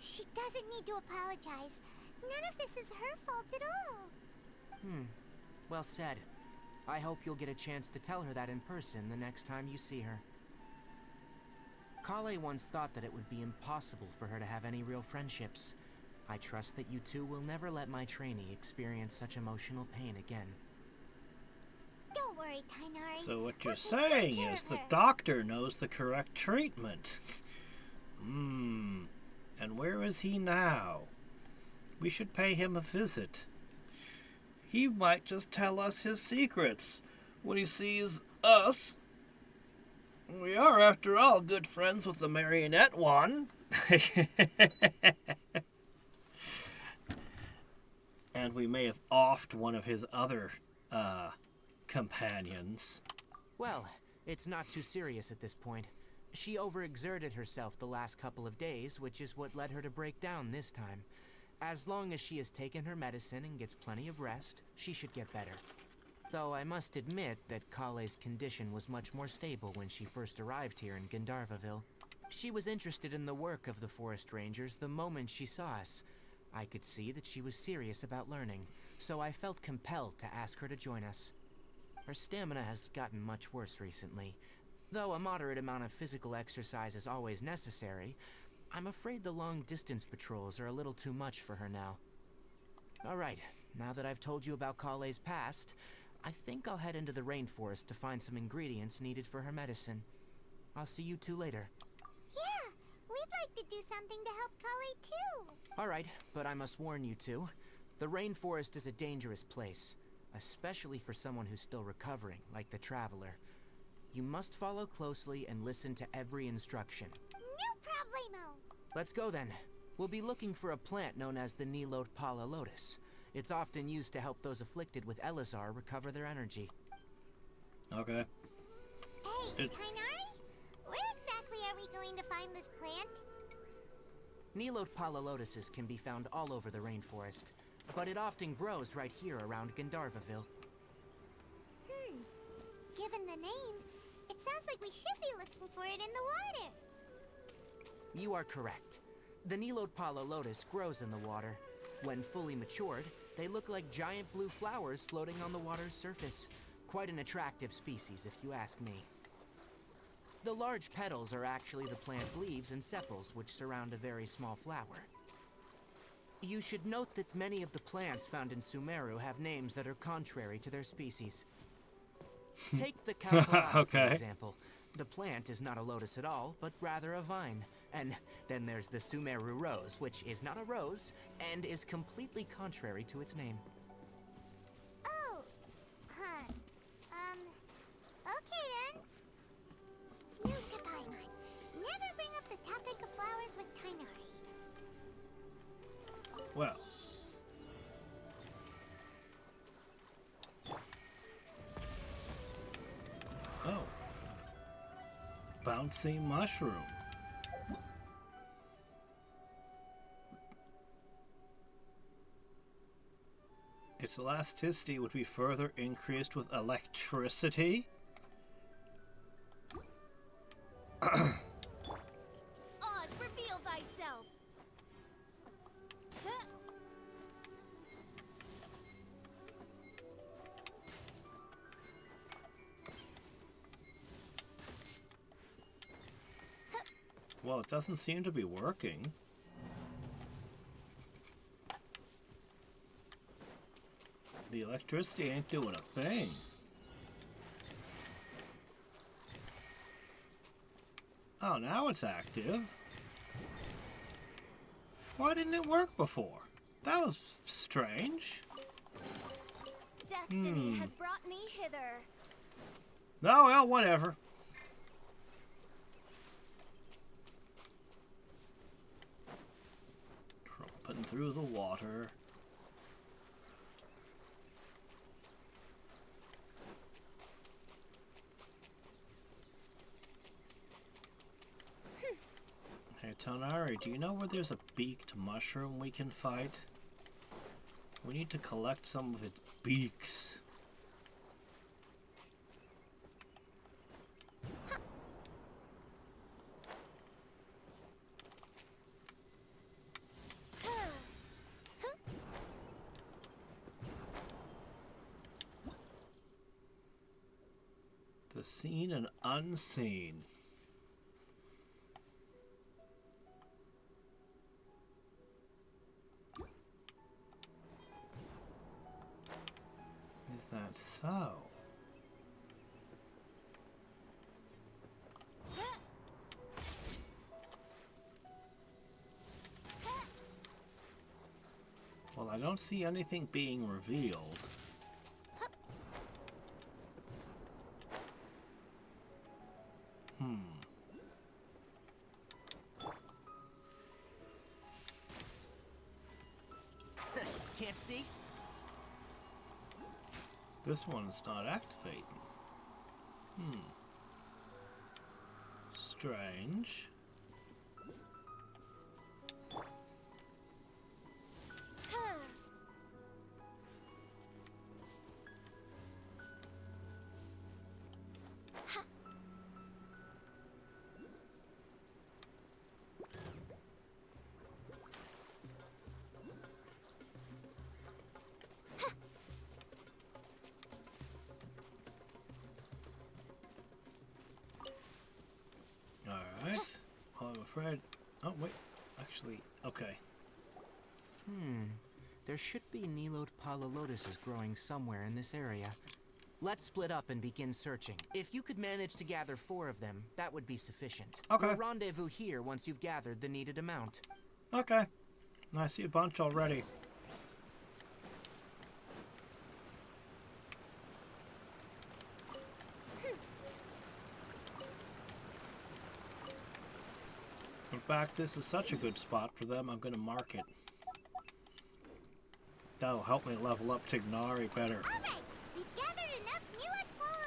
Speaker 2: She doesn't need to apologize. None of this is her fault at all.
Speaker 5: Well said. I hope you'll get a chance to tell her that in person the next time you see her. Kale once thought that it would be impossible for her to have any real friendships. I trust that you two will never let my trainee experience such emotional pain again.
Speaker 2: Don't worry, Tainari.
Speaker 1: So what you're
Speaker 2: We'll take good
Speaker 1: saying
Speaker 2: care
Speaker 1: is
Speaker 2: of
Speaker 1: the
Speaker 2: her.
Speaker 1: doctor knows the correct treatment. And where is he now? We should pay him a visit. He might just tell us his secrets when he sees us. We are, after all, good friends with the marionette one. And we may have offed one of his other, companions.
Speaker 5: Well, it's not too serious at this point. She overexerted herself the last couple of days, which is what led her to break down this time. As long as she has taken her medicine and gets plenty of rest, she should get better. Though I must admit that Kale's condition was much more stable when she first arrived here in Gandharvaville. She was interested in the work of the forest rangers the moment she saw us. I could see that she was serious about learning, so I felt compelled to ask her to join us. Her stamina has gotten much worse recently. Though a moderate amount of physical exercise is always necessary, I'm afraid the long-distance patrols are a little too much for her now. Alright, now that I've told you about Kale's past, I think I'll head into the rainforest to find some ingredients needed for her medicine. I'll see you two later.
Speaker 2: Yeah, we'd like to do something to help Kale too.
Speaker 5: Alright, but I must warn you two. The rainforest is a dangerous place, especially for someone who's still recovering, like the Traveler. You must follow closely and listen to every instruction.
Speaker 2: No problemo.
Speaker 5: Let's go then. We'll be looking for a plant known as the Nilotpala lotus. It's often used to help those afflicted with Elazar recover their energy.
Speaker 1: Okay.
Speaker 2: Hey, Tainari? Where exactly are we going to find this plant?
Speaker 5: Nilotpala lotuses can be found all over the rainforest, but it often grows right here around Gandharvaville.
Speaker 2: Given the name, it sounds like we should be looking for it in the water.
Speaker 5: You are correct. The Nilotpala lotus grows in the water. When fully matured, they look like giant blue flowers floating on the water's surface. Quite an attractive species, if you ask me. The large petals are actually the plant's leaves and sepals, which surround a very small flower. You should note that many of the plants found in Sumeru have names that are contrary to their species. Take the Kalkalata,
Speaker 1: Okay.
Speaker 5: for example. The plant is not a lotus at all, but rather a vine. And then there's the Sumeru rose, which is not a rose, and is completely contrary to its name.
Speaker 2: Oh, huh. Okay then. Note to Paimon. Never bring up the topic of flowers with Tainari.
Speaker 1: Well. Oh. Bouncy mushroom. Its elasticity would be further increased with electricity.
Speaker 4: Oz, reveal thyself! Huh?
Speaker 1: Well, it doesn't seem to be working. The electricity ain't doing a thing. Oh, now it's active. Why didn't it work before? That was strange.
Speaker 4: Destiny has brought me hither.
Speaker 1: Oh, well, whatever. through the water. Hey Tonari, do you know where there's a beaked mushroom we can fight? We need to collect some of its beaks. The seen and unseen. Is that so? Well, I don't see anything being revealed.
Speaker 5: Can't see?
Speaker 1: This one's not activating. Strange. Alright. Well, I'm afraid... Oh, wait. Actually, okay.
Speaker 5: There should be Nilode Palalotuses growing somewhere in this area. Let's split up and begin searching. If you could manage to gather 4 of them, that would be sufficient.
Speaker 1: Okay.
Speaker 5: We'll rendezvous here once you've gathered the needed amount.
Speaker 1: Okay. I see a bunch already. In fact, this is such a good spot for them, I'm going to mark it. That'll help me level up Tignari better.
Speaker 2: Alright, we've gathered enough Nilode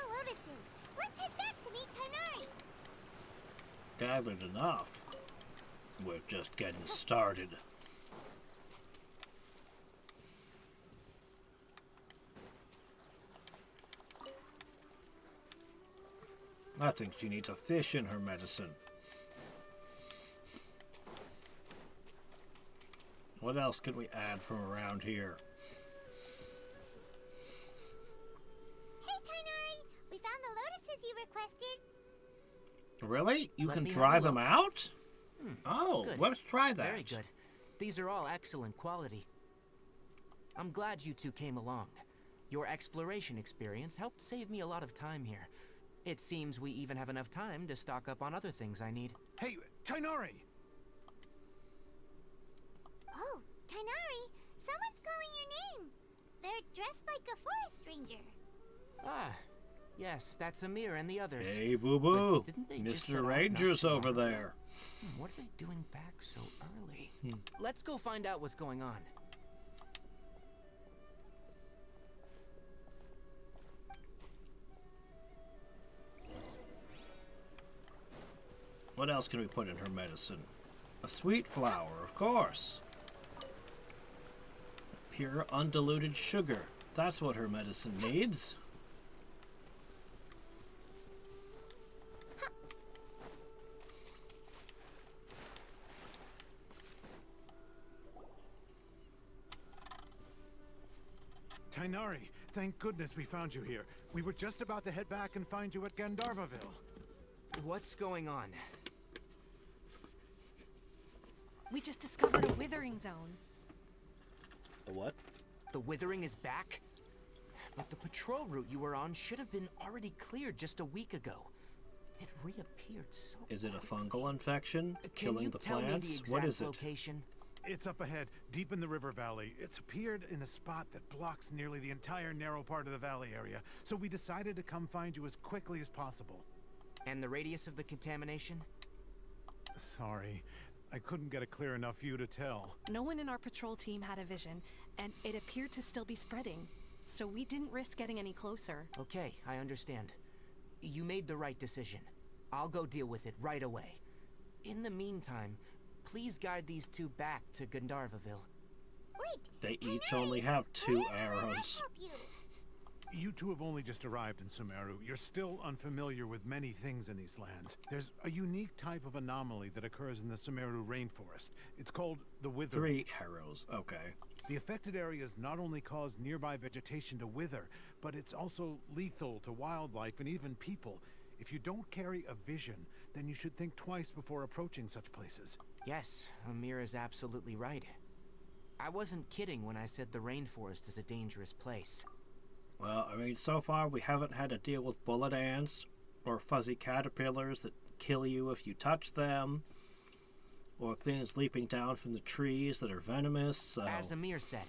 Speaker 2: lotuses. Let's head back to meet Tonari.
Speaker 1: Gathered enough. We're just getting started. I think she needs a fish in her medicine. What else can we add from around here?
Speaker 2: Hey Tonari, we found the lotuses you requested.
Speaker 1: Really? You
Speaker 5: Let
Speaker 1: can
Speaker 5: me have
Speaker 1: dry
Speaker 5: a
Speaker 1: them
Speaker 5: look.
Speaker 1: out? Oh,
Speaker 5: Good.
Speaker 1: let's try that.
Speaker 5: Very good. These are all excellent quality. I'm glad you two came along. Your exploration experience helped save me a lot of time here. It seems we even have enough time to stock up on other things I need.
Speaker 8: Hey, Tainari!
Speaker 2: Oh, Tonari, someone's calling your name. They're dressed like a forest ranger.
Speaker 5: Ah, yes, that's Amir and the others.
Speaker 1: Hey, boo-boo.
Speaker 5: But didn't they just set
Speaker 1: Mr.
Speaker 5: off not
Speaker 1: Ranger's
Speaker 5: too long
Speaker 1: over
Speaker 5: ago?
Speaker 1: there.
Speaker 5: What are they doing back so early? Let's go find out what's going on.
Speaker 1: What else can we put in her medicine? A sweet flower, of course. Pure undiluted sugar. That's what her medicine needs.
Speaker 8: Tainari, thank goodness we found you here. We were just about to head back and find you at Gandharvaville.
Speaker 5: What's going on?
Speaker 6: We just discovered a withering zone.
Speaker 1: The what?
Speaker 5: The withering is back? But the patrol route you were on should have been already cleared just a week ago. It reappeared so
Speaker 1: Is it a
Speaker 5: quickly.
Speaker 1: fungal infection?
Speaker 5: Can
Speaker 1: Killing
Speaker 5: you
Speaker 1: the
Speaker 5: tell
Speaker 1: plants?
Speaker 5: me the exact
Speaker 1: What is it?
Speaker 5: location?
Speaker 8: It's up ahead, deep in the river valley. It's appeared in a spot that blocks nearly the entire narrow part of the valley area, so we decided to come find you as quickly as possible.
Speaker 5: And the radius of the contamination?
Speaker 8: Sorry. I couldn't get a clear enough view to tell.
Speaker 6: No one in our patrol team had a vision, and it appeared to still be spreading. So we didn't risk getting any closer.
Speaker 5: Okay, I understand. You made the right decision. I'll go deal with it right away. In the meantime, please guide these two back to Gandharvaville.
Speaker 2: Wait,
Speaker 1: They
Speaker 2: Canary,
Speaker 1: each only have 2
Speaker 2: why don't I
Speaker 1: arrows.
Speaker 2: help you?
Speaker 8: You two have only just arrived in Sumeru. You're still unfamiliar with many things in these lands. There's a unique type of anomaly that occurs in the Sumeru rainforest. It's called the wither.
Speaker 1: 3 arrows, okay.
Speaker 8: The affected areas not only cause nearby vegetation to wither, but it's also lethal to wildlife and even people. If you don't carry a vision, then you should think twice before approaching such places.
Speaker 5: Yes, Amir is absolutely right. I wasn't kidding when I said the rainforest is a dangerous place.
Speaker 1: Well, I mean, so far we haven't had to deal with bullet ants or fuzzy caterpillars that kill you if you touch them, or things leaping down from the trees that are venomous, so...
Speaker 5: As Amir said,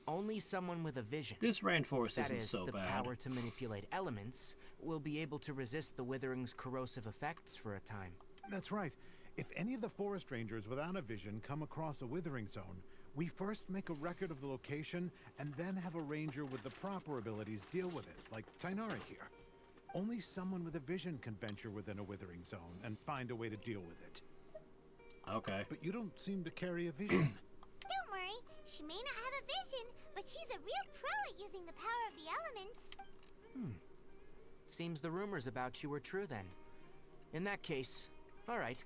Speaker 5: only someone with a vision,
Speaker 1: This rainforest
Speaker 5: that
Speaker 1: isn't
Speaker 5: is,
Speaker 1: so
Speaker 5: the
Speaker 1: bad.
Speaker 5: power to manipulate elements, will be able to resist the withering's corrosive effects for a time.
Speaker 8: That's right. If any of the forest rangers without a vision come across a withering zone, we first make a record of the location and then have a ranger with the proper abilities deal with it, like Tainari here. Only someone with a vision can venture within a withering zone and find a way to deal with it.
Speaker 1: Okay.
Speaker 8: But you don't seem to carry a vision.
Speaker 2: Don't worry, she may not have a vision, but she's a real pro at using the power of the elements.
Speaker 5: Seems the rumors about you were true then. In that case, alright,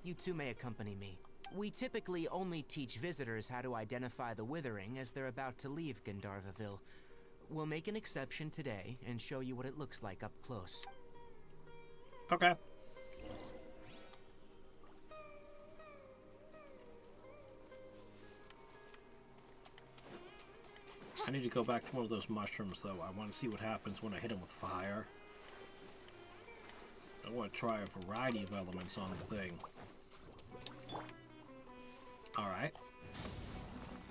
Speaker 5: you two may accompany me. We typically only teach visitors how to identify the withering as they're about to leave Gandharvaville. We'll make an exception today and show you what it looks like up close.
Speaker 1: Okay. I need to go back to one of those mushrooms, though. I want to see what happens when I hit them with fire. I want to try a variety of elements on the thing. Alright.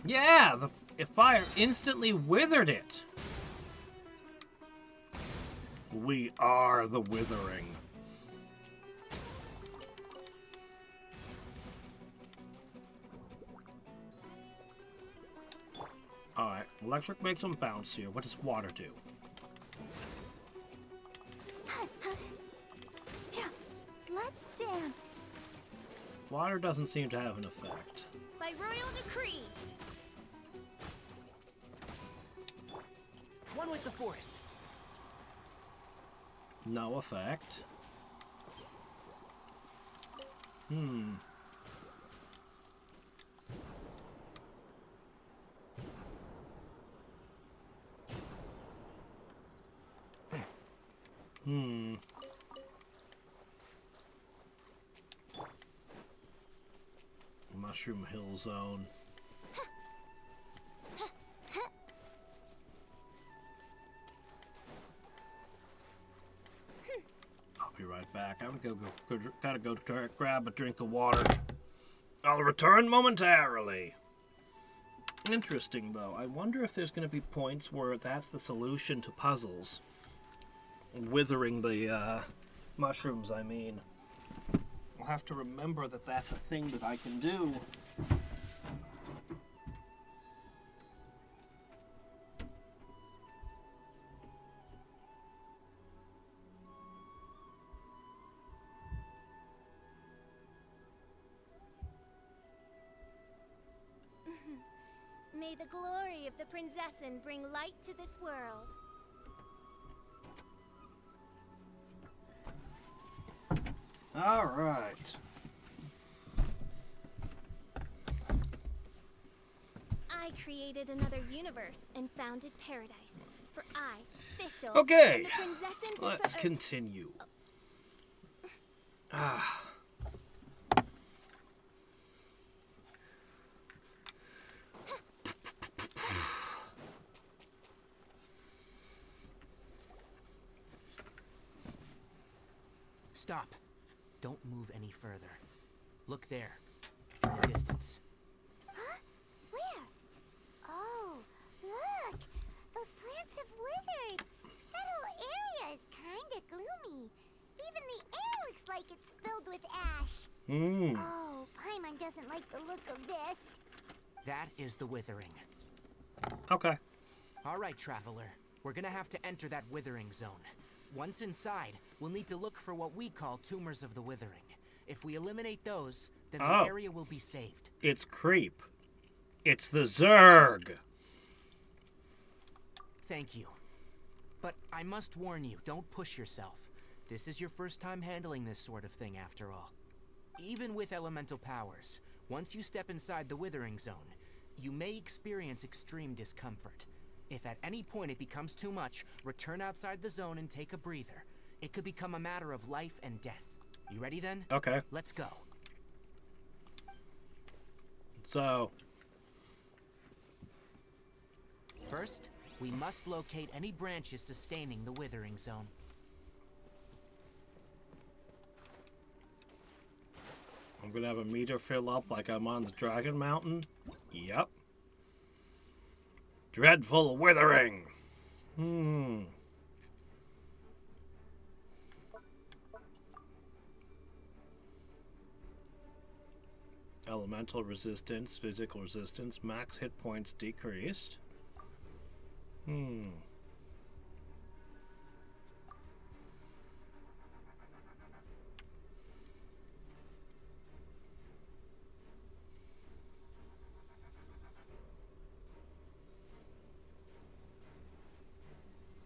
Speaker 1: Yeah! The fire instantly withered it! We are the withering. Alright, electric makes them bounce here. What does water do?
Speaker 4: Yeah, let's dance.
Speaker 1: Water doesn't seem to have an effect.
Speaker 4: By royal decree.
Speaker 5: One with the forest.
Speaker 1: No effect. Mushroom Hill Zone. I'll be right back. I'm gonna gotta go grab a drink of water. I'll return momentarily. Interesting, though. I wonder if there's gonna be points where that's the solution to puzzles. Withering the mushrooms, I mean. I'll have to remember that that's a thing that I can do.
Speaker 4: May the glory of the Prinzessin bring light to this world.
Speaker 1: All right.
Speaker 4: I created another universe and founded paradise. For I, Fischl,
Speaker 1: Okay,
Speaker 4: and the Prinzessin did
Speaker 1: let's
Speaker 4: for
Speaker 1: continue.
Speaker 5: Stop. Don't move any further. Look there, in the distance.
Speaker 2: Huh? Where? Oh, look! Those plants have withered! That whole area is kinda gloomy. Even the air looks like it's filled with ash. Oh, by my Paimon doesn't like the look of this.
Speaker 5: That is the withering.
Speaker 1: Okay.
Speaker 5: All right, Traveler. We're gonna have to enter that withering zone. Once inside, we'll need to look for what we call tumors of the withering. If we eliminate those, then the area will be saved.
Speaker 1: It's creep. It's the Zerg.
Speaker 5: Thank you. But I must warn you, don't push yourself. This is your first time handling this sort of thing, after all. Even with elemental powers, once you step inside the withering zone, you may experience extreme discomfort. If at any point it becomes too much, return outside the zone and take a breather. It could become a matter of life and death. You ready then?
Speaker 1: Okay.
Speaker 5: Let's go.
Speaker 1: So,
Speaker 5: First, we must locate any branches sustaining the withering zone.
Speaker 1: I'm gonna have a meter fill up like I'm on the Dragon Mountain. Yep. Dreadful withering. Elemental resistance, physical resistance, max hit points decreased.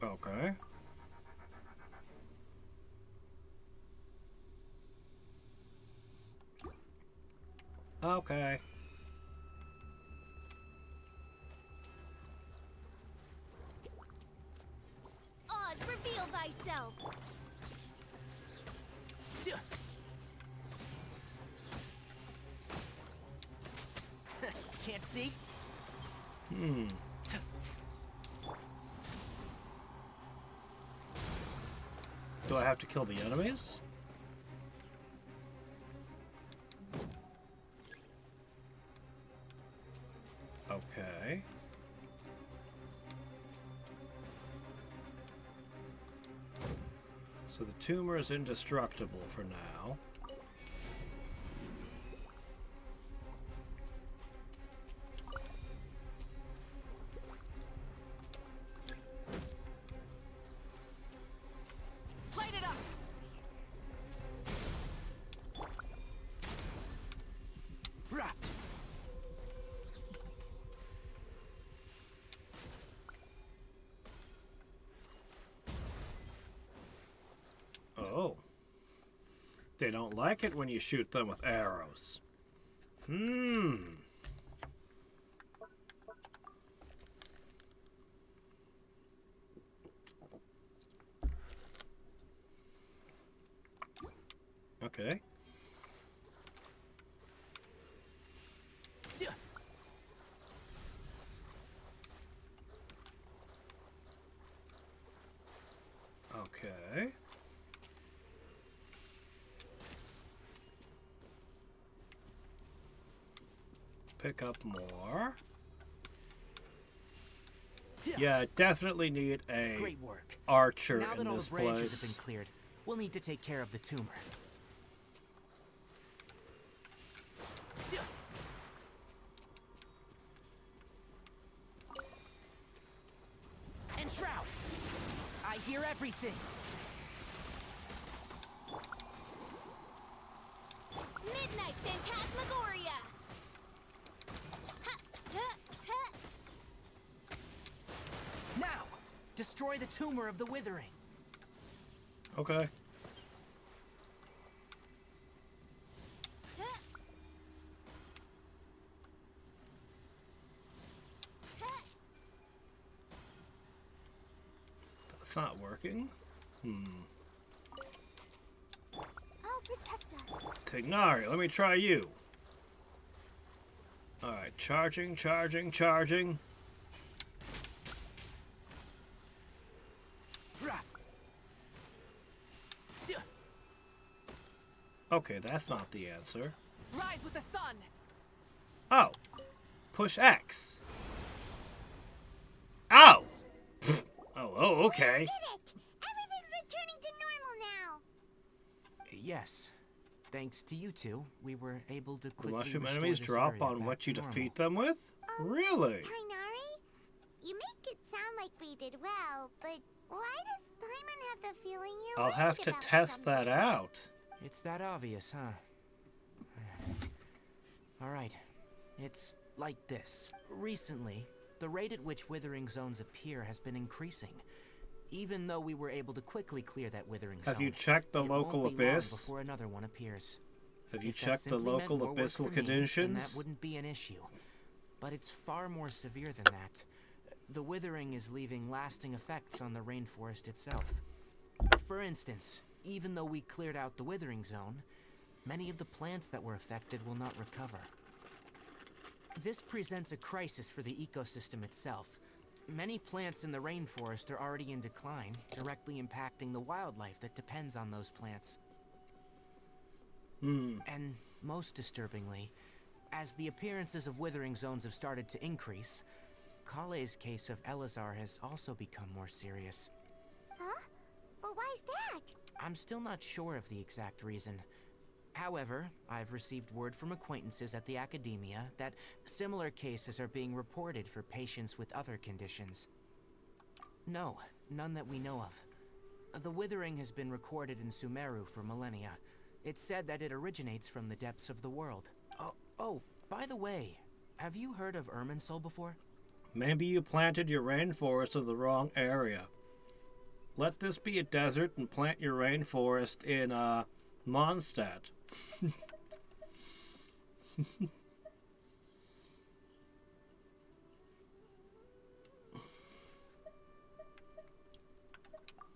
Speaker 1: Okay. Okay.
Speaker 4: Oz, reveal thyself!
Speaker 5: Can't see?
Speaker 1: Do I have to kill the enemies? Okay. So the tumor is indestructible for now.
Speaker 6: Light it up!
Speaker 5: Rah!
Speaker 1: Oh. They don't like it when you shoot them with arrows. Okay. Okay. Pick up more. Yeah, definitely need a
Speaker 5: Great work.
Speaker 1: archer
Speaker 5: Now
Speaker 1: in
Speaker 5: that all
Speaker 1: this
Speaker 5: the branches have
Speaker 1: place.
Speaker 5: been cleared, we'll need to take care of the tumor. And Shroud! I hear everything!
Speaker 4: Midnight Phantasmagoria! Ha, ha, ha.
Speaker 5: Now! Destroy the tumor of the withering!
Speaker 1: Okay.
Speaker 4: Ha. Ha.
Speaker 1: That's not working.
Speaker 2: I'll protect us.
Speaker 1: Tignari, let me try you. Alright, charging, charging, charging.
Speaker 5: Rah!
Speaker 1: Okay, that's not the answer.
Speaker 6: Rise with the sun!
Speaker 1: Oh. Push X. Ow! Oh, okay.
Speaker 2: Did it! Everything's returning to normal now.
Speaker 5: Yes. Thanks to you two, we were able to
Speaker 1: The
Speaker 5: quickly
Speaker 1: mushroom
Speaker 5: restore
Speaker 1: enemies
Speaker 5: this
Speaker 1: drop
Speaker 5: area
Speaker 1: on
Speaker 5: back
Speaker 1: what
Speaker 5: to
Speaker 1: you
Speaker 5: normal.
Speaker 1: defeat them with? Really?
Speaker 2: Kainari, you make it sound like we did well, but why does Paimon have the feeling you're
Speaker 1: I'll have
Speaker 2: worried
Speaker 1: to
Speaker 2: about
Speaker 1: test that
Speaker 2: something?
Speaker 1: out.
Speaker 5: It's that obvious, huh? Alright. It's like this. Recently, the rate at which withering zones appear has been increasing. Even though we were able to quickly clear that withering zone,
Speaker 1: Have you checked the
Speaker 5: it
Speaker 1: local
Speaker 5: won't be long
Speaker 1: abyss?
Speaker 5: before another one appears.
Speaker 1: Have you
Speaker 5: If that
Speaker 1: checked the
Speaker 5: simply meant
Speaker 1: local
Speaker 5: more work
Speaker 1: abyssal
Speaker 5: for me, then
Speaker 1: conditions?
Speaker 5: that wouldn't be an issue. But it's far more severe than that. The withering is leaving lasting effects on the rainforest itself. For instance, even though we cleared out the withering zone, many of the plants that were affected will not recover. This presents a crisis for the ecosystem itself. Many plants in the rainforest are already in decline, directly impacting the wildlife that depends on those plants. And most disturbingly, as the appearances of withering zones have started to increase, Kale's case of Elazar has also become more serious.
Speaker 2: Huh? But why's that?
Speaker 5: I'm still not sure of the exact reason. However, I've received word from acquaintances at the academia that similar cases are being reported for patients with other conditions. No, none that we know of. The withering has been recorded in Sumeru for millennia. It's said that it originates from the depths of the world. Oh, by the way, have you heard of Irminsul before?
Speaker 1: Maybe you planted your rainforest in the wrong area. Let this be a desert and plant your rainforest in, Mondstadt.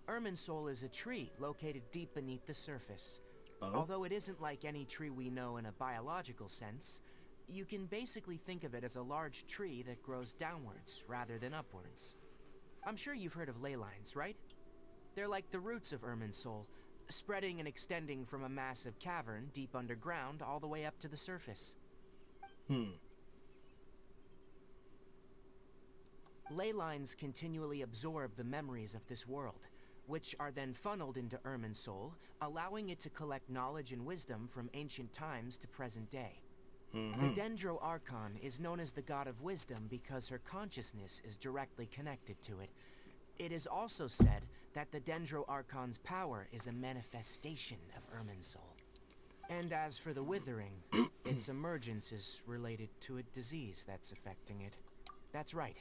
Speaker 5: Irminsul is a tree located deep beneath the surface.
Speaker 1: Oh?
Speaker 5: Although it isn't like any tree we know in a biological sense, you can basically think of it as a large tree that grows downwards rather than upwards. I'm sure you've heard of ley lines, right? They're like the roots of Irminsul, spreading and extending from a massive cavern deep underground all the way up to the surface. Ley lines continually absorb the memories of this world, which are then funneled into Irminsul, allowing it to collect knowledge and wisdom from ancient times to present day. The Dendro Archon is known as the god of wisdom because her consciousness is directly connected to it. It is also said that the Dendro Archon's power is a manifestation of Irminsul. And as for the withering, its emergence is related to a disease that's affecting it. That's right.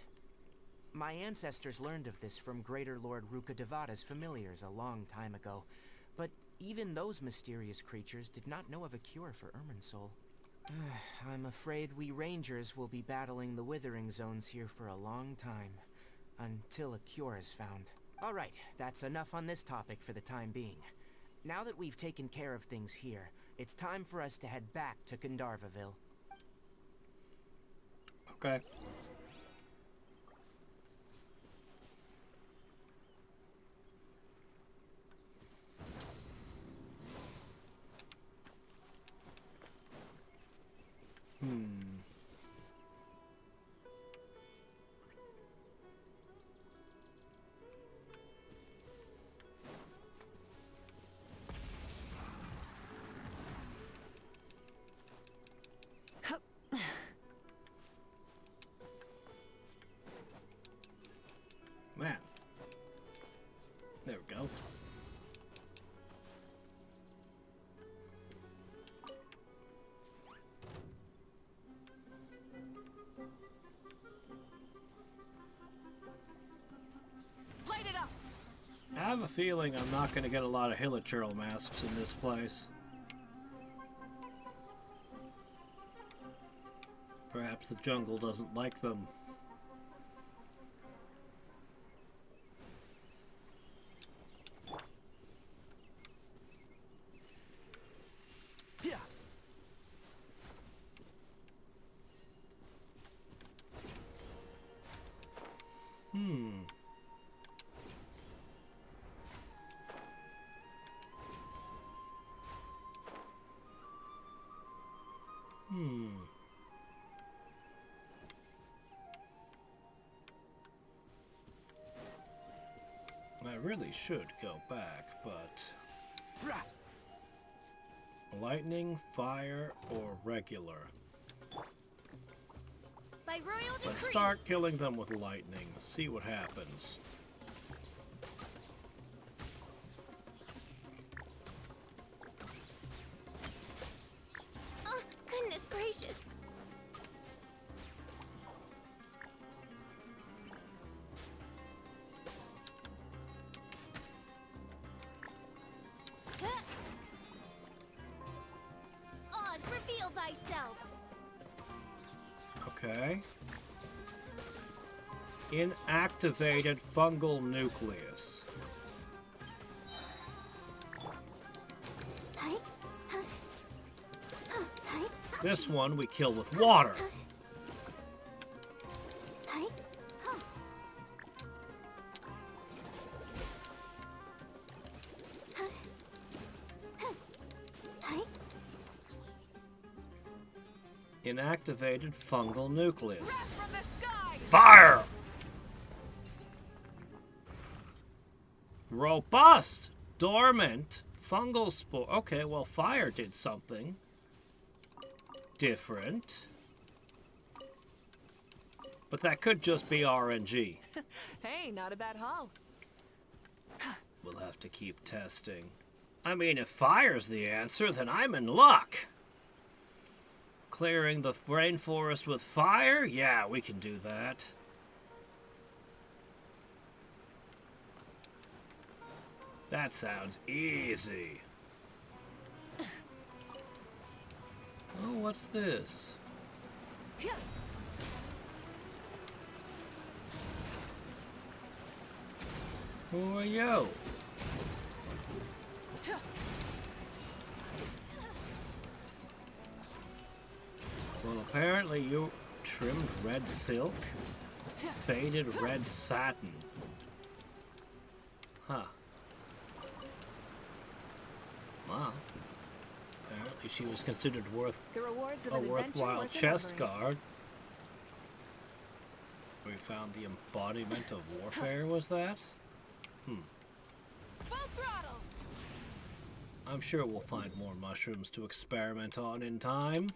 Speaker 5: My ancestors learned of this from Greater Lord Rukkhadevada's familiars a long time ago, but even those mysterious creatures did not know of a cure for Irminsul. I'm afraid we rangers will be battling the withering zones here for a long time, until a cure is found. Alright, that's enough on this topic for the time being. Now that we've taken care of things here, it's time for us to head back to Gandharvaville.
Speaker 1: Okay. Man. There we go.
Speaker 6: Light it up!
Speaker 1: I have a feeling I'm not going to get a lot of Hilichurl masks in this place. Perhaps the jungle doesn't like them. I really should go back, but Lightning, fire, or regular?
Speaker 4: By royal decree.
Speaker 1: Let's start killing them with lightning. See what happens.
Speaker 4: Oh, goodness gracious. Oz, reveal thyself.
Speaker 1: Okay. Inactivated fungal nucleus. This one we kill with water. Inactivated fungal nucleus. Fire! Robust! Dormant! Fungal spore. Okay, well, fire did something different. But that could just be RNG.
Speaker 10: Hey, not a bad haul.
Speaker 1: We'll have to keep testing. I mean, if fire's the answer, then I'm in luck. Clearing the rainforest with fire? Yeah, we can do that. That sounds easy. Oh, what's this? Who are you? Well, apparently you trimmed red silk, faded red satin. Huh. Wow. Apparently she was considered
Speaker 10: The rewards of
Speaker 1: a
Speaker 10: an adventure
Speaker 1: worthwhile
Speaker 10: worth
Speaker 1: chest
Speaker 10: remembering.
Speaker 1: guard. We found the embodiment of warfare, was that?
Speaker 10: Full throttle.
Speaker 1: I'm sure we'll find more mushrooms to experiment on in time.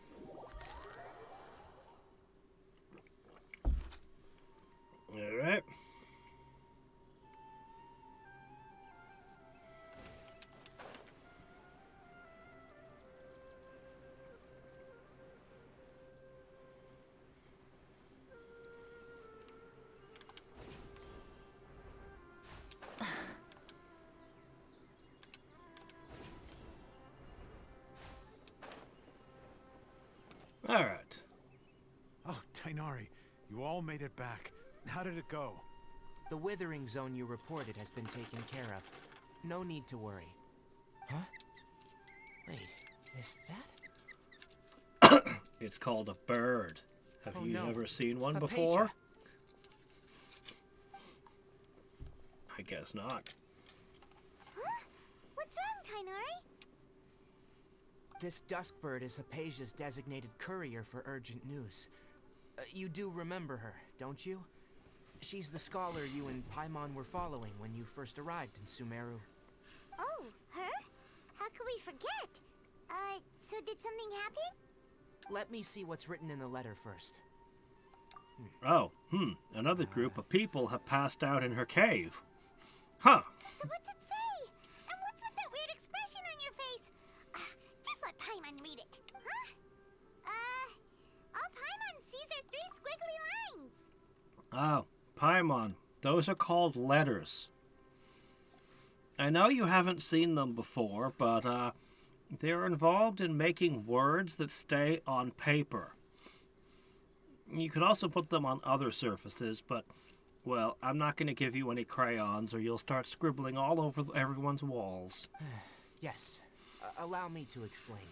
Speaker 1: Alright. Alright.
Speaker 8: Oh, Tainari, you all made it back. How did it go?
Speaker 5: The withering zone you reported has been taken care of. No need to worry. Huh? Wait, is that?
Speaker 1: It's called a bird. Have
Speaker 5: Oh,
Speaker 1: you
Speaker 5: no.
Speaker 1: ever seen one
Speaker 5: Hypatia.
Speaker 1: before? I guess not.
Speaker 2: Huh? What's wrong, Tainari?
Speaker 5: This dusk bird is Hypatia's designated courier for urgent news. You do remember her, don't you? She's the scholar you and Paimon were following when you first arrived in Sumeru.
Speaker 2: Oh, her? How could we forget? So did something happen?
Speaker 5: Let me see what's written in the letter first.
Speaker 1: Oh, another group of people have passed out in her cave. Huh.
Speaker 2: So what's it say? And what's with that weird expression on your face? Just let Paimon read it. Huh? All Paimon sees are 3 squiggly lines.
Speaker 1: Oh, Paimon. Those are called letters. I know you haven't seen them before, but they're involved in making words that stay on paper. You could also put them on other surfaces, but, well, I'm not going to give you any crayons or you'll start scribbling all over everyone's walls.
Speaker 5: Yes. Allow me to explain.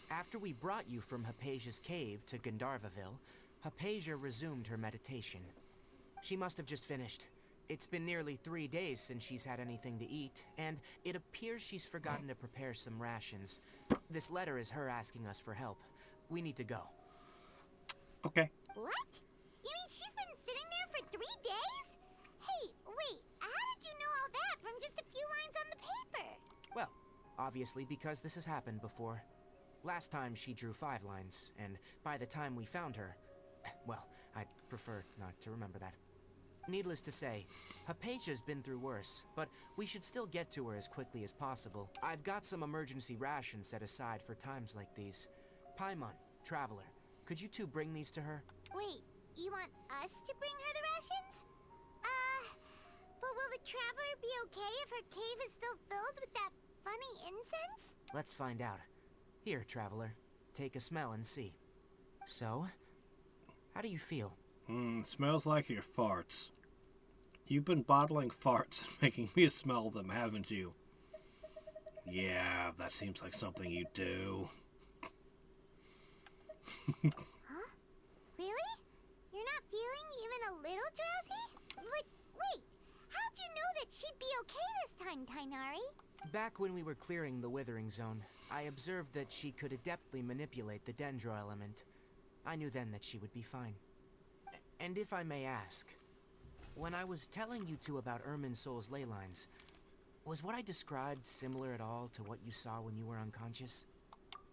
Speaker 5: After we brought you from Hypatia's cave to Gandharvaville, Hypatia resumed her meditation. She must have just finished. It's been nearly 3 days since she's had anything to eat, and it appears she's forgotten to prepare some rations. This letter is her asking us for help. We need to go.
Speaker 1: Okay.
Speaker 2: What? You mean she's been sitting there for 3 days? Hey, wait, how did you know all that from just a few lines on the paper?
Speaker 5: Well, obviously because this has happened before. Last time she drew 5 lines, and by the time we found her, well, I'd prefer not to remember that. Needless to say, Hypatia's been through worse, but we should still get to her as quickly as possible. I've got some emergency rations set aside for times like these. Paimon, Traveler, could you two bring these to her?
Speaker 2: Wait, you want us to bring her the rations? But will the Traveler be okay if her cave is still filled with that funny incense?
Speaker 5: Let's find out. Here, Traveler, take a smell and see. So, how do you feel?
Speaker 1: Smells like your farts. You've been bottling farts, making me smell them, haven't you? Yeah, that seems like something you do.
Speaker 2: Huh? Really? You're not feeling even a little drowsy? But wait, how'd you know that she'd be okay this time, Tainari?
Speaker 5: Back when we were clearing the Withering Zone, I observed that she could adeptly manipulate the Dendro element. I knew then that she would be fine. And if I may ask, when I was telling you two about Irminsol's ley lines, was what I described similar at all to what you saw when you were unconscious?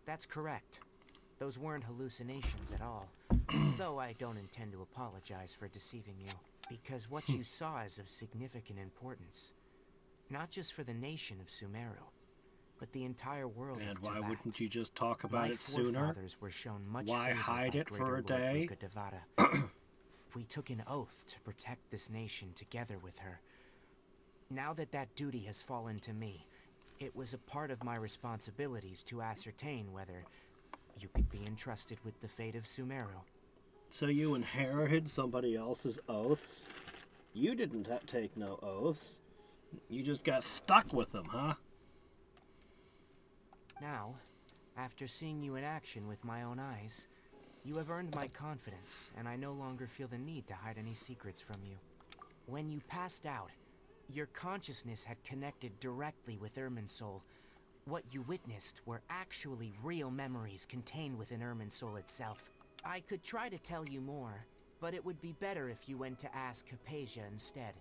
Speaker 5: That's correct. Those weren't hallucinations at all, though I don't intend to apologize for deceiving you, because what you saw is of significant importance. Not just for the nation of Sumeru, but the entire world
Speaker 1: And
Speaker 5: of
Speaker 1: why
Speaker 5: Teyvat.
Speaker 1: wouldn't you just talk about
Speaker 5: My
Speaker 1: it sooner?
Speaker 5: forefathers were shown much
Speaker 1: Why
Speaker 5: favor
Speaker 1: hide
Speaker 5: by
Speaker 1: it for
Speaker 5: Greater
Speaker 1: a
Speaker 5: Lord
Speaker 1: day?
Speaker 5: Luca Devada. We took an oath to protect this nation together with her. Now that that duty has fallen to me, it was a part of my responsibilities to ascertain whether you could be entrusted with the fate of Sumeru.
Speaker 1: So you inherited somebody else's oaths? You didn't take no oaths. You just got stuck with them, huh?
Speaker 5: Now, after seeing you in action with my own eyes, you have earned my confidence, and I no longer feel the need to hide any secrets from you. When you passed out, your consciousness had connected directly with Irminsul. What you witnessed were actually real memories contained within Irminsul itself. I could try to tell you more, but it would be better if you went to ask Hypatia instead.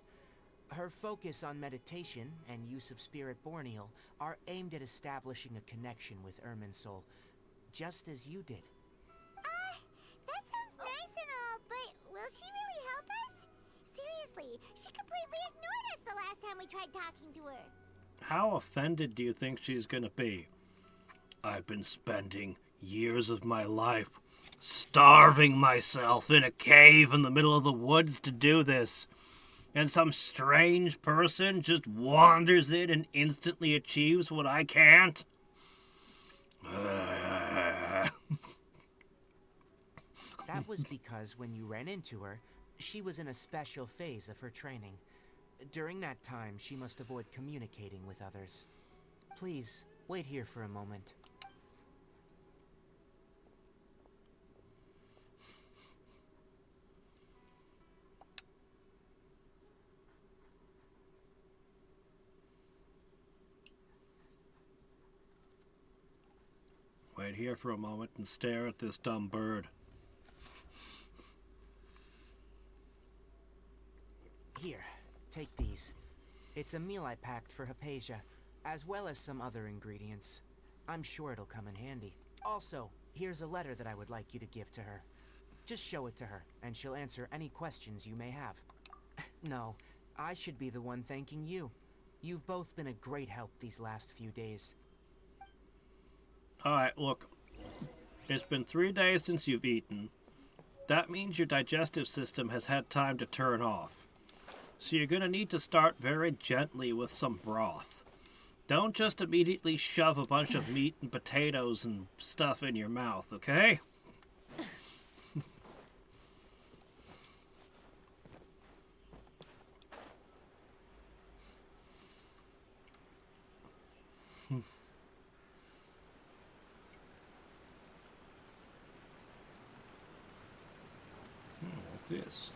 Speaker 5: Her focus on meditation and use of Spirit Borneal are aimed at establishing a connection with Irminsul, just as you did.
Speaker 2: That sounds nice and all, but will she really help us? Seriously, she completely ignored us the last time we tried talking to her.
Speaker 1: How offended do you think she's gonna be? I've been spending years of my life starving myself in a cave in the middle of the woods to do this. And some strange person just wanders in and instantly achieves what I can't?
Speaker 5: That was because when you ran into her, she was in a special phase of her training. During that time, she must avoid communicating with others. Please, wait here for a moment.
Speaker 1: Wait here for a moment and stare at this dumb bird.
Speaker 5: Here, take these. It's a meal I packed for Hypatia, as well as some other ingredients. I'm sure it'll come in handy. Also, here's a letter that I would like you to give to her. Just show it to her, and she'll answer any questions you may have. No, I should be the one thanking you. You've both been a great help these last few days.
Speaker 1: Alright, look. It's been 3 days since you've eaten. That means your digestive system has had time to turn off. So you're gonna need to start very gently with some broth. Don't just immediately shove a bunch of meat and potatoes and stuff in your mouth, okay? This.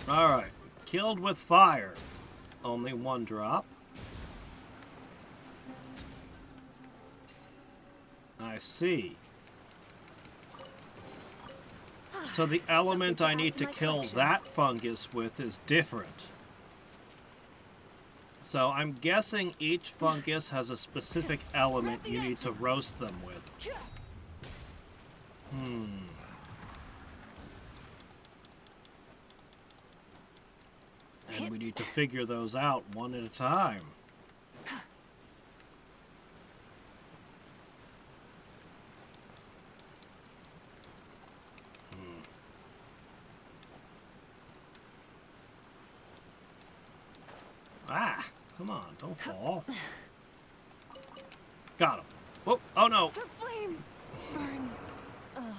Speaker 1: Alright, killed with fire. Only 1 drop. I see. So the element I need to kill that fungus with is different. So I'm guessing each fungus has a specific element you need to roast them with. And we need to figure those out one at a time. Ah, come on, don't fall. Got him. Whoa, oh no.
Speaker 10: The flame burns on.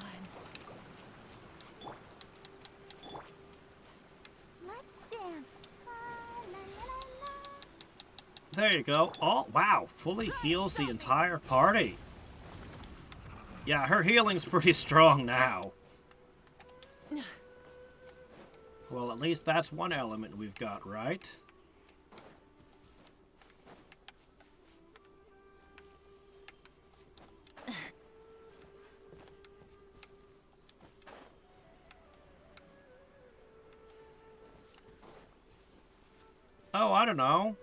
Speaker 2: Let's dance. La, la, la, la.
Speaker 1: There you go. Oh, wow, fully heals the entire party. Yeah, her healing's pretty strong now. Well, at least that's one element we've got, right? Oh, I don't know.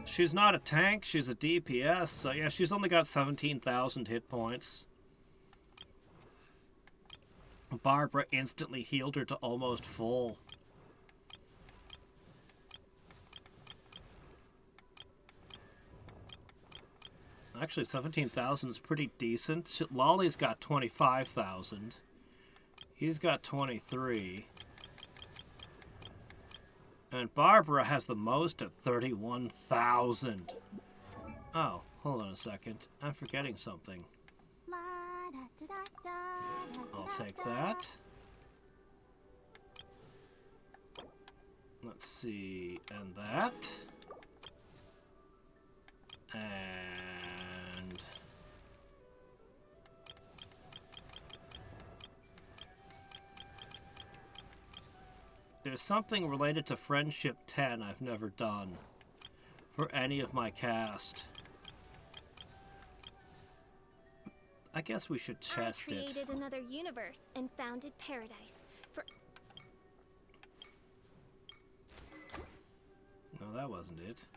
Speaker 1: She's not a tank, she's a DPS, so yeah, she's only got 17,000 hit points. Barbara instantly healed her to almost full. Actually, 17,000 is pretty decent. Lolly's got 25,000. He's got 23. And Barbara has the most at 31,000. Oh, hold on a second. I'm forgetting something. I'll take that. Let's see, and that. And there's something related to Friendship 10 I've never done for any of my cast. I guess we should test
Speaker 4: I
Speaker 1: it.
Speaker 4: created another universe and founded paradise. For
Speaker 1: No, that wasn't it.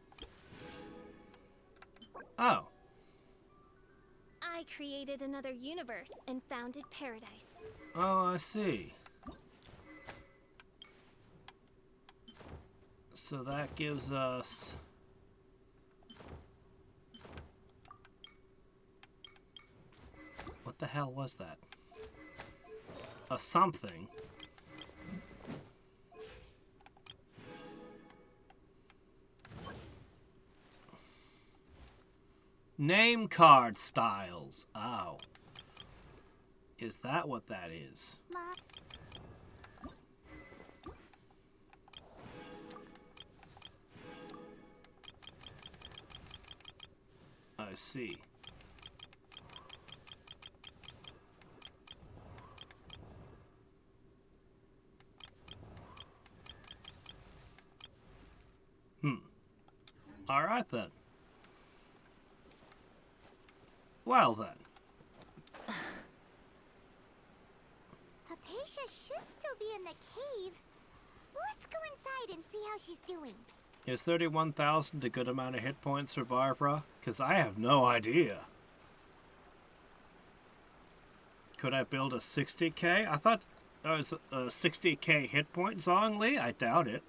Speaker 1: Oh.
Speaker 4: I created another universe and founded paradise.
Speaker 1: Oh, I see. So that gives us... What the hell was that? A something. Name card styles. Oh. Is that what that is? I see. All right then. Well then.
Speaker 2: Hypatia should still be in the cave. Let's go inside and see how she's doing.
Speaker 1: Is 31,000 a good amount of hit points for Barbara? Because I have no idea. Could I build a 60k? I thought there was a 60k hit point Zhongli. I doubt it.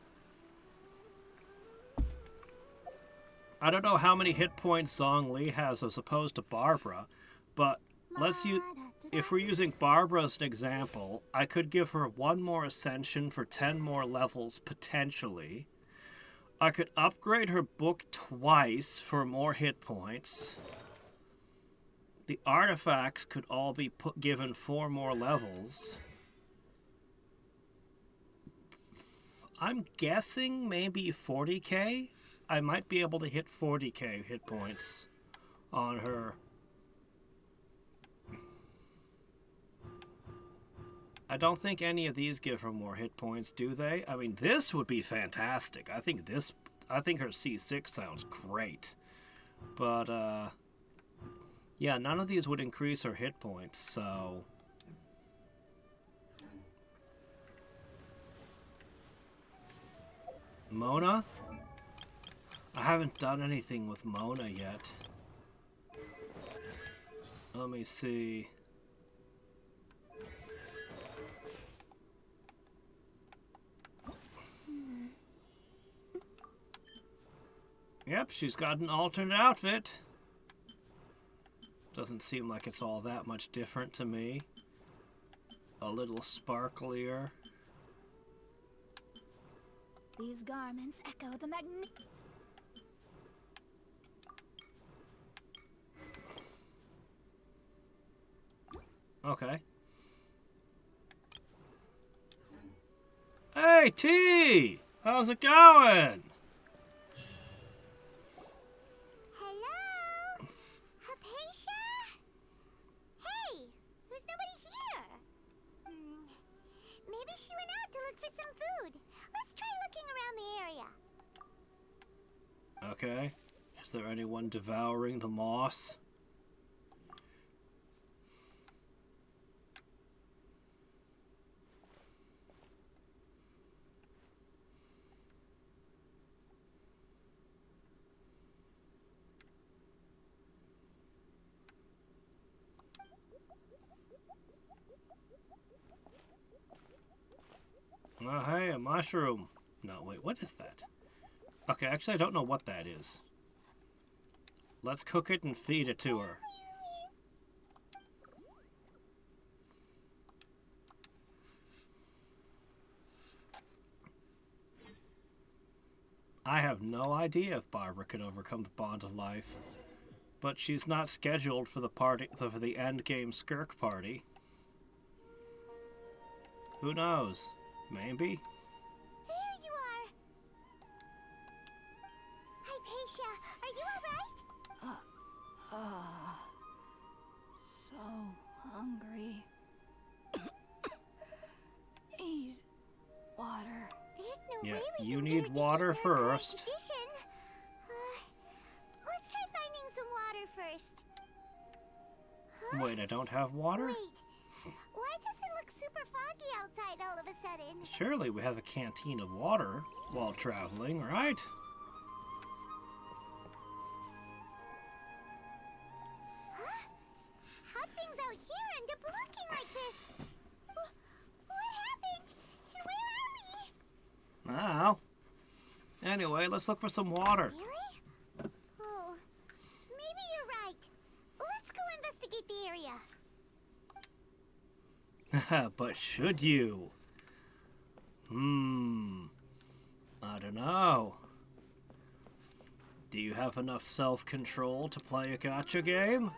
Speaker 1: I don't know how many hit points Zhongli has as opposed to Barbara, but let's use... If we're using Barbara as an example, I could give her one more ascension for 10 more levels, potentially. I could upgrade her book twice for more hit points. The artifacts could all be given 4 more levels. I'm guessing maybe 40k? I might be able to hit 40k hit points on her. I don't think any of these give her more hit points, do they? I mean, this would be fantastic. I think her C6 sounds great. But, yeah, none of these would increase her hit points, so... Mona? I haven't done anything with Mona yet. Let me see. Yep, she's got an alternate outfit. Doesn't seem like it's all that much different to me. A little sparklier.
Speaker 4: These garments echo the
Speaker 1: Okay. Hey, T! How's it going?
Speaker 2: Hello? Hypatia? Hey, there's nobody here. Maybe she went out to look for some food. Let's try looking around the area.
Speaker 1: Okay. Is there anyone devouring the moss? Oh, hey, a mushroom. No, wait, what is that? Okay, actually, I don't know what that is. Let's cook it and feed it to her. I have no idea if Barbara can overcome the bond of life, but she's not scheduled for the party for the end game skirk party. Who knows? Maybe.
Speaker 2: There you are. Hypatia, are you alright?
Speaker 10: So hungry. Need water.
Speaker 2: There's no
Speaker 1: Yeah,
Speaker 2: way we
Speaker 1: you
Speaker 2: can
Speaker 1: need
Speaker 2: get her to
Speaker 1: water
Speaker 2: eat her
Speaker 1: first.
Speaker 2: condition. Let's try finding some water first. Huh?
Speaker 1: Wait, I don't have water?
Speaker 2: Wait. Why does it look super foggy outside all of a sudden?
Speaker 1: Surely we have a canteen of water while traveling, right?
Speaker 2: Huh? How'd things out here end up looking like this? What happened? And where are we?
Speaker 1: Now. Anyway, let's look for some water.
Speaker 2: Really? Oh, maybe you're right. Let's go investigate the area.
Speaker 1: But should you? I don't know. Do you have enough self-control to play a gacha game?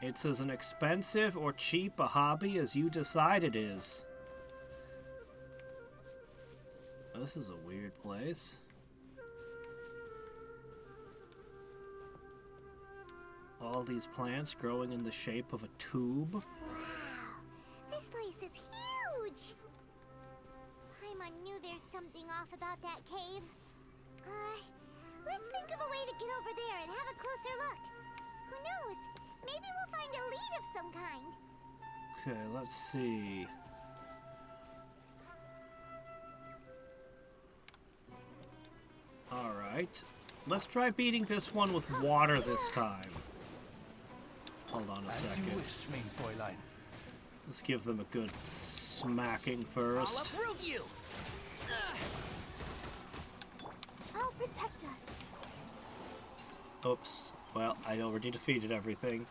Speaker 1: It's as inexpensive or cheap a hobby as you decide it is. This is a weird place. All these plants growing in the shape of a tube.
Speaker 2: Wow, this place is huge. Paimon knew there's something off about that cave. Let's think of a way to get over there and have a closer look. Who knows? Maybe we'll find a lead of some kind.
Speaker 1: Okay, let's see. Alright. Let's try beating this one with water this time. Hold on a second. Let's give them a good smacking first.
Speaker 5: I'll uproot you!
Speaker 4: I'll protect us.
Speaker 1: Oops. Well, I already defeated everything.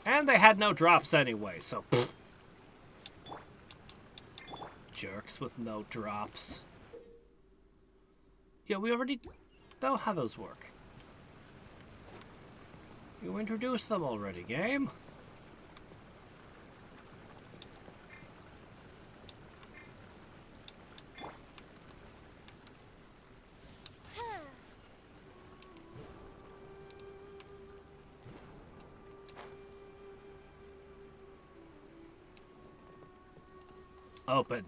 Speaker 1: And they had no drops anyway, so pfft. Jerks with no drops. Yeah, we already know how those work. You introduced them already, game. Open.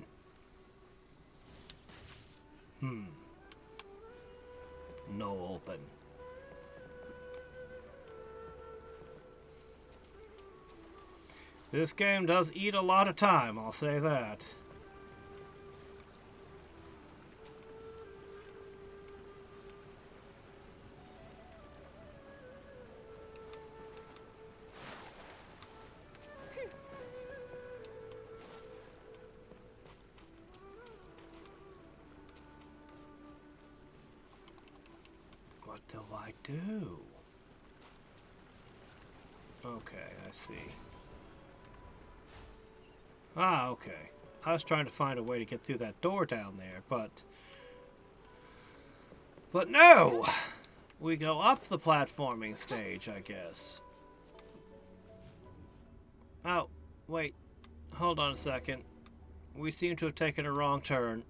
Speaker 1: No open. This game does eat a lot of time, I'll say that. What do I do? Okay, I see. Ah, okay. I was trying to find a way to get through that door down there, but no! We go up the platforming stage, I guess. Oh, wait. Hold on a second. We seem to have taken a wrong turn.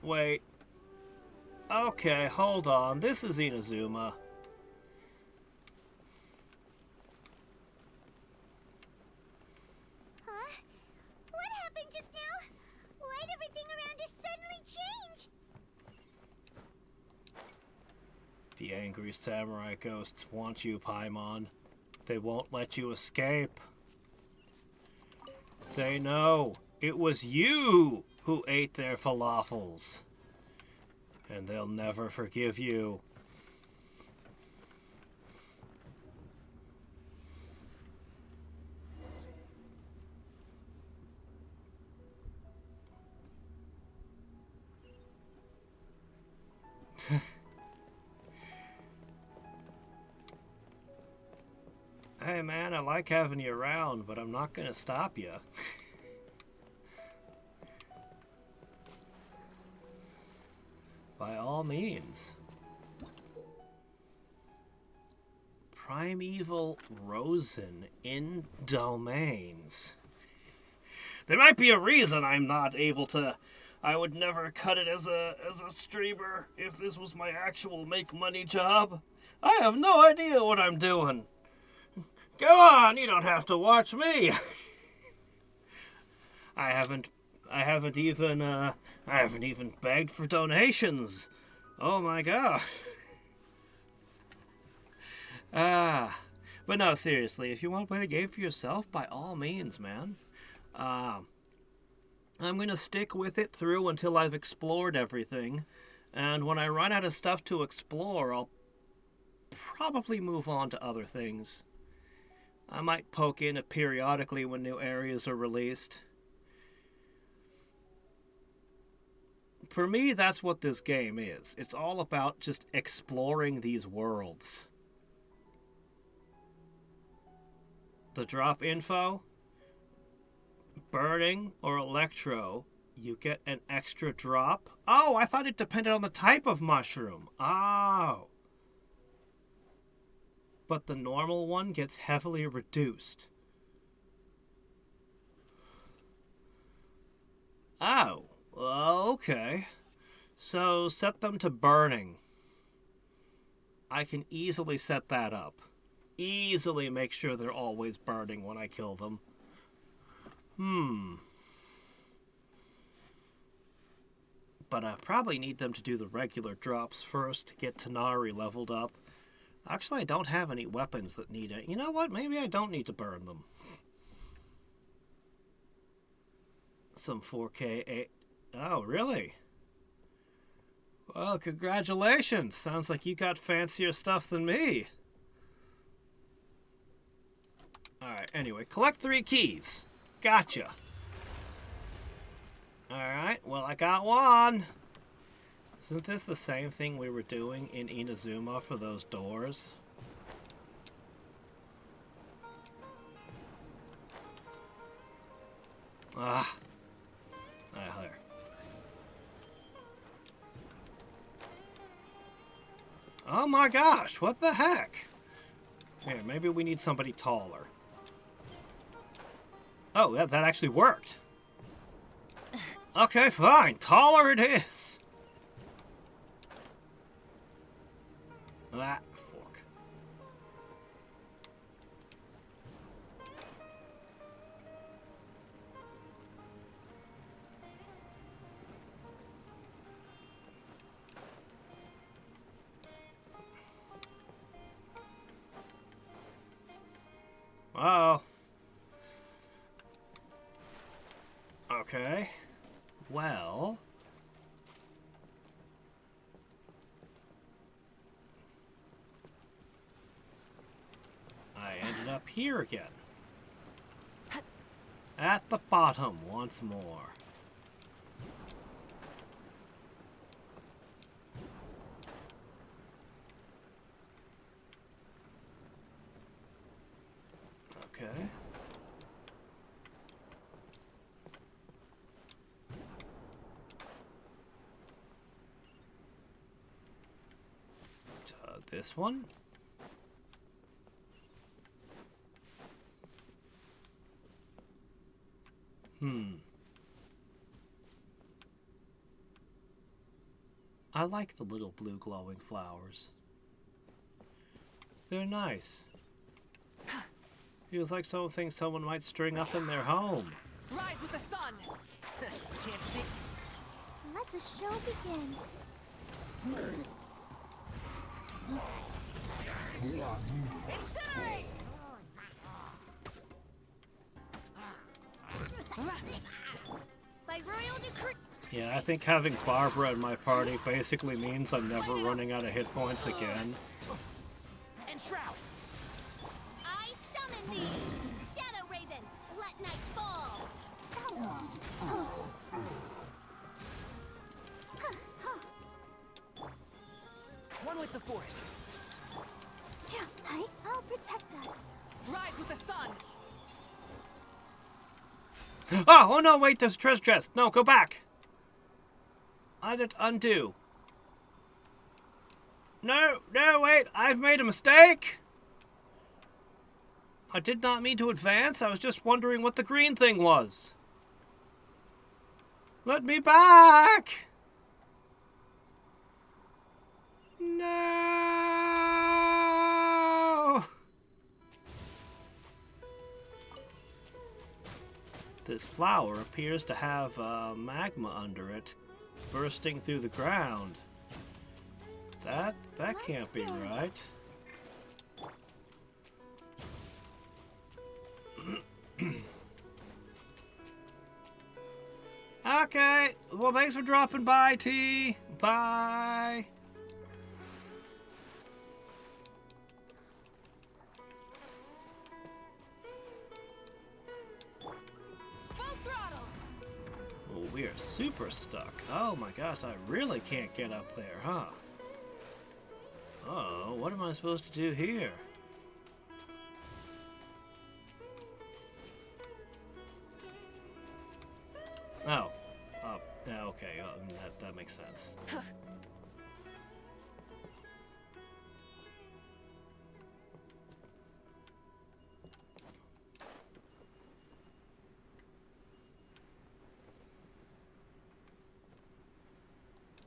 Speaker 1: Wait. Okay, hold on. This is Inazuma.
Speaker 2: Huh? What happened just now? Why'd everything around us suddenly change?
Speaker 1: The angry samurai ghosts want you, Paimon. They won't let you escape. They know it was you who ate their falafels. And they'll never forgive you. Hey man, I like having you around, but I'm not gonna stop you. By all means. Primeval Rosen in domains. There might be a reason I'm not able to. I would never cut it as a streamer if this was my actual make money job. I have no idea what I'm doing. Go on, you don't have to watch me. I haven't even begged for donations. Oh my god. But no, seriously, if you want to play the game for yourself, by all means, man. I'm gonna stick with it through until I've explored everything, and when I run out of stuff to explore, I'll probably move on to other things. I might poke in it periodically when new areas are released. For me, that's what this game is. It's all about just exploring these worlds. The drop info, burning or electro, you get an extra drop. Oh, I thought it depended on the type of mushroom. Oh. But the normal one gets heavily reduced. Oh, okay. So set them to burning. I can easily set that up. Easily make sure they're always burning when I kill them. But I probably need them to do the regular drops first to get Tanari leveled up. Actually, I don't have any weapons that need it. You know what? Maybe I don't need to burn them. Some 4K. Oh, really? Well, congratulations. Sounds like you got fancier stuff than me. Alright, anyway, collect 3 keys. Gotcha. Alright, well, I got one. Isn't this the same thing we were doing in Inazuma for those doors? Ah. There. Oh my gosh, what the heck? Here, maybe we need somebody taller. Oh, that actually worked. Okay, fine. Taller it is. That fork. Oh. Okay. Well. I ended up here again. At the bottom once more. Okay. This one? I like the little blue glowing flowers. They're nice. Feels like something someone might string up in their home.
Speaker 5: Rise with the sun! Can't see.
Speaker 4: Let the show begin.
Speaker 5: Incinerate!
Speaker 4: By royal decree.
Speaker 1: Yeah, I think having Barbara in my party basically means I'm never running out of hit points again.
Speaker 5: And Shroud!
Speaker 4: I summon thee! Shadow Raven, let night fall!
Speaker 5: One with the forest.
Speaker 4: I'll protect us.
Speaker 5: Rise with the sun!
Speaker 1: Oh no, wait, there's a treasure chest. No, go back. I did undo. No, wait, I've made a mistake. I did not mean to advance. I was just wondering what the green thing was. Let me back. No. This flower appears to have magma under it, bursting through the ground. That can't be right. Okay, well thanks for dropping by, T. Bye. Oh, we are super stuck. Oh my gosh, I really can't get up there, huh? Oh, what am I supposed to do here? Oh. Yeah, okay, that makes sense.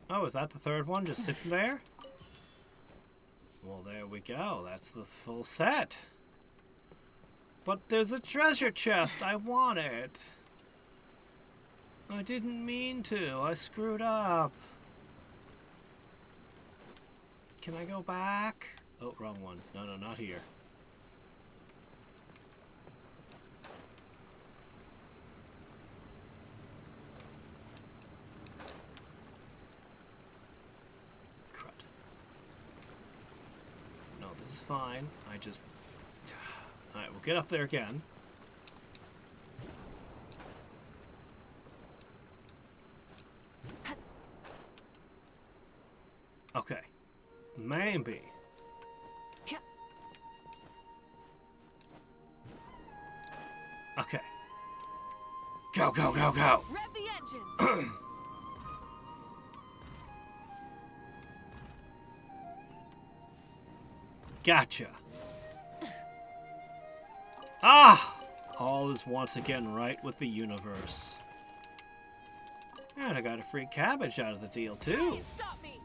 Speaker 1: Oh, is that the third one just sitting there? Well, there we go. That's the full set. But there's a treasure chest. I want it. I didn't mean to. I screwed up. Can I go back? Oh, wrong one. No, not here. Crud. No, this is fine. I just... Alright, we'll get up there again. Okay. Maybe. Okay. Go, go, go, go!
Speaker 5: Rev the engines!
Speaker 1: Gotcha. Ah! All is once again right with the universe. And I got a free cabbage out of the deal, too.
Speaker 5: Stop me!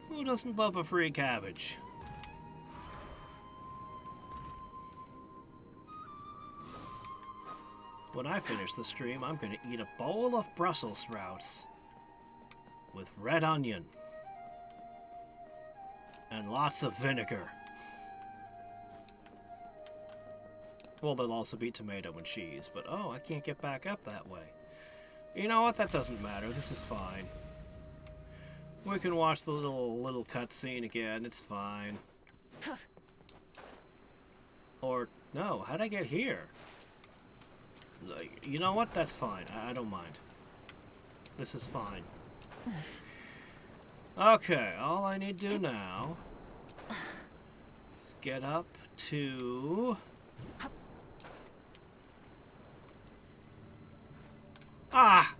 Speaker 1: Who doesn't love a free cabbage? When I finish the stream, I'm going to eat a bowl of Brussels sprouts with red onion and lots of vinegar. Well, there'll also be tomato and cheese, but oh, I can't get back up that way. You know what? That doesn't matter. This is fine. We can watch the little cutscene again. It's fine. Or no, how'd I get here? Like, you know what? That's fine. I don't mind. This is fine. Okay, all I need to do now is get up to... Ah!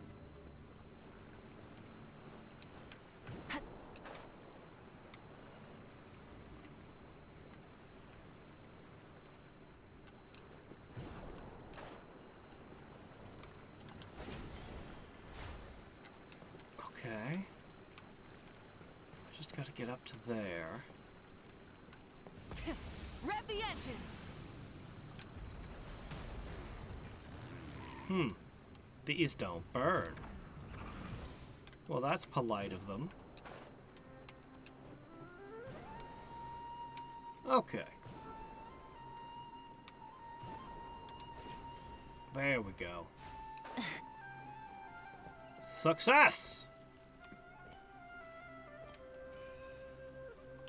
Speaker 1: Okay. Just gotta get up to there.
Speaker 6: Rev the engines!
Speaker 1: These don't burn. Well, that's polite of them. Okay. There we go. Success!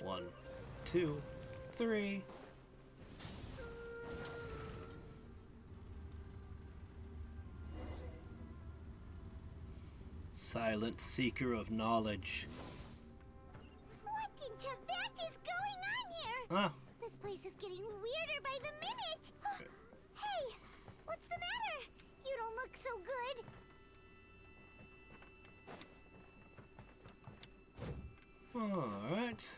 Speaker 1: 1, 2, 3. Silent seeker of knowledge.
Speaker 2: What in Tibet is going on here?
Speaker 1: Ah,
Speaker 2: This place is getting weirder by the minute. Hey, what's the matter? You don't look so good.
Speaker 1: alright.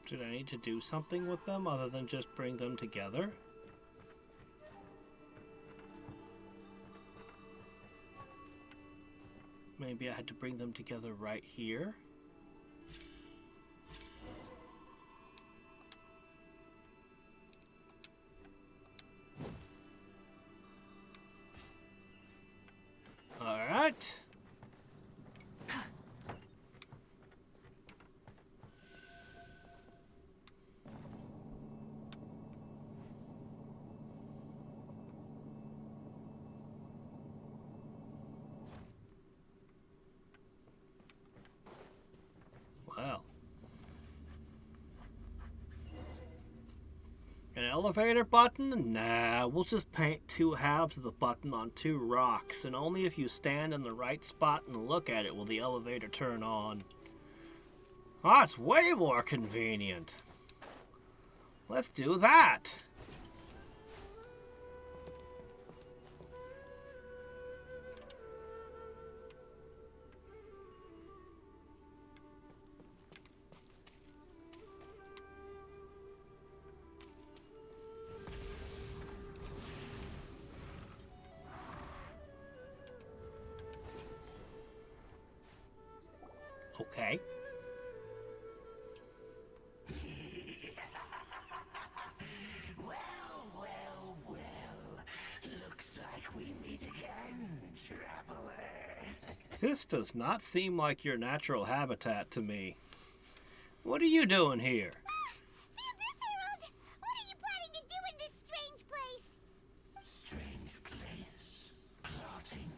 Speaker 1: Did I need to do something with them other than just bring them together? Maybe I had to bring them together right here? Alright. Wow. An elevator button? Nah, we'll just paint 2 halves of the button on 2 rocks, and only if you stand in the right spot and look at it will the elevator turn on. Ah, it's way more convenient. Let's do that. Okay.
Speaker 11: Looks like we meet again, traveler.
Speaker 1: This does not seem like your natural habitat to me. What are you doing here?
Speaker 2: Miss Harold, what are you planning to do in this strange place?
Speaker 11: Strange place. Plotting.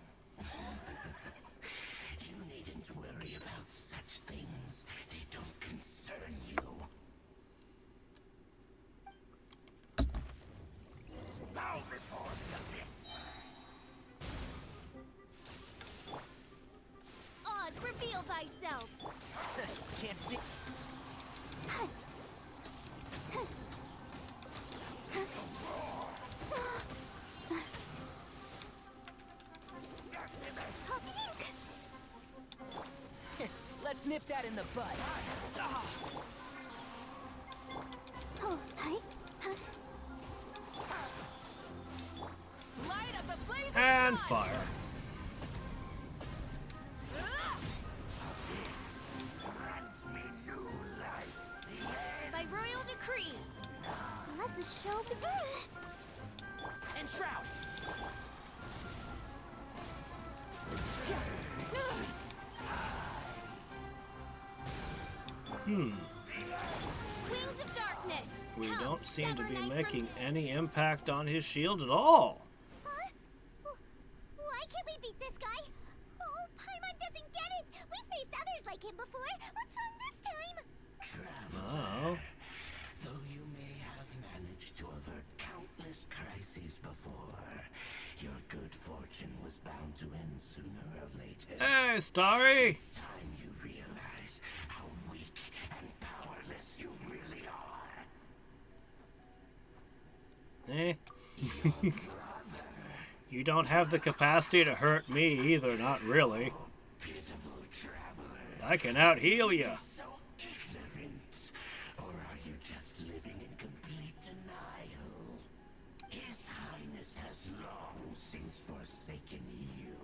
Speaker 11: You needn't worry about such things. They don't concern you. Bow before the abyss.
Speaker 4: Oz, reveal thyself!
Speaker 5: Can't see. Let's nip that in the bud.
Speaker 4: decree. Let the show begin.
Speaker 5: And Shroud!
Speaker 4: Wings of darkness.
Speaker 1: We
Speaker 4: Come,
Speaker 1: don't seem to
Speaker 4: sever
Speaker 1: be
Speaker 4: knife
Speaker 1: making
Speaker 4: from-
Speaker 1: any impact on his shield at all.
Speaker 2: Huh? Why can't we beat this guy? Oh, Paimon doesn't get it. We faced others like him before. What's wrong this time?
Speaker 1: Oh.
Speaker 11: Though you may have managed to avert countless crises before, your good fortune was bound to end sooner or later.
Speaker 1: Hey, Starry!
Speaker 11: It's time you realize how weak and powerless you really are.
Speaker 1: Eh? You don't have the capacity to hurt me either, not really.
Speaker 11: Pitiful traveler.
Speaker 1: I can out-heal you.
Speaker 11: So ignorant. Or are you just living in complete denial? His Highness has long since forsaken you.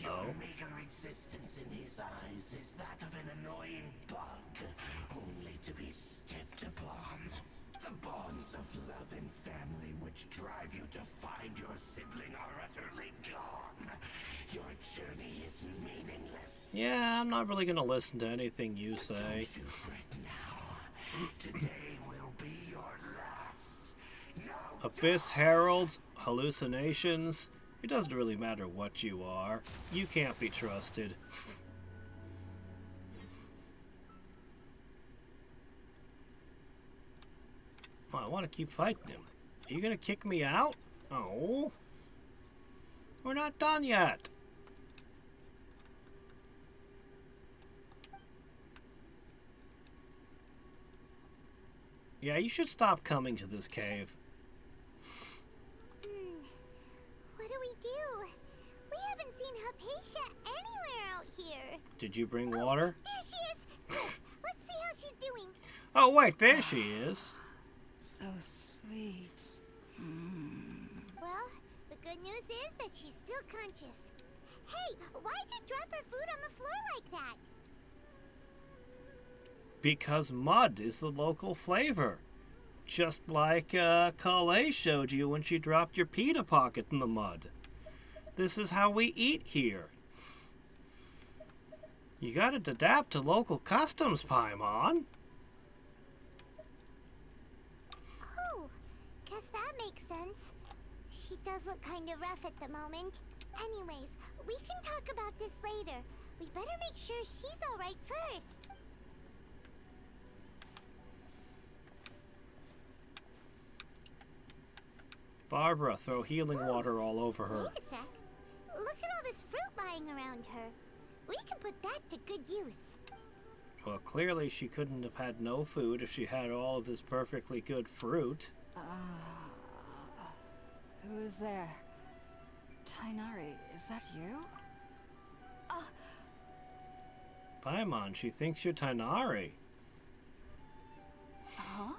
Speaker 11: Your meager existence in his eyes is that of an annoying bug, only to be stepped upon. The bonds of love and family which drive you to find your sibling are utterly gone. Your journey is meaningless.
Speaker 1: Yeah, I'm not really gonna listen to anything you say.
Speaker 11: Don't you fret now. Today will be your last. Now
Speaker 1: Abyss heralds, hallucinations. It doesn't really matter what you are. You can't be trusted. Oh, I want to keep fighting him. Are you gonna kick me out? Oh. We're not done yet. Yeah, you should stop coming to this cave.
Speaker 2: What do we do? We haven't seen Hypatia anywhere out here.
Speaker 1: Did you bring water?
Speaker 2: There she is. Quick, let's see how she's doing.
Speaker 1: Oh, wait, there she is.
Speaker 10: So sweet.
Speaker 2: Well, the good news is that she's still conscious. Hey, why'd you drop her food on the floor like that?
Speaker 1: Because mud is the local flavor. Just like Calais showed you when she dropped your pita pocket in the mud. This is how we eat here. You gotta adapt to local customs, Paimon.
Speaker 2: Oh, guess that makes sense. She does look kind of rough at the moment. Anyways, we can talk about this later. We better make sure she's alright first.
Speaker 1: Barbara, throw healing water all over her.
Speaker 2: Wait a sec. Look at all this fruit lying around her. We can put that to good use.
Speaker 1: Well, clearly she couldn't have had no food if she had all of this perfectly good fruit.
Speaker 10: Who is there? Tainari, is that you?
Speaker 1: Paimon, she thinks you're Tainari.
Speaker 10: Huh?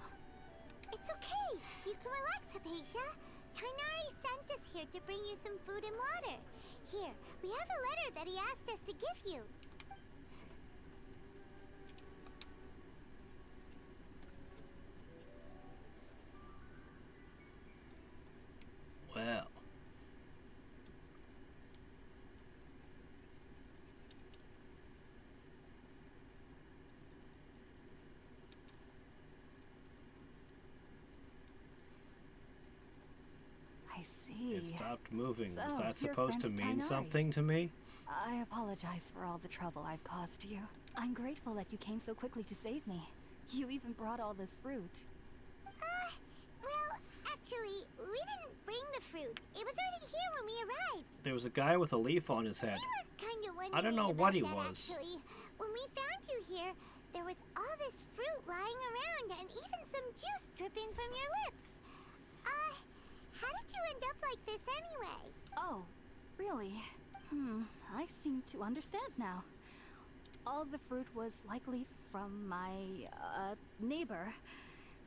Speaker 2: It's okay. You can relax, Hypatia. Tainari sent us here to bring you some food and water. Here, we have a letter that he asked us to give you.
Speaker 1: Well.
Speaker 10: I see.
Speaker 1: It stopped moving.
Speaker 10: So,
Speaker 1: Was that
Speaker 10: you're
Speaker 1: supposed to
Speaker 10: friends
Speaker 1: mean
Speaker 10: Tainari.
Speaker 1: something to me?
Speaker 10: I apologize for all the trouble I've caused you. I'm grateful that you came so quickly to save me. You even brought all this fruit.
Speaker 2: Well, actually, we didn't bring the fruit. It was already here when we arrived.
Speaker 1: There was a guy with a leaf on his head.
Speaker 2: We were kind of wondering
Speaker 1: I don't know
Speaker 2: about
Speaker 1: what he
Speaker 2: that,
Speaker 1: was.
Speaker 2: Actually. When we found you here, there was all this fruit lying around and even some juice dripping from your lips. How did you end up like this anyway?
Speaker 10: Oh, really? I seem to understand now. All the fruit was likely from my, neighbor.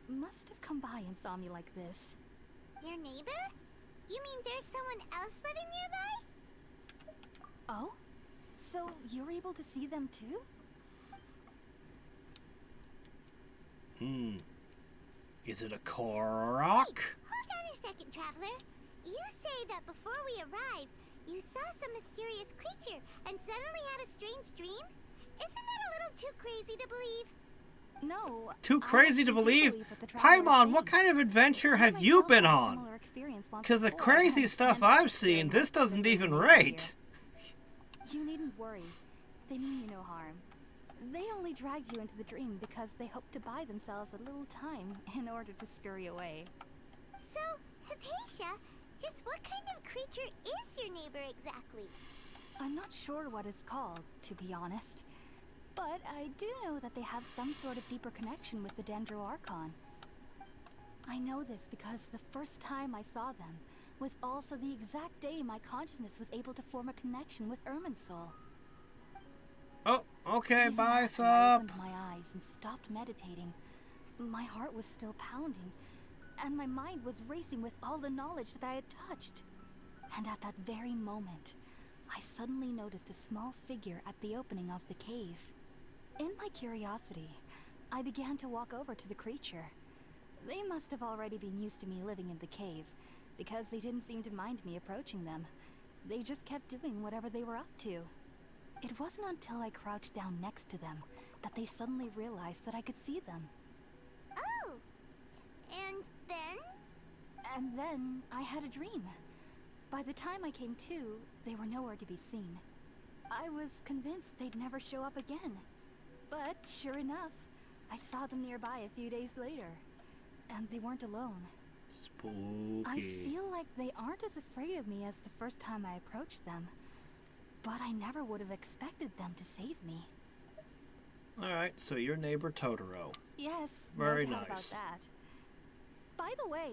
Speaker 10: Must have come by and saw me like this.
Speaker 2: Your neighbor? You mean there's someone else living nearby?
Speaker 10: Oh? So you're able to see them too?
Speaker 1: Is it a Korok?
Speaker 2: Hold on a second, Traveler. You say that before we arrived, you saw some mysterious creature and suddenly had a strange dream? Isn't that a little too crazy to believe?
Speaker 10: No.
Speaker 1: Too
Speaker 10: I
Speaker 1: crazy to
Speaker 10: actually do
Speaker 1: believe?
Speaker 10: what the traveler was
Speaker 1: Paimon, what
Speaker 10: saying.
Speaker 1: kind of adventure
Speaker 10: I
Speaker 1: have you
Speaker 10: myself
Speaker 1: been
Speaker 10: had a
Speaker 1: on?
Speaker 10: similar experience once
Speaker 1: Because the
Speaker 10: before,
Speaker 1: crazy
Speaker 10: and-
Speaker 1: stuff
Speaker 10: and
Speaker 1: I've
Speaker 10: very
Speaker 1: seen,
Speaker 10: much
Speaker 1: this
Speaker 10: so
Speaker 1: doesn't
Speaker 10: they
Speaker 1: even
Speaker 10: made me
Speaker 1: rate.
Speaker 10: fear. You needn't worry. They mean you no harm. They only dragged you into the dream because they hoped to buy themselves a little time in order to scurry away.
Speaker 2: So, Hypatia, just what kind of creature is your neighbor exactly?
Speaker 10: I'm not sure what it's called, to be honest. But I do know that they have some sort of deeper connection with the Dendro Archon. I know this because the first time I saw them was also the exact day my consciousness was able to form a connection with Irminsul.
Speaker 1: Oh, okay,
Speaker 10: Even
Speaker 1: bye,
Speaker 10: after I
Speaker 1: Sup.
Speaker 10: opened my eyes and stopped meditating, my heart was still pounding, and my mind was racing with all the knowledge that I had touched. And at that very moment, I suddenly noticed a small figure at the opening of the cave. In my curiosity, I began to walk over to the creature. They must have already been used to me living in the cave, because they didn't seem to mind me approaching them. They just kept doing whatever they were up to. It wasn't until I crouched down next to them that they suddenly realized that I could see them.
Speaker 2: Oh! And then?
Speaker 10: And then I had a dream. By the time I came to, they were nowhere to be seen. I was convinced they'd never show up again. But sure enough, I saw them nearby a few days later. And they weren't alone.
Speaker 1: Spooky.
Speaker 10: I feel like they aren't as afraid of me as the first time I approached them. But I never would have expected them to save me.
Speaker 1: Alright, so your neighbor Totoro.
Speaker 10: Yes,
Speaker 1: Very
Speaker 10: no doubt
Speaker 1: nice.
Speaker 10: about that. By the way,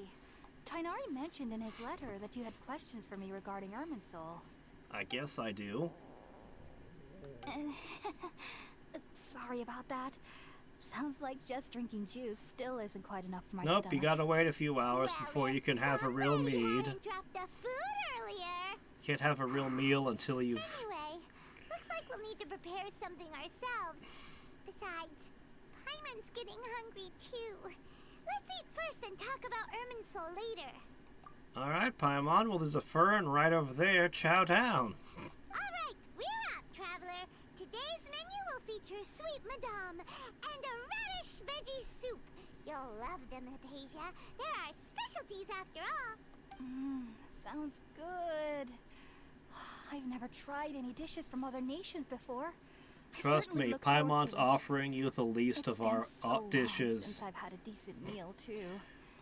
Speaker 10: Tainari mentioned in his letter that you had questions for me regarding Irminsul.
Speaker 1: I guess I do.
Speaker 10: Sorry about that. Sounds like just drinking juice still isn't quite enough for my
Speaker 1: Nope,
Speaker 10: stomach.
Speaker 1: you gotta wait a few hours
Speaker 2: Well,
Speaker 1: before
Speaker 2: if
Speaker 1: you can have a real
Speaker 2: somebody
Speaker 1: mead.
Speaker 2: hadn't dropped the food earlier.
Speaker 1: Can't have a real meal until you've...
Speaker 2: Anyway, looks like we'll need to prepare something ourselves. Besides, Paimon's getting hungry too. Let's eat first and talk about Irminsul later.
Speaker 1: Alright, Paimon, well there's a fern right over there. Chow down.
Speaker 2: Alright, we're out, Traveler. Today's menu will feature sweet madame and a radish veggie soup. You'll love them, Hypatia. They're our specialties after all.
Speaker 10: Sounds good. I've never tried any dishes from other nations before. I
Speaker 1: Trust
Speaker 10: certainly
Speaker 1: me,
Speaker 10: look forward
Speaker 1: Paimon's
Speaker 10: to it.
Speaker 1: offering you the least
Speaker 10: It's
Speaker 1: of
Speaker 10: been
Speaker 1: our
Speaker 10: so long
Speaker 1: dishes.
Speaker 10: since I've had a decent meal too.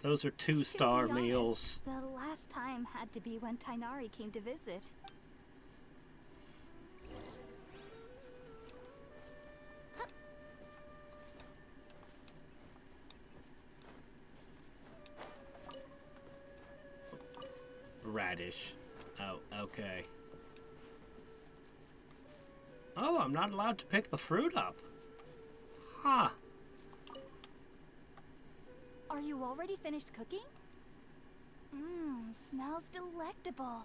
Speaker 1: Those are
Speaker 10: To be
Speaker 1: 2-star
Speaker 10: honest,
Speaker 1: meals.
Speaker 10: The last time had to be when Tainari came to visit.
Speaker 1: Radish. Oh, okay. Oh, I'm not allowed to pick the fruit up. Huh.
Speaker 10: Are you already finished cooking? Smells delectable.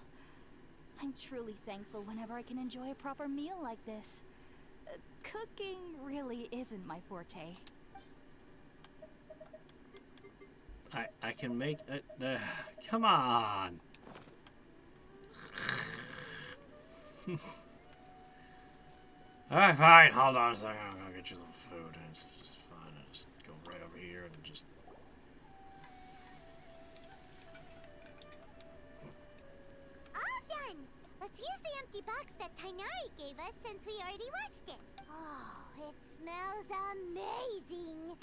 Speaker 10: I'm truly thankful whenever I can enjoy a proper meal like this. Cooking really isn't my forte.
Speaker 1: I can make it. Come on. Alright, fine. Hold on a second. I'm gonna get you some food. It's just fine. I just go right over here and just.
Speaker 2: All done. Let's use the empty box that Tainari gave us since we already watched it. Oh, it smells amazing.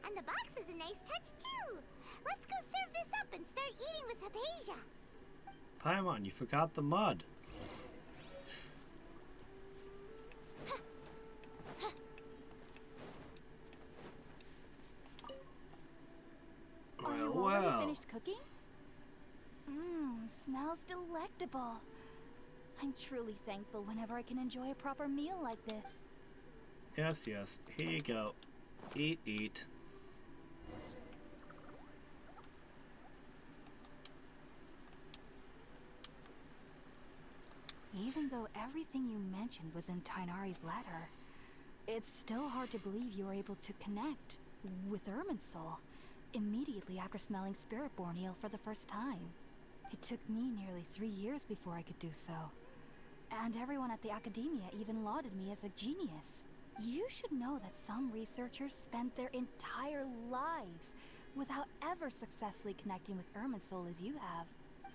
Speaker 2: And the box is a nice touch too. Let's go serve this up and start eating with Hypatia.
Speaker 1: Paimon, you forgot the mud.
Speaker 10: Are you already finished cooking? Smells delectable. I'm truly thankful whenever I can enjoy a proper meal like this.
Speaker 1: Yes, yes. Here you go. Eat, eat.
Speaker 10: Even though everything you mentioned was in Tainari's letter, it's still hard to believe you were able to connect with Irminsul. immediately after smelling spirit borneal for the first time. It took me nearly 3 years before I could do so. And everyone at the academia even lauded me as a genius. You should know that some researchers spent their entire lives without ever successfully connecting with Irminsul as you have.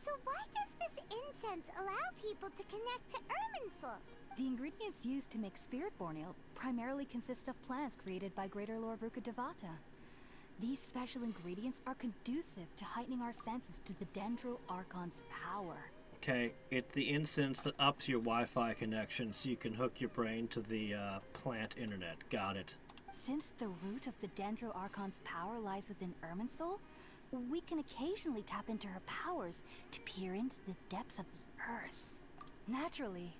Speaker 2: So why does this incense allow people to connect to Irminsul?
Speaker 10: The ingredients used to make spirit borneal primarily consist of plants created by Greater Lord Rukkhadevata. These special ingredients are conducive to heightening our senses to the Dendro Archon's power.
Speaker 1: Okay, it's the incense that ups your Wi-Fi connection so you can hook your brain to the plant internet. Got it.
Speaker 10: Since the root of the Dendro Archon's power lies within Irminsul, we can occasionally tap into her powers to peer into the depths of the earth. Naturally,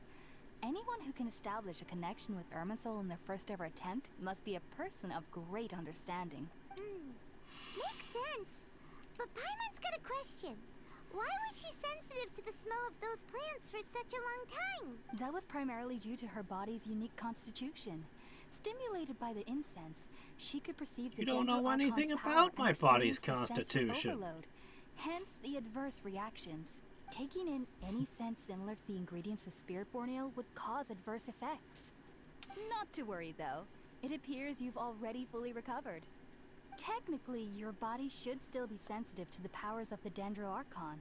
Speaker 10: anyone who can establish a connection with Irminsul in their first ever attempt must be a person of great understanding.
Speaker 2: Makes sense. But Paimon's got a question. Why was she sensitive to the smell of those plants for such a long time?
Speaker 10: That was primarily due to her body's unique constitution. Stimulated by the incense, she could perceive the
Speaker 1: You don't know
Speaker 10: Dendro
Speaker 1: anything
Speaker 10: Archon's
Speaker 1: about
Speaker 10: power
Speaker 1: my
Speaker 10: and
Speaker 1: body's
Speaker 10: experience the sensory
Speaker 1: constitution.
Speaker 10: overload. Hence the adverse reactions. Taking in any scent similar to the ingredients of spirit borneal would cause adverse effects. Not to worry though. It appears you've already fully recovered. Technically, your body should still be sensitive to the powers of the Dendro Archon,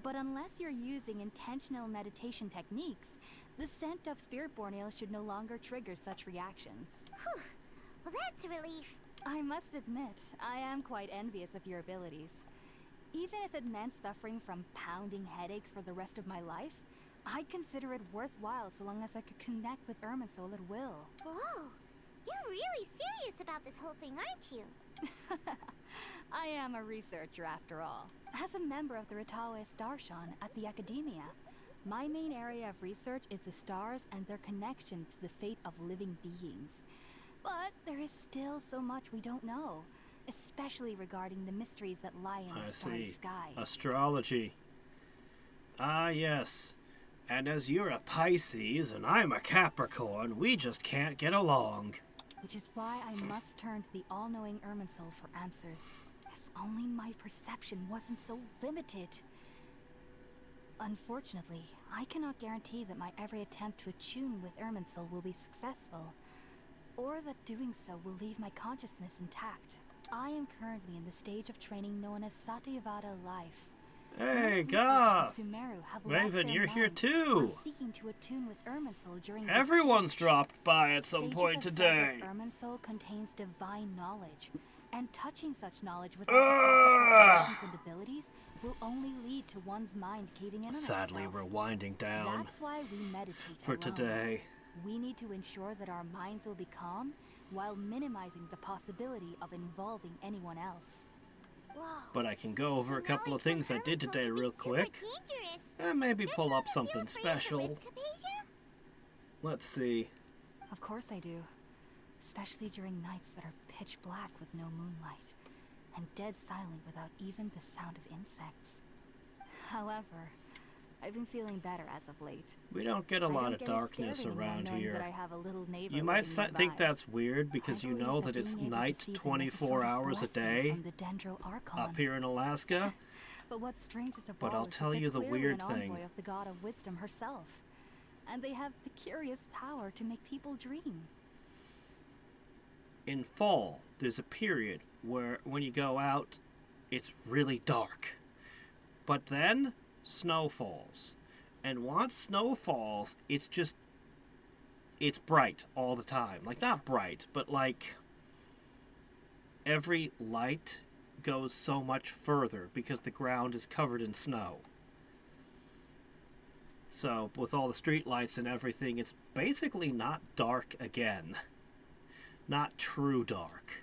Speaker 10: but unless you're using intentional meditation techniques, the scent of spirit borneal should no longer trigger such reactions.
Speaker 2: Whew. Well, that's a relief.
Speaker 10: I must admit, I am quite envious of your abilities. Even if it meant suffering from pounding headaches for the rest of my life, I'd consider it worthwhile so long as I could connect with Irminsul at will.
Speaker 2: Whoa. You're really serious about this whole thing, aren't you?
Speaker 10: I am a researcher after all. As a member of the Ritaoist Darshan at the Academia, my main area of research is the stars and their connection to the fate of living beings. But there is still so much we don't know, especially regarding the mysteries that lie in the starry skies.
Speaker 1: Astrology. Ah, yes. And as you're a Pisces and I'm a Capricorn, we just can't get along.
Speaker 10: Which is why I must turn to the all-knowing Irminsul for answers. If only my perception wasn't so limited. Unfortunately, I cannot guarantee that my every attempt to attune with Irminsul will be successful, or that doing so will leave my consciousness intact. I am currently in the stage of training known as Satyavada life.
Speaker 1: Hey, Goth!
Speaker 10: Raven,
Speaker 1: Raven, you're here too!
Speaker 10: Seeking to attune with Irminsul during
Speaker 1: Everyone's dropped by at some point today.
Speaker 10: Irminsul contains divine knowledge, and touching such knowledge without the proper preparations and abilities will only lead to one's mind caving in on
Speaker 1: Sadly,
Speaker 10: itself.
Speaker 1: we're winding down.
Speaker 10: That's why we meditate
Speaker 1: for
Speaker 10: alone.
Speaker 1: today.
Speaker 10: We need to ensure that our minds will be calm while minimizing the possibility of involving anyone else.
Speaker 2: Whoa.
Speaker 1: But I can go over a couple of things I did today real quick. And maybe pull up something special. Let's see.
Speaker 10: Of course I do. Especially during nights that are pitch black with no moonlight, and dead silent without even the sound of insects. However, I've been feeling better as of late.
Speaker 1: We don't get a lot of darkness around here.
Speaker 10: That I have a little neighbor
Speaker 1: You might
Speaker 10: living
Speaker 1: think
Speaker 10: nearby.
Speaker 1: that's weird because you know that it's night 24 hours a day up here in Alaska.
Speaker 10: But what's strange is
Speaker 1: But I'll tell you the weird thing.
Speaker 10: Of the god of wisdom herself, and they have the curious power to make people dream.
Speaker 1: In fall, there's a period where when you go out, it's really dark. But then snow falls. And once snow falls, it's bright all the time. Like, not bright, but like every light goes so much further because the ground is covered in snow. So, with all the street lights and everything, it's basically not dark again. Not true dark.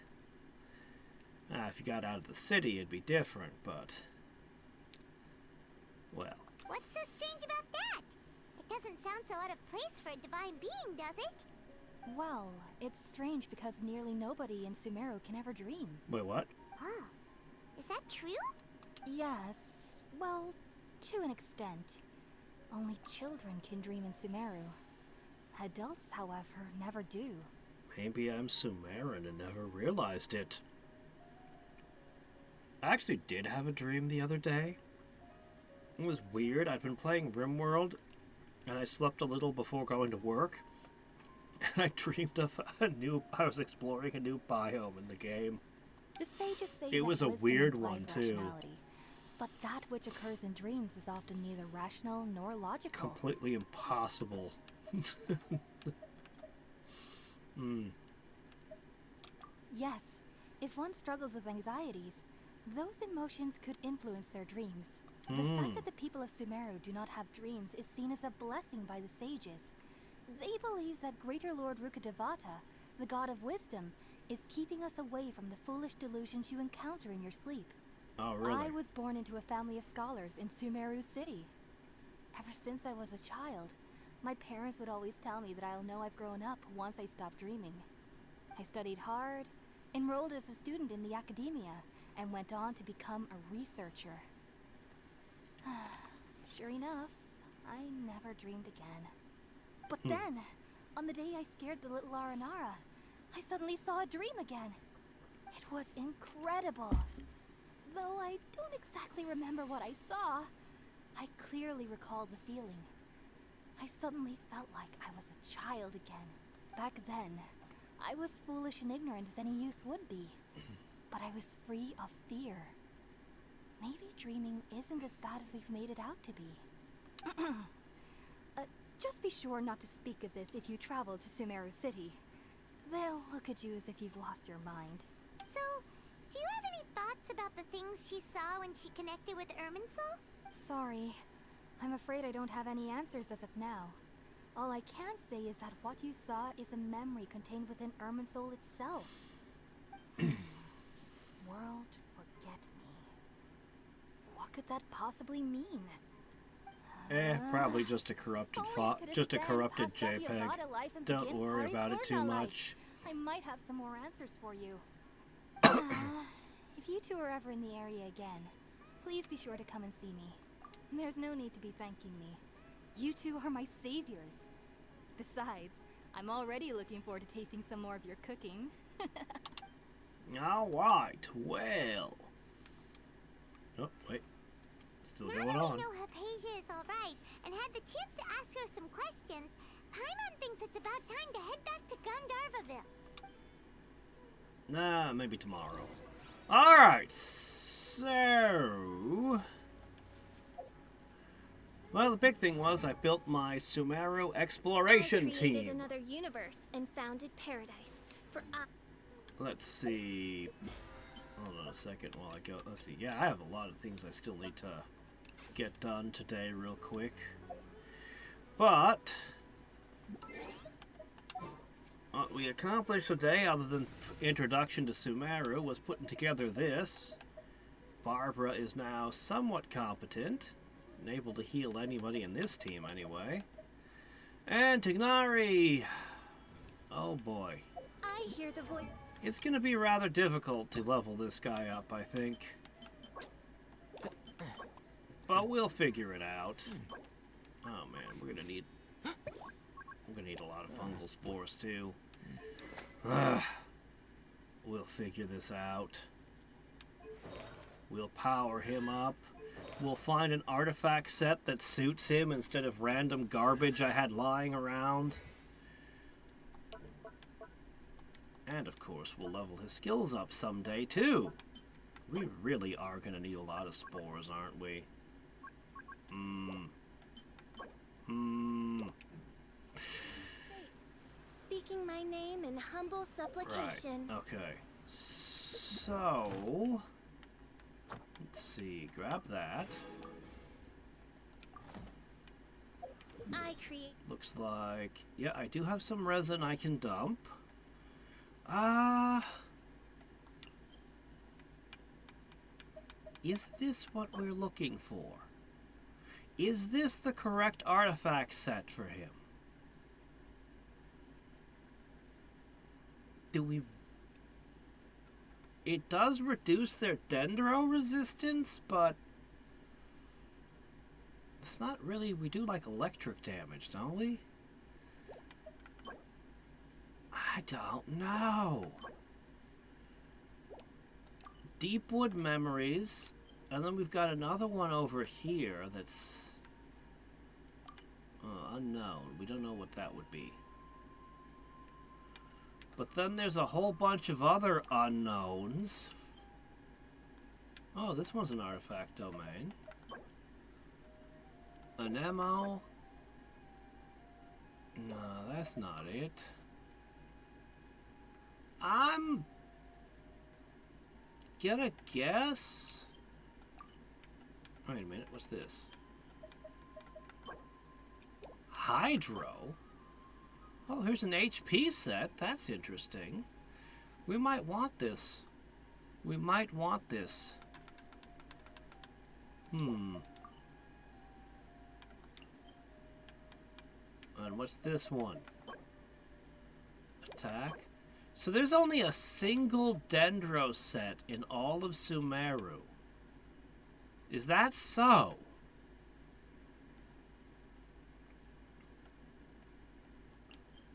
Speaker 1: If you got out of the city, it'd be different, but... well.
Speaker 2: What's so strange about that? It doesn't sound so out of place for a divine being, does it?
Speaker 10: Well, it's strange because nearly nobody in Sumeru can ever dream.
Speaker 1: Wait, what?
Speaker 2: Huh. Is that true?
Speaker 10: Yes, well, to an extent. Only children can dream in Sumeru. Adults, however, never do.
Speaker 1: Maybe I'm Sumerian and never realized it. I actually did have a dream the other day. It was weird. I'd been playing RimWorld, and I slept a little before going to work. And I dreamed of I was exploring a new biome in the game.
Speaker 10: The sages say
Speaker 1: It was
Speaker 10: that
Speaker 1: a
Speaker 10: wisdom
Speaker 1: weird
Speaker 10: implies
Speaker 1: one, too.
Speaker 10: rationality, but that which occurs in dreams is often neither rational nor logical.
Speaker 1: Completely impossible.
Speaker 10: Yes, if one struggles with anxieties, those emotions could influence their dreams. The fact that the people of Sumeru do not have dreams is seen as a blessing by the sages. They believe that Greater Lord Rukkhadevata, the god of wisdom, is keeping us away from the foolish delusions you encounter in your sleep.
Speaker 1: Oh, really?
Speaker 10: I was born into a family of scholars in Sumeru City. Ever since I was a child, my parents would always tell me that I'll know I've grown up once I stop dreaming. I studied hard, enrolled as a student in the academia, and went on to become a researcher. Sure enough, I never dreamed again. But then, on the day I scared the little Aranara, I suddenly saw a dream again. It was incredible. Though I don't exactly remember what I saw, I clearly recall the feeling. I suddenly felt like I was a child again. Back then, I was foolish and ignorant as any youth would be. But I was free of fear. Maybe dreaming isn't as bad as we've made it out to be. Just be sure not to speak of this if you travel to Sumeru City. They'll look at you as if you've lost your mind.
Speaker 2: So, do you have any thoughts about the things she saw when she connected with Irminsul?
Speaker 10: Sorry. I'm afraid I don't have any answers as of now. All I can say is that what you saw is a memory contained within Irminsul itself. World forget me. What could that possibly mean?
Speaker 1: Probably just a corrupted just a corrupted JPEG. Don't worry about it too much.
Speaker 10: I might have some more answers for you. If you two are ever in the area again, please be sure to come and see me. There's no need to be thanking me. You two are my saviors. Besides, I'm already looking forward to tasting some more of your cooking.
Speaker 1: Alright, well. Oh, wait. Still going
Speaker 2: Now that
Speaker 1: on.
Speaker 2: we know Hypatia is alright and had the chance to ask her some questions, Paimon thinks it's about time to head back to Gandharvaville.
Speaker 1: Nah, maybe tomorrow. Alright, so... Well, the big thing was I built my Sumeru exploration
Speaker 4: I created
Speaker 1: team.
Speaker 4: another universe and founded paradise for
Speaker 1: Let's see. Hold on a second while I go. Let's see. Yeah, I have a lot of things I still need to get done today real quick. But what we accomplished today, other than introduction to Sumeru, was putting together this. Barbara is now somewhat competent and able to heal anybody in this team anyway. And Tignari, oh boy.
Speaker 4: I hear the voice.
Speaker 1: It's going to be rather difficult to level this guy up, I think. But we'll figure it out. Oh man, we're gonna need a lot of fungal spores too. We'll figure this out. We'll power him up. We'll find an artifact set that suits him instead of random garbage I had lying around. And of course, we'll level his skills up someday too. We really are gonna need a lot of spores, aren't we?
Speaker 4: Speaking my name in humble supplication.
Speaker 1: Right. Okay. So, let's see. Grab that.
Speaker 4: I create.
Speaker 1: Looks like, yeah, I do have some resin I can dump. Is this what we're looking for? Is this the correct artifact set for him? Do we... It does reduce their dendro resistance, but... It's not really... We do like electric damage, don't we? I don't know. Deepwood Memories, and then we've got another one over here that's unknown. We don't know what that would be. But then there's a whole bunch of other unknowns. Oh, this one's an artifact domain. Anemo. No, that's not it. I'm gonna guess. Wait a minute, what's this? Hydro? Oh, here's an HP set. That's interesting. We might want this. We might want this. And what's this one? Attack. So there's only a single Dendro set in all of Sumeru. Is that so?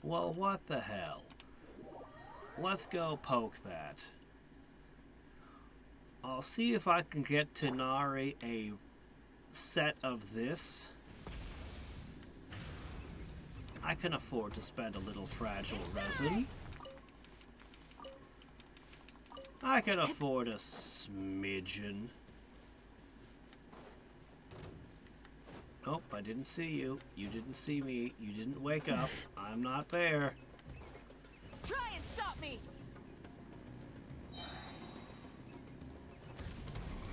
Speaker 1: Well, what the hell? Let's go poke that. I'll see if I can get Tenari a set of this. I can afford to spend a little fragile resin. I can afford a smidgen. Nope, I didn't see you. You didn't see me. You didn't wake up. I'm not there.
Speaker 12: Try and stop me!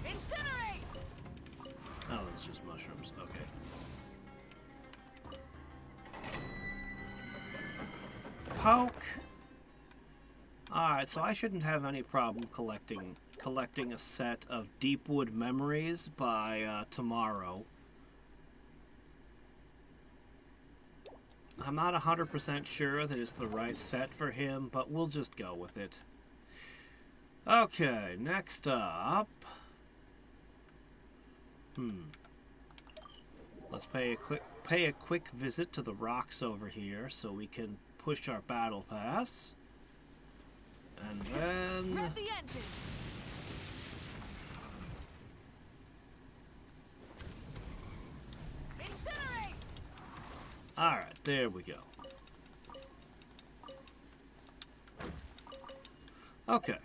Speaker 12: Incinerate!
Speaker 1: Oh, it's just mushrooms. Okay. Poke. Alright, so I shouldn't have any problem collecting a set of Deepwood Memories by tomorrow. I'm not 100% sure that it's the right set for him, but we'll just go with it. Okay, next up. Let's pay a quick visit to the rocks over here so we can push our battle pass. And then
Speaker 12: Rev the engine! Incinerate!
Speaker 1: Alright, there we go. Okay.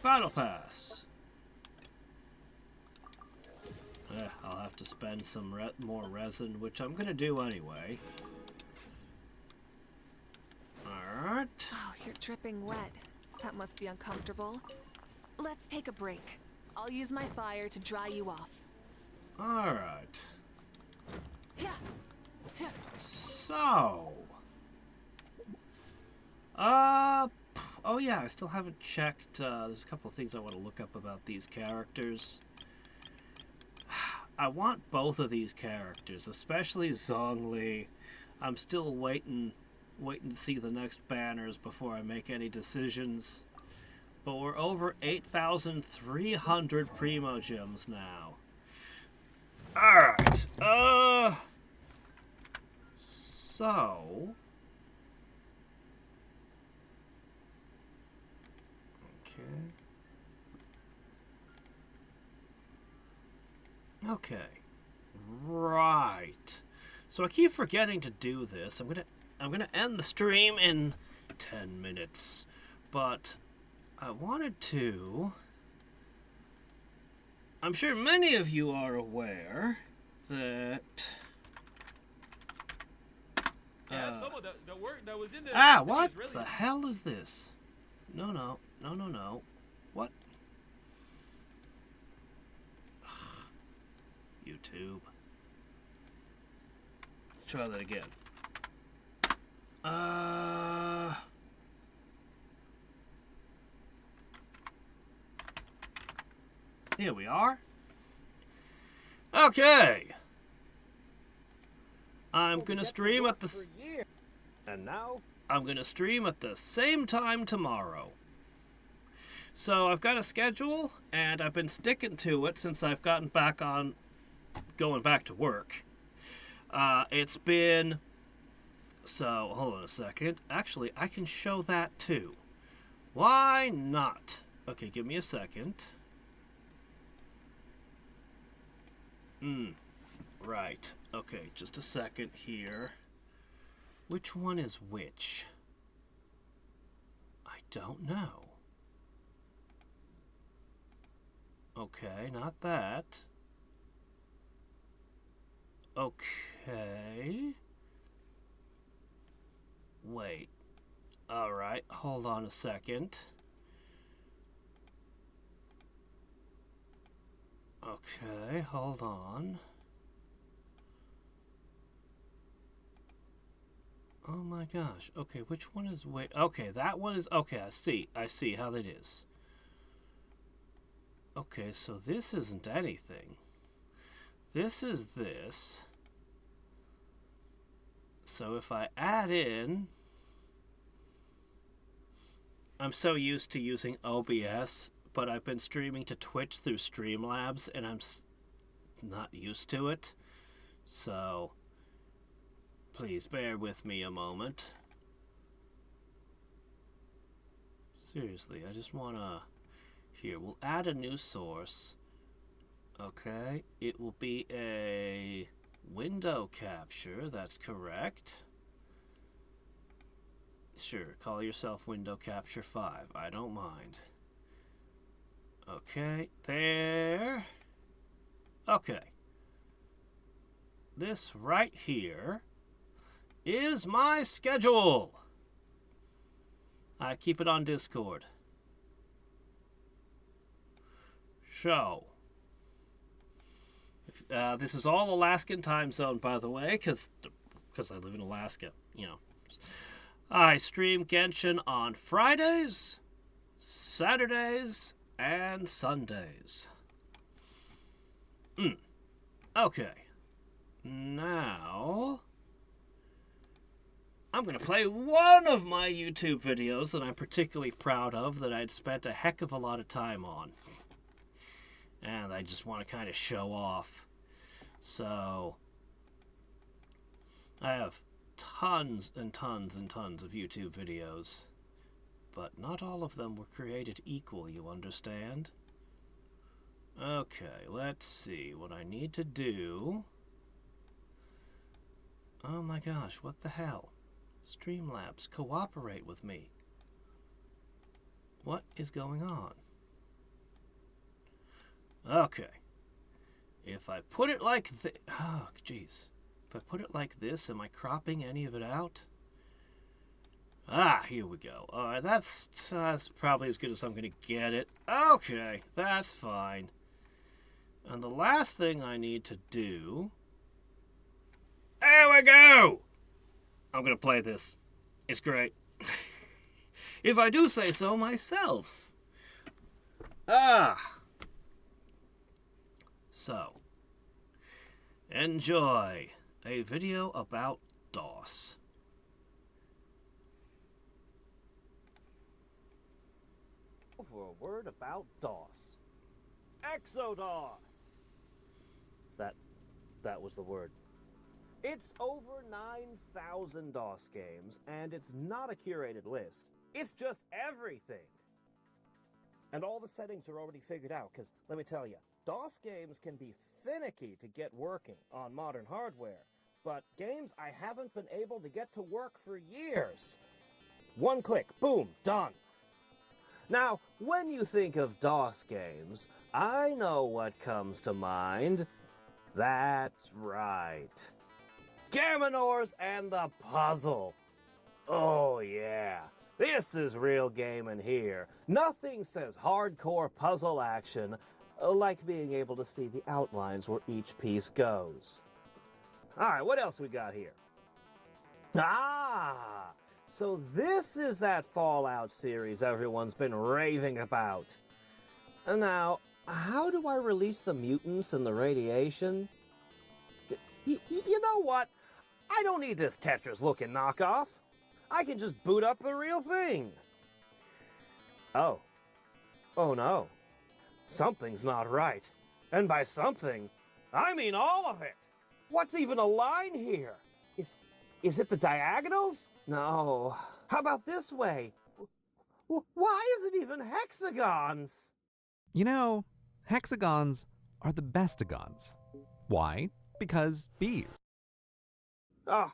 Speaker 1: Battle pass. I'll have to spend some more resin, which I'm gonna do anyway. Alright.
Speaker 12: Oh, you're dripping wet. That must be uncomfortable. Let's take a break. I'll use my fire to dry you off.
Speaker 1: Alright. So. Oh yeah, I still haven't checked. There's a couple of things I want to look up about these characters. I want both of these characters, especially Zhongli. I'm still waiting to see the next banners before I make any decisions. But we're over 8,300 Primogems now. Alright, so... Okay. Right. So I keep forgetting to do this. I'm gonna end the stream in 10 minutes. But I wanted to... I'm sure many of you are aware that...
Speaker 13: the work that was in the
Speaker 1: what
Speaker 13: really...
Speaker 1: the hell is this? No. What? Ugh. YouTube. Try that again. Here we are. Okay. I'm gonna stream at the...
Speaker 13: And now?
Speaker 1: I'm gonna stream at the same time tomorrow. So I've got a schedule, and I've been sticking to it since I've gotten back on going back to work. It's been... So, hold on a second. Actually, I can show that too. Why not? Okay, give me a second. Right. Okay, just a second here. Which one is which? I don't know. Okay, not that. Okay. Wait. Alright, hold on a second. Okay, hold on. Oh my gosh. Okay, which one is wait? Okay, that one is okay. I see how that is. Okay, so this isn't anything. This is this. So if I add in, I'm so used to using OBS, but I've been streaming to Twitch through Streamlabs, and I'm not used to it. So please bear with me a moment. Seriously, I just want to... Here, we'll add a new source. Okay, it will be a window capture, that's correct. Sure, call yourself Window Capture 5, I don't mind. Okay, there. Okay. This right here is my schedule. I keep it on Discord. So, this is all Alaskan time zone, by the way, because I live in Alaska, you know. I stream Genshin on Fridays, Saturdays, and Sundays. Okay. Now, I'm going to play one of my YouTube videos that I'm particularly proud of, that I'd spent a heck of a lot of time on. And I just want to kind of show off. So, I have tons and tons and tons of YouTube videos, but not all of them were created equal, you understand? Okay, let's see what I need to do. Oh my gosh, what the hell? Streamlabs, cooperate with me. What is going on? Okay. If I put it like this... Oh, jeez. If I put it like this, am I cropping any of it out? Ah, here we go. Alright, that's probably as good as I'm going to get it. Okay, that's fine. And the last thing I need to do... There we go! I'm going to play this. It's great. If I do say so myself. So, enjoy a video about DOS. For a word about DOS. Exodos! That was the word. It's over 9,000 DOS games, and it's not a curated list. It's just everything. And all the settings are already figured out, because, let me tell you, DOS games can be finicky to get working on modern hardware, but games I haven't been able to get to work for years. One click, boom, done. Now, when you think of DOS games, I know what comes to mind. That's right. Gaminors and the Puzzle. Oh yeah, this is real gaming here. Nothing says hardcore puzzle action like being able to see the outlines where each piece goes. Alright, what else we got here? So this is that Fallout series everyone's been raving about. Now, how do I release the mutants and the radiation? You know what? I don't need this Tetris-looking knockoff. I can just boot up the real thing. Oh no. Something's not right. And by something, I mean all of it. What's even a line here? Is it the diagonals? No. How about this way? Why is it even hexagons?
Speaker 14: You know, hexagons are the bestagons. Why? Because bees.
Speaker 1: Oh,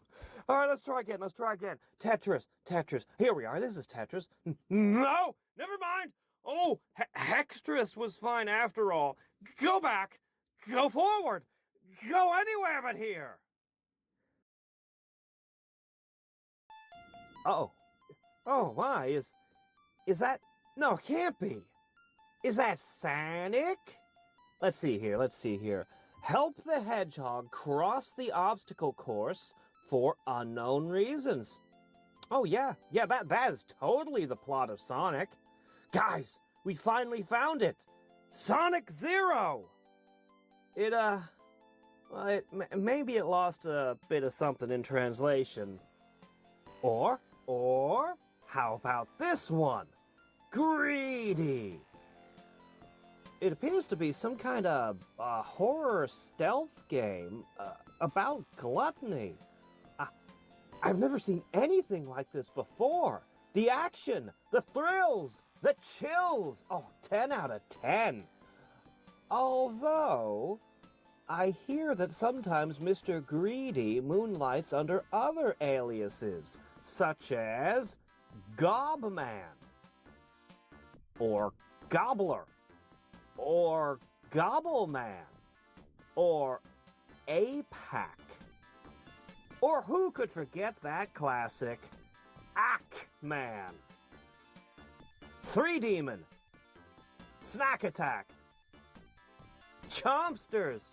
Speaker 1: all right, let's try again. Tetris. Here we are. This is Tetris. No, never mind. Oh, Hextris was fine after all. Go back. Go forward. Go anywhere but here. Oh. Oh, my. Is that... No, it can't be. Is that Sonic? Let's see here. Help the hedgehog cross the obstacle course for unknown reasons. Oh, yeah, that is totally the plot of Sonic. Guys, we finally found it. Sonic Zero! Maybe it lost a bit of something in translation. Or, how about this one? Greedy! It appears to be some kind of horror stealth game about gluttony. I've never seen anything like this before. The action, the thrills, the chills. Oh, 10 out of 10. Although, I hear that sometimes Mr. Greedy moonlights under other aliases, such as Gobman, or Gobbler, or Gobbleman, or APAC. Or who could forget that classic, Ackman, Three Demon, Snack Attack, Chompsters.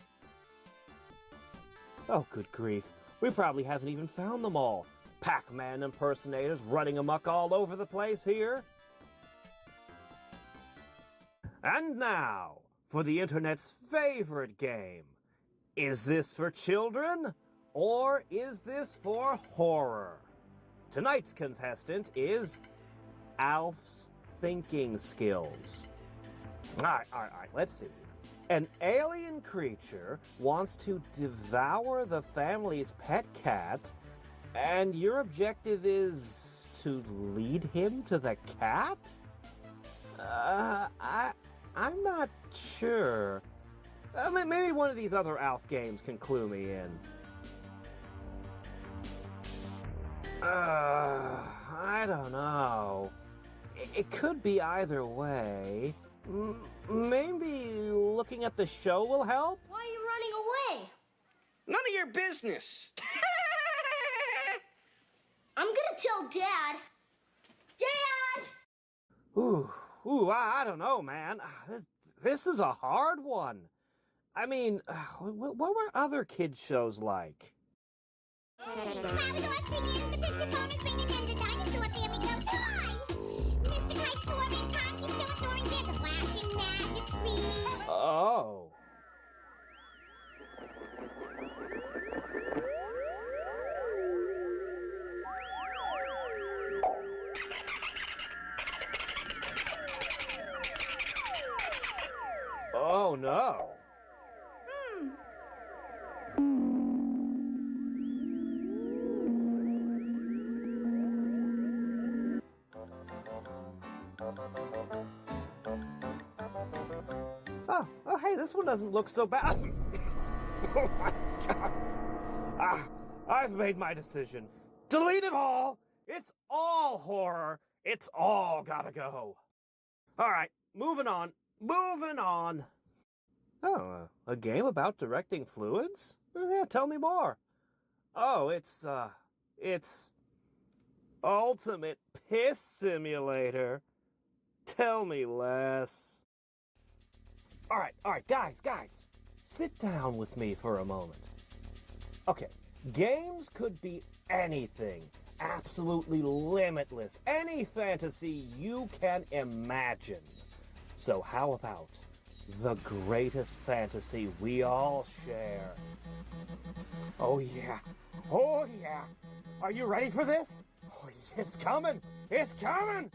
Speaker 1: Oh, good grief. We probably haven't even found them all. Pac-Man impersonators running amok all over the place here. And now, for the internet's favorite game. Is this for children, or is this for horror? Tonight's contestant is Alf's thinking skills. All right, let's see. An alien creature wants to devour the family's pet cat, and your objective is to lead him to the cat? I'm not sure. Maybe one of these other Alf games can clue me in. I don't know. It could be either way. Maybe looking at the show will help?
Speaker 15: Why are you running away?
Speaker 16: None of your business.
Speaker 15: I'm gonna tell Dad. Dad!
Speaker 1: Ooh, I don't know, man. This is a hard one. I mean, what were other kids' shows like? Oh. Oh, no. Oh, hey, this one doesn't look so bad. Oh, my God. I've made my decision. Delete it all. It's all horror. It's all gotta go. All right, moving on. Oh, a game about directing fluids? Yeah, tell me more. Oh, it's Ultimate Piss Simulator. Tell me less. All right, guys, sit down with me for a moment. Okay, games could be anything, absolutely limitless, any fantasy you can imagine. So how about the greatest fantasy we all share? Oh yeah, are you ready for this? Oh, it's coming, here it comes!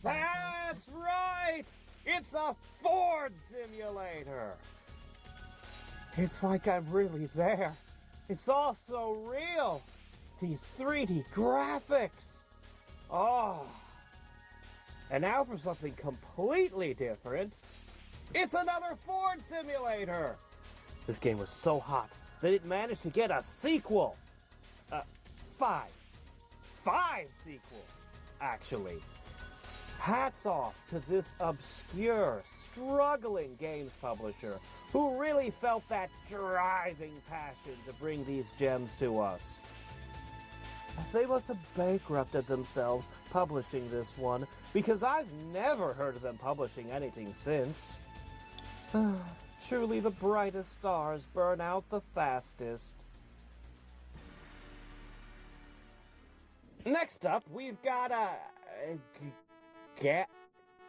Speaker 1: That's right! It's a Ford simulator! It's like I'm really there. It's all so real. these 3D graphics! Oh. And now for something completely different. It's another Ford simulator! This game was so hot that it managed to get a sequel. Five sequels, actually. Hats off to this obscure, struggling games publisher who really felt that driving passion to bring these gems to us. They must have bankrupted themselves publishing this one, because I've never heard of them publishing anything since. Truly the brightest stars burn out the fastest. Next up, we've got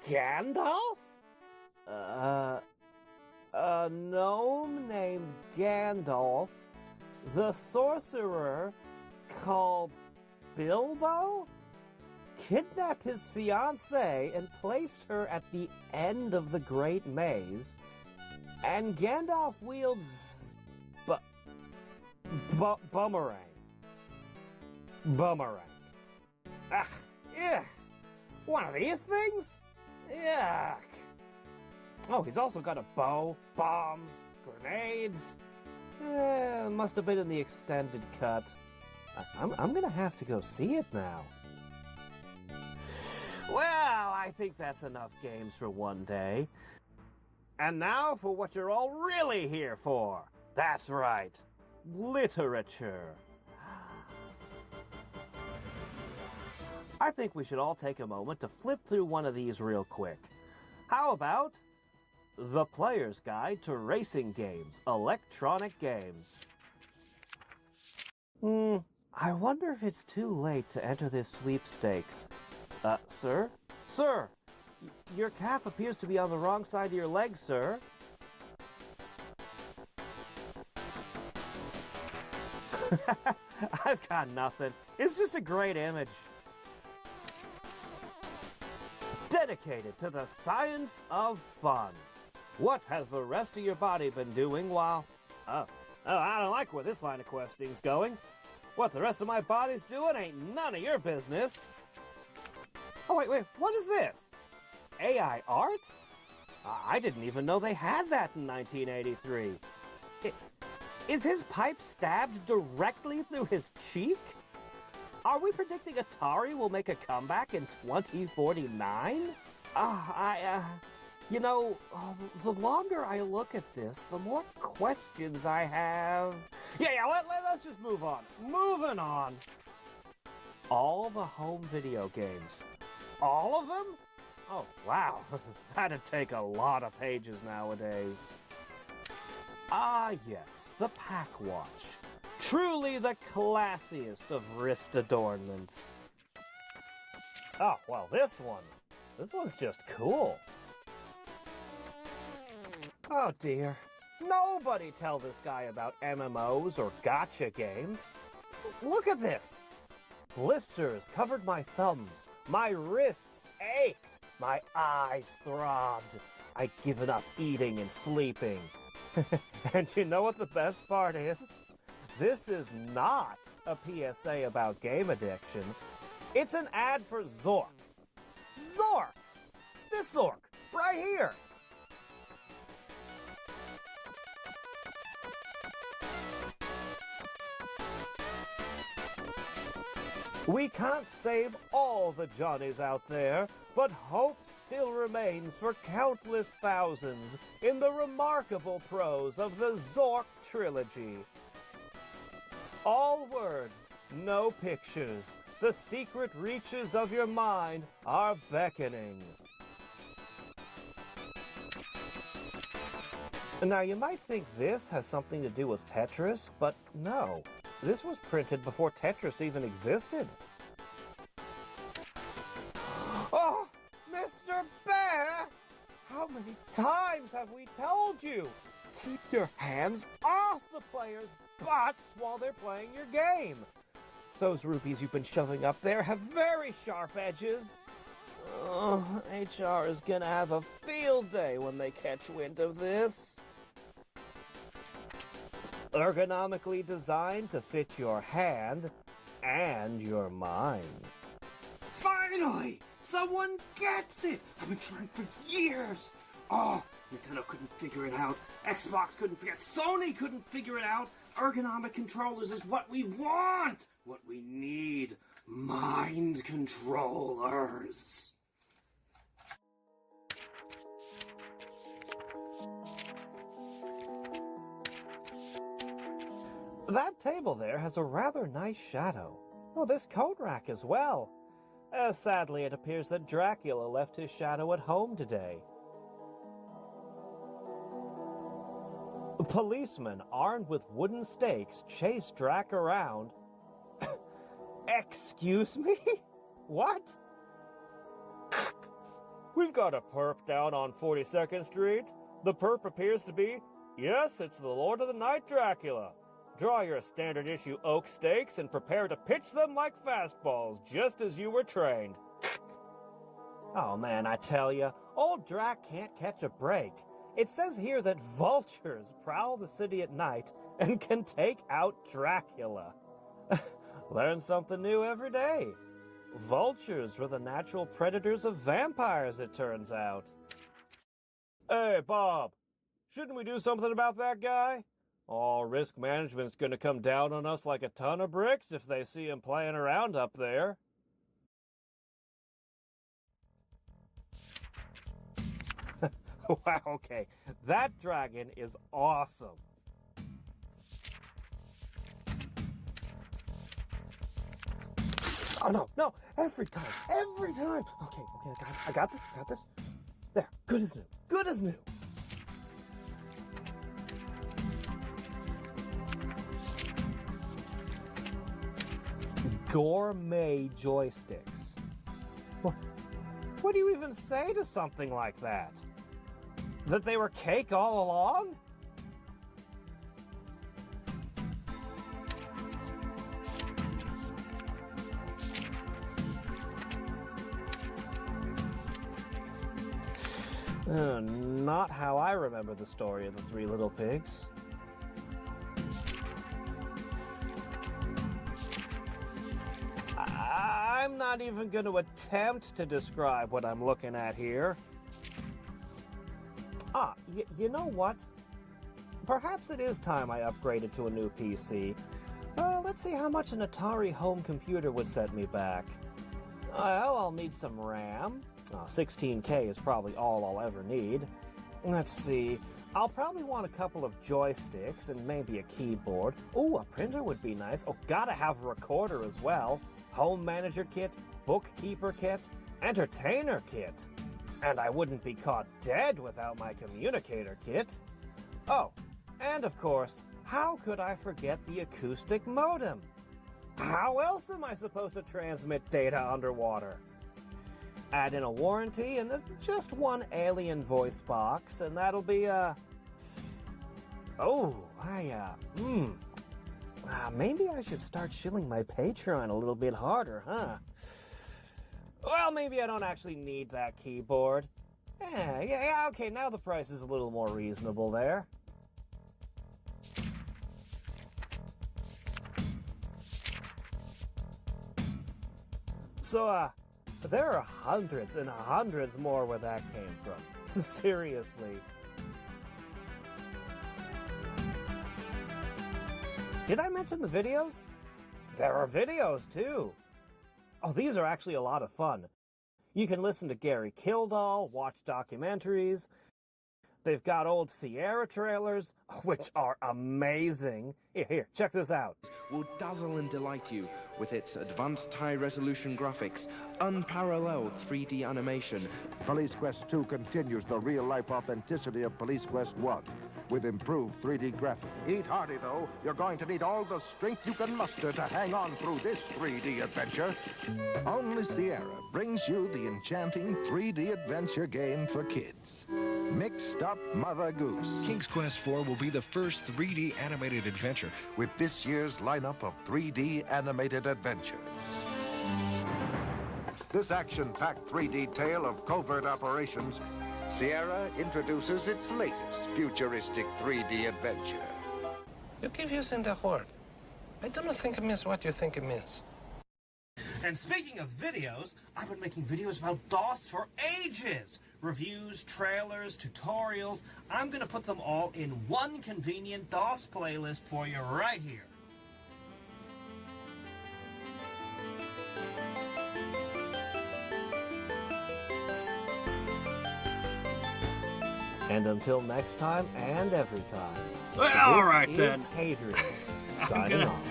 Speaker 1: Gandalf? A gnome named Gandalf, the sorcerer called Bilbo, kidnapped his fiancée and placed her at the end of the Great Maze, and Gandalf wields Boomerang. Ugh, yeah. One of these things? Yuck. Oh, he's also got a bow, bombs, grenades. Must have been in the extended cut. I'm gonna have to go see it now. Well, I think that's enough games for one day. And now for what you're all really here for. That's right, literature. I think we should all take a moment to flip through one of these real quick. How about The Player's Guide to Racing Games, Electronic Games? I wonder if it's too late to enter this sweepstakes. Sir? Sir! Your calf appears to be on the wrong side of your leg, sir. I've got nothing. It's just a great image. Dedicated to the science of fun. What has the rest of your body been doing while... Oh, I don't like where this line of questioning's going. What the rest of my body's doing ain't none of your business. Oh, wait, what is this? AI art? I didn't even know they had that in 1983. Is his pipe stabbed directly through his cheek? Are we predicting Atari will make a comeback in 2049? The longer I look at this, the more questions I have. Let's just move on. Moving on. All the home video games. All of them? Oh, wow. That'd take a lot of pages nowadays. Ah, yes, the Pack Watch. Truly the classiest of wrist adornments. Oh, well, this one's just cool. Oh dear, nobody tell this guy about MMOs or gacha games. Look at this. Blisters covered my thumbs, my wrists ached, my eyes throbbed. I'd given up eating and sleeping. And you know what the best part is? This is not a PSA about game addiction. It's an ad for Zork. Zork! This Zork, right here. We can't save all the Johnnies out there, but hope still remains for countless thousands in the remarkable prose of the Zork trilogy. All words, no pictures. The secret reaches of your mind are beckoning. Now, you might think this has something to do with Tetris, but no. This was printed before Tetris even existed. Oh, Mr. Bear! How many times have we told you? Keep your hands off the players' butts while they're playing your game. Those rupees you've been shoving up there have very sharp edges. Oh, HR is gonna have a field day when they catch wind of this. Ergonomically designed to fit your hand, and you're mine.
Speaker 17: Finally! Someone gets it! I've been trying for years! Oh, Nintendo couldn't figure it out. Xbox couldn't figure it out. Sony couldn't figure it out. Ergonomic controllers is what we want! What we need. Mind controllers.
Speaker 1: That table there has a rather nice shadow. Oh, this coat rack as well. Sadly, it appears that Dracula left his shadow at home today. Policemen armed with wooden stakes chase Drac around. Excuse me? What? We've got a perp down on 42nd Street. The perp appears to be, yes, it's the Lord of the Night Dracula. Draw your standard issue oak stakes and prepare to pitch them like fastballs, just as you were trained. Oh man, I tell ya, old Drac can't catch a break. It says here that vultures prowl the city at night and can take out Dracula. Learn something new every day. Vultures were the natural predators of vampires, it turns out. Hey, Bob, shouldn't we do something about that guy? Oh, risk management's gonna come down on us like a ton of bricks if they see him playing around up there. Wow, okay. That dragon is awesome. Oh, no, every time. Okay, I got this. There, good as new. Gourmet joysticks. What do you even say to something like that? That they were cake all along? Not how I remember the story of the Three Little Pigs. I'm not even going to attempt to describe what I'm looking at here. You know what? Perhaps it is time I upgraded to a new PC. Let's see how much an Atari home computer would set me back. Well, I'll need some RAM. 16K is probably all I'll ever need. Let's see. I'll probably want a couple of joysticks and maybe a keyboard. Ooh, a printer would be nice. Oh, gotta have a recorder as well. Home manager kit, bookkeeper kit, entertainer kit. And I wouldn't be caught dead without my communicator kit. Oh, and of course, how could I forget the acoustic modem? How else am I supposed to transmit data underwater? Add in a warranty and just one alien voice box, and that'll be, maybe I should start shilling my Patreon a little bit harder, huh? Well, maybe I don't actually need that keyboard. Yeah, okay, now the price is a little more reasonable there. So, there are hundreds and hundreds more where that came from. Seriously. Did I mention the videos? There are videos, too. Oh, these are actually a lot of fun. You can listen to Gary Kildall, watch documentaries. They've got old Sierra trailers, which are amazing. Here, check this out.
Speaker 18: Will dazzle and delight you with its advanced high-resolution graphics, unparalleled 3D animation.
Speaker 19: Police Quest 2 continues the real-life authenticity of Police Quest 1 with improved 3D graphics. Eat hearty, though. You're going to need all the strength you can muster to hang on through this 3D adventure. Only Sierra brings you the enchanting 3D adventure game for kids. Mixed Up Mother Goose.
Speaker 20: King's Quest 4 will be the first 3D animated adventure
Speaker 19: with this year's lineup of 3D animated adventures. This action-packed 3D tale of covert operations, Sierra introduces its latest futuristic 3D adventure.
Speaker 9: You keep using the word. I do not think it means what you think it means.
Speaker 1: And speaking of videos, I've been making videos about DOS for ages. Reviews, trailers, tutorials. I'm going to put them all in one convenient DOS playlist for you right here.
Speaker 13: And until next time and every time.
Speaker 1: Well, all right then.
Speaker 13: Hadrian's
Speaker 1: I'm
Speaker 13: signing off.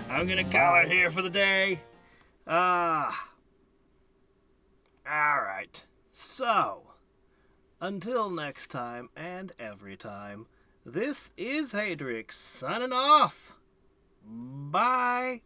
Speaker 1: gonna call it here for the day. All right. So, until next time and every time, this is Hadrix signing off. Bye.